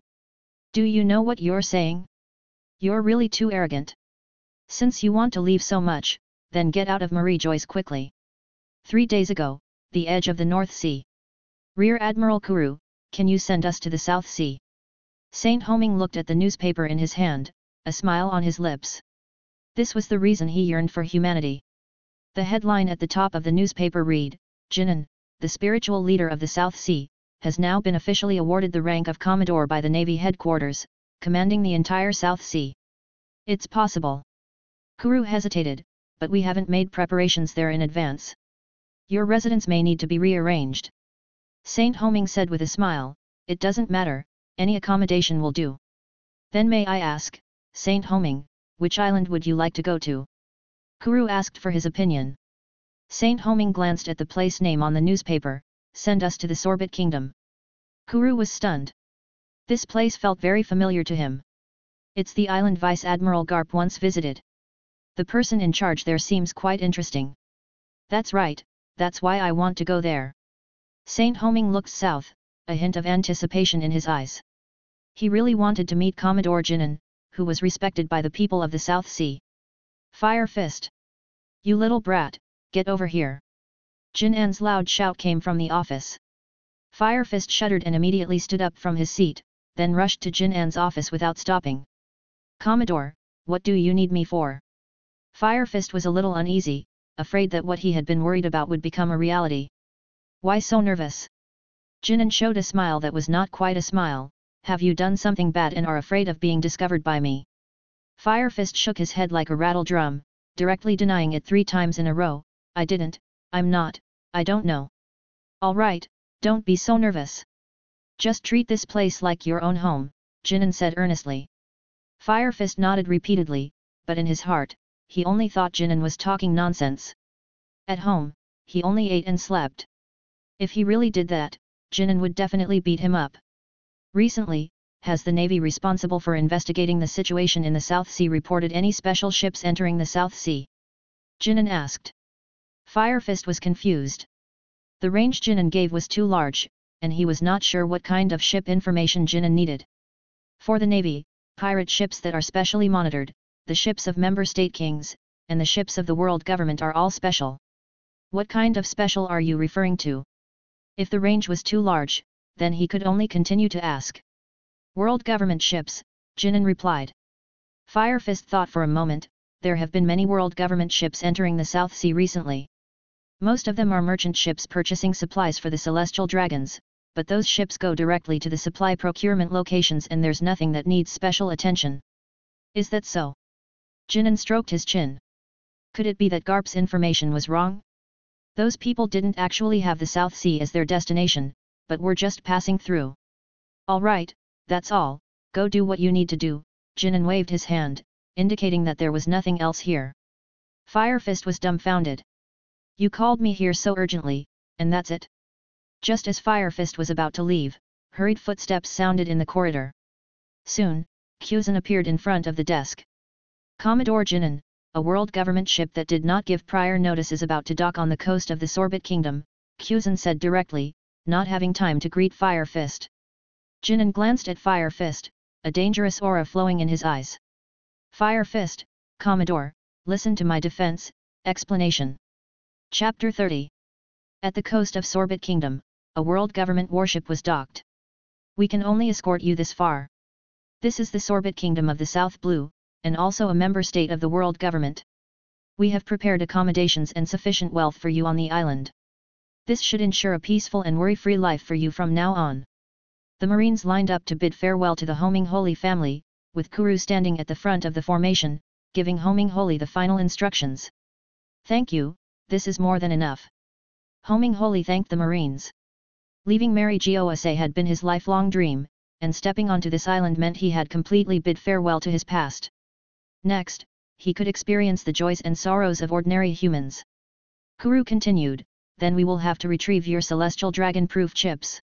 Do you know what you're saying? You're really too arrogant. Since you want to leave so much, then get out of Marie Joyce quickly. 3 days ago, the edge of the North Sea. Rear Admiral Kuru, can you send us to the South Sea? Saint Homing looked at the newspaper in his hand, a smile on his lips. This was the reason he yearned for humanity. The headline at the top of the newspaper read, Jinan, the spiritual leader of the South Sea, has now been officially awarded the rank of Commodore by the Navy headquarters, commanding the entire South Sea. It's possible. Kuru hesitated, but we haven't made preparations there in advance. Your residence may need to be rearranged. Saint Homing said with a smile, it doesn't matter, any accommodation will do. Then may I ask, Saint Homing, which island would you like to go to? Kuru asked for his opinion. Saint Homing glanced at the place name on the newspaper, send us to the Sorbet Kingdom. Kuru was stunned. This place felt very familiar to him. It's the island Vice Admiral Garp once visited. The person in charge there seems quite interesting. That's right, that's why I want to go there. Saint Homing looked south, a hint of anticipation in his eyes. He really wanted to meet Commodore Jinan, who was respected by the people of the South Sea. Fire Fist! You little brat, get over here! Jinan's loud shout came from the office. Fire Fist shuddered and immediately stood up from his seat, then rushed to Jin An's office without stopping. "Commodore, what do you need me for?" Fire Fist was a little uneasy, afraid that what he had been worried about would become a reality. "Why so nervous?" Jin An showed a smile that was not quite a smile. "Have you done something bad and are afraid of being discovered by me?" Fire Fist shook his head like a rattle drum, directly denying it 3 times in a row. "I didn't, I'm not, I don't know." "All right, don't be so nervous. Just treat this place like your own home," Jin An said earnestly. Fire Fist nodded repeatedly, but in his heart, he only thought Jin An was talking nonsense. At home, he only ate and slept. If he really did that, Jin An would definitely beat him up. Recently, has the Navy responsible for investigating the situation in the South Sea reported any special ships entering the South Sea? Jin An asked. Fire Fist was confused. The range Jin An gave was too large, and he was not sure what kind of ship information Jin An needed. For the Navy, pirate ships that are specially monitored, the ships of member state kings, and the ships of the world government are all special. What kind of special are you referring to? If the range was too large, then he could only continue to ask. World government ships, Jin An replied. Fire Fist thought for a moment. There have been many world government ships entering the South Sea recently. Most of them are merchant ships purchasing supplies for the celestial dragons, but those ships go directly to the supply procurement locations and there's nothing that needs special attention. Is that so? Jin An stroked his chin. Could it be that Garp's information was wrong? Those people didn't actually have the South Sea as their destination, but were just passing through. All right, that's all, go do what you need to do, Jin An waved his hand, indicating that there was nothing else here. Fire Fist was dumbfounded. You called me here so urgently, and that's it? Just as Fire Fist was about to leave, hurried footsteps sounded in the corridor. Soon, Kuzan appeared in front of the desk. Commodore Jin An, a world government ship that did not give prior notice is about to dock on the coast of the Sorbet Kingdom, Kuzan said directly, not having time to greet Fire Fist. Jin An glanced at Fire Fist, a dangerous aura flowing in his eyes. Fire Fist, Commodore, listen to my defense, explanation. Chapter 30. At the coast of Sorbet Kingdom, a world government warship was docked. We can only escort you this far. This is the Sorbet Kingdom of the South Blue, and also a member state of the world government. We have prepared accommodations and sufficient wealth for you on the island. This should ensure a peaceful and worry-free life for you from now on. The Marines lined up to bid farewell to the Homing Holy family, with Kuru standing at the front of the formation, giving Homing Holy the final instructions. Thank you, this is more than enough. Homing Holy thanked the Marines. Leaving Mary Gosa had been his lifelong dream, and stepping onto this island meant he had completely bid farewell to his past. Next, he could experience the joys and sorrows of ordinary humans. Kuru continued, then we will have to retrieve your celestial dragon-proof chips.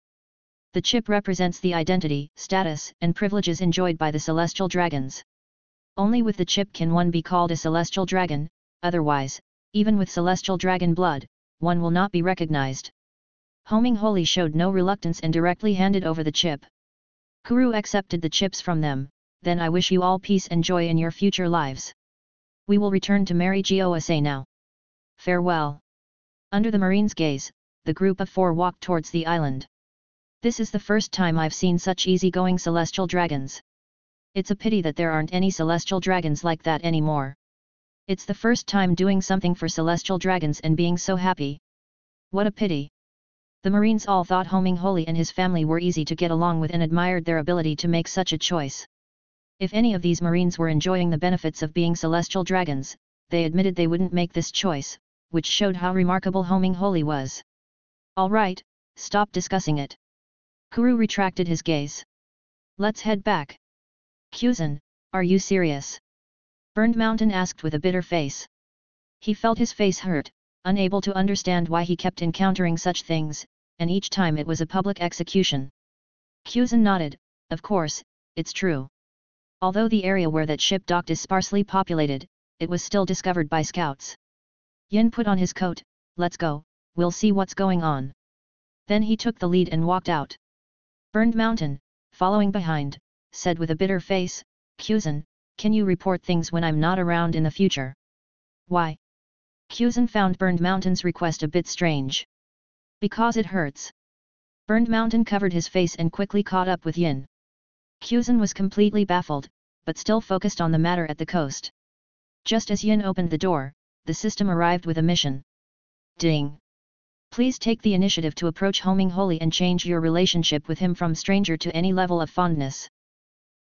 The chip represents the identity, status, and privileges enjoyed by the celestial dragons. Only with the chip can one be called a celestial dragon, otherwise, even with celestial dragon blood, one will not be recognized. Homing Holy showed no reluctance and directly handed over the chip. Kuru accepted the chips from them. Then I wish you all peace and joy in your future lives. We will return to Mary Gosa now. Farewell. Under the Marines' gaze, the group of 4 walked towards the island. This is the first time I've seen such easygoing celestial dragons. It's a pity that there aren't any celestial dragons like that anymore. It's the first time doing something for celestial dragons and being so happy. What a pity. The Marines all thought Homing Holy and his family were easy to get along with and admired their ability to make such a choice. If any of these Marines were enjoying the benefits of being celestial dragons, they admitted they wouldn't make this choice, which showed how remarkable Homing Holy was. All right, stop discussing it. Kuru retracted his gaze. Let's head back. Kuzan, are you serious? Burned Mountain asked with a bitter face. He felt his face hurt, unable to understand why he kept encountering such things, and each time it was a public execution. Kuzan nodded, of course, it's true. Although the area where that ship docked is sparsely populated, it was still discovered by scouts. Yin put on his coat, let's go, we'll see what's going on. Then he took the lead and walked out. Burned Mountain, following behind, said with a bitter face, Kuzan, can you report things when I'm not around in the future? Why? Kuzan found Burned Mountain's request a bit strange. Because it hurts. Burned Mountain covered his face and quickly caught up with Yin. Quzhan was completely baffled, but still focused on the matter at the coast. Just as Yin opened the door, the system arrived with a mission. Ding! Please take the initiative to approach Homing Holy and change your relationship with him from stranger to any level of fondness.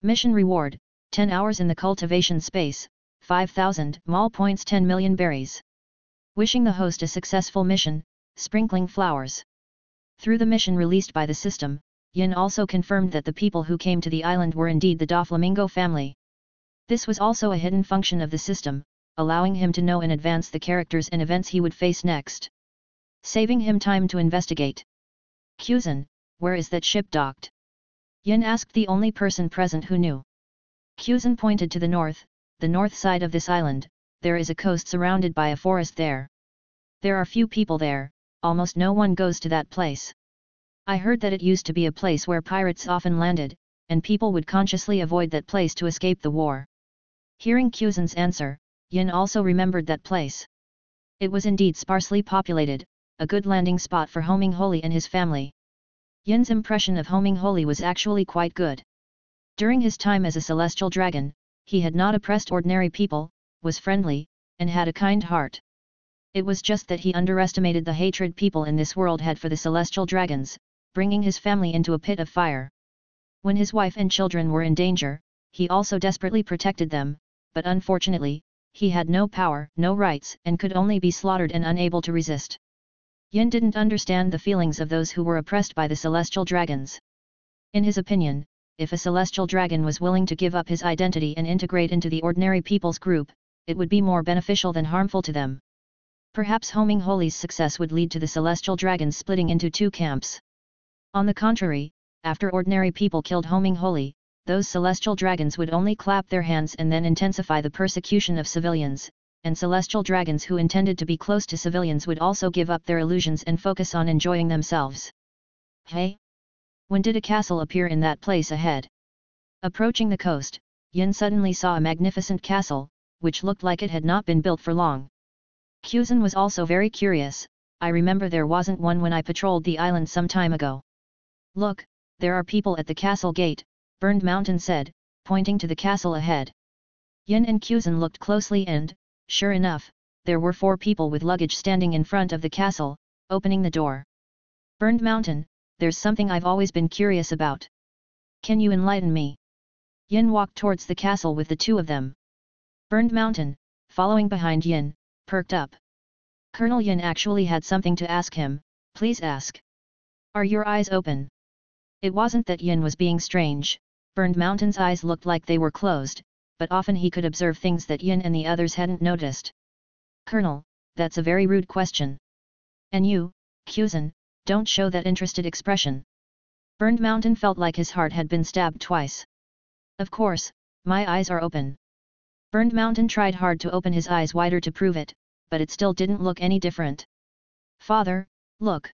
Mission reward, 10 hours in the cultivation space, 5,000 mall points, 10 million berries. Wishing the host a successful mission, sprinkling flowers. Through the mission released by the system, Yin also confirmed that the people who came to the island were indeed the Doflamingo family. This was also a hidden function of the system, allowing him to know in advance the characters and events he would face next, saving him time to investigate. Quzhan, where is that ship docked? Yin asked the only person present who knew. Quzhan pointed to the north side of this island. There is a coast surrounded by a forest there. There are few people there, almost no one goes to that place. I heard that it used to be a place where pirates often landed, and people would consciously avoid that place to escape the war. Hearing Quzhan's answer, Yin also remembered that place. It was indeed sparsely populated, a good landing spot for Homing Holy and his family. Yin's impression of Homing Holy was actually quite good. During his time as a celestial dragon, he had not oppressed ordinary people, was friendly, and had a kind heart. It was just that he underestimated the hatred people in this world had for the celestial dragons, bringing his family into a pit of fire. When his wife and children were in danger, he also desperately protected them, but unfortunately, he had no power, no rights, and could only be slaughtered and unable to resist. Yin didn't understand the feelings of those who were oppressed by the celestial dragons. In his opinion, if a celestial dragon was willing to give up his identity and integrate into the ordinary people's group, it would be more beneficial than harmful to them. Perhaps Homing Holy's success would lead to the celestial dragons splitting into two camps. On the contrary, after ordinary people killed Homing Holy, those celestial dragons would only clap their hands and then intensify the persecution of civilians, and celestial dragons who intended to be close to civilians would also give up their illusions and focus on enjoying themselves. Hey! When did a castle appear in that place ahead? Approaching the coast, Yin suddenly saw a magnificent castle, which looked like it had not been built for long. Quzhan was also very curious. I remember there wasn't one when I patrolled the island some time ago. Look, there are people at the castle gate, Burned Mountain said, pointing to the castle ahead. Yin and Quzhan looked closely and, sure enough, there were 4 people with luggage standing in front of the castle, opening the door. Burned Mountain, there's something I've always been curious about. Can you enlighten me? Yin walked towards the castle with the 2 of them. Burned Mountain, following behind Yin, perked up. Colonel Yin actually had something to ask him, please ask. Are your eyes open? It wasn't that Yin was being strange, Burned Mountain's eyes looked like they were closed, but often he could observe things that Yin and the others hadn't noticed. Colonel, that's a very rude question. And you, Quzhan, don't show that interested expression. Burned Mountain felt like his heart had been stabbed twice. Of course, my eyes are open. Burned Mountain tried hard to open his eyes wider to prove it, but it still didn't look any different. Father, look.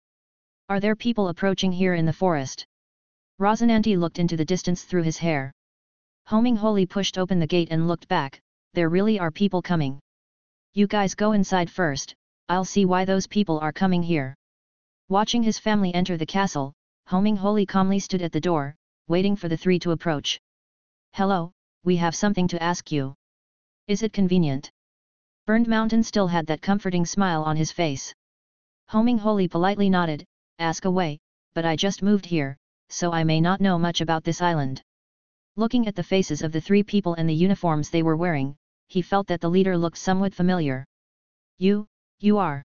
Are there people approaching here in the forest? Rosinante looked into the distance through his hair. Homing Holy pushed open the gate and looked back. There really are people coming. You guys go inside first, I'll see why those people are coming here. Watching his family enter the castle, Homing Holy calmly stood at the door, waiting for the 3 to approach. Hello, we have something to ask you. Is it convenient? Burned Mountain still had that comforting smile on his face. Homing Holy politely nodded, ask away, but I just moved here, so I may not know much about this island. Looking at the faces of the 3 people and the uniforms they were wearing, he felt that the leader looked somewhat familiar. You are.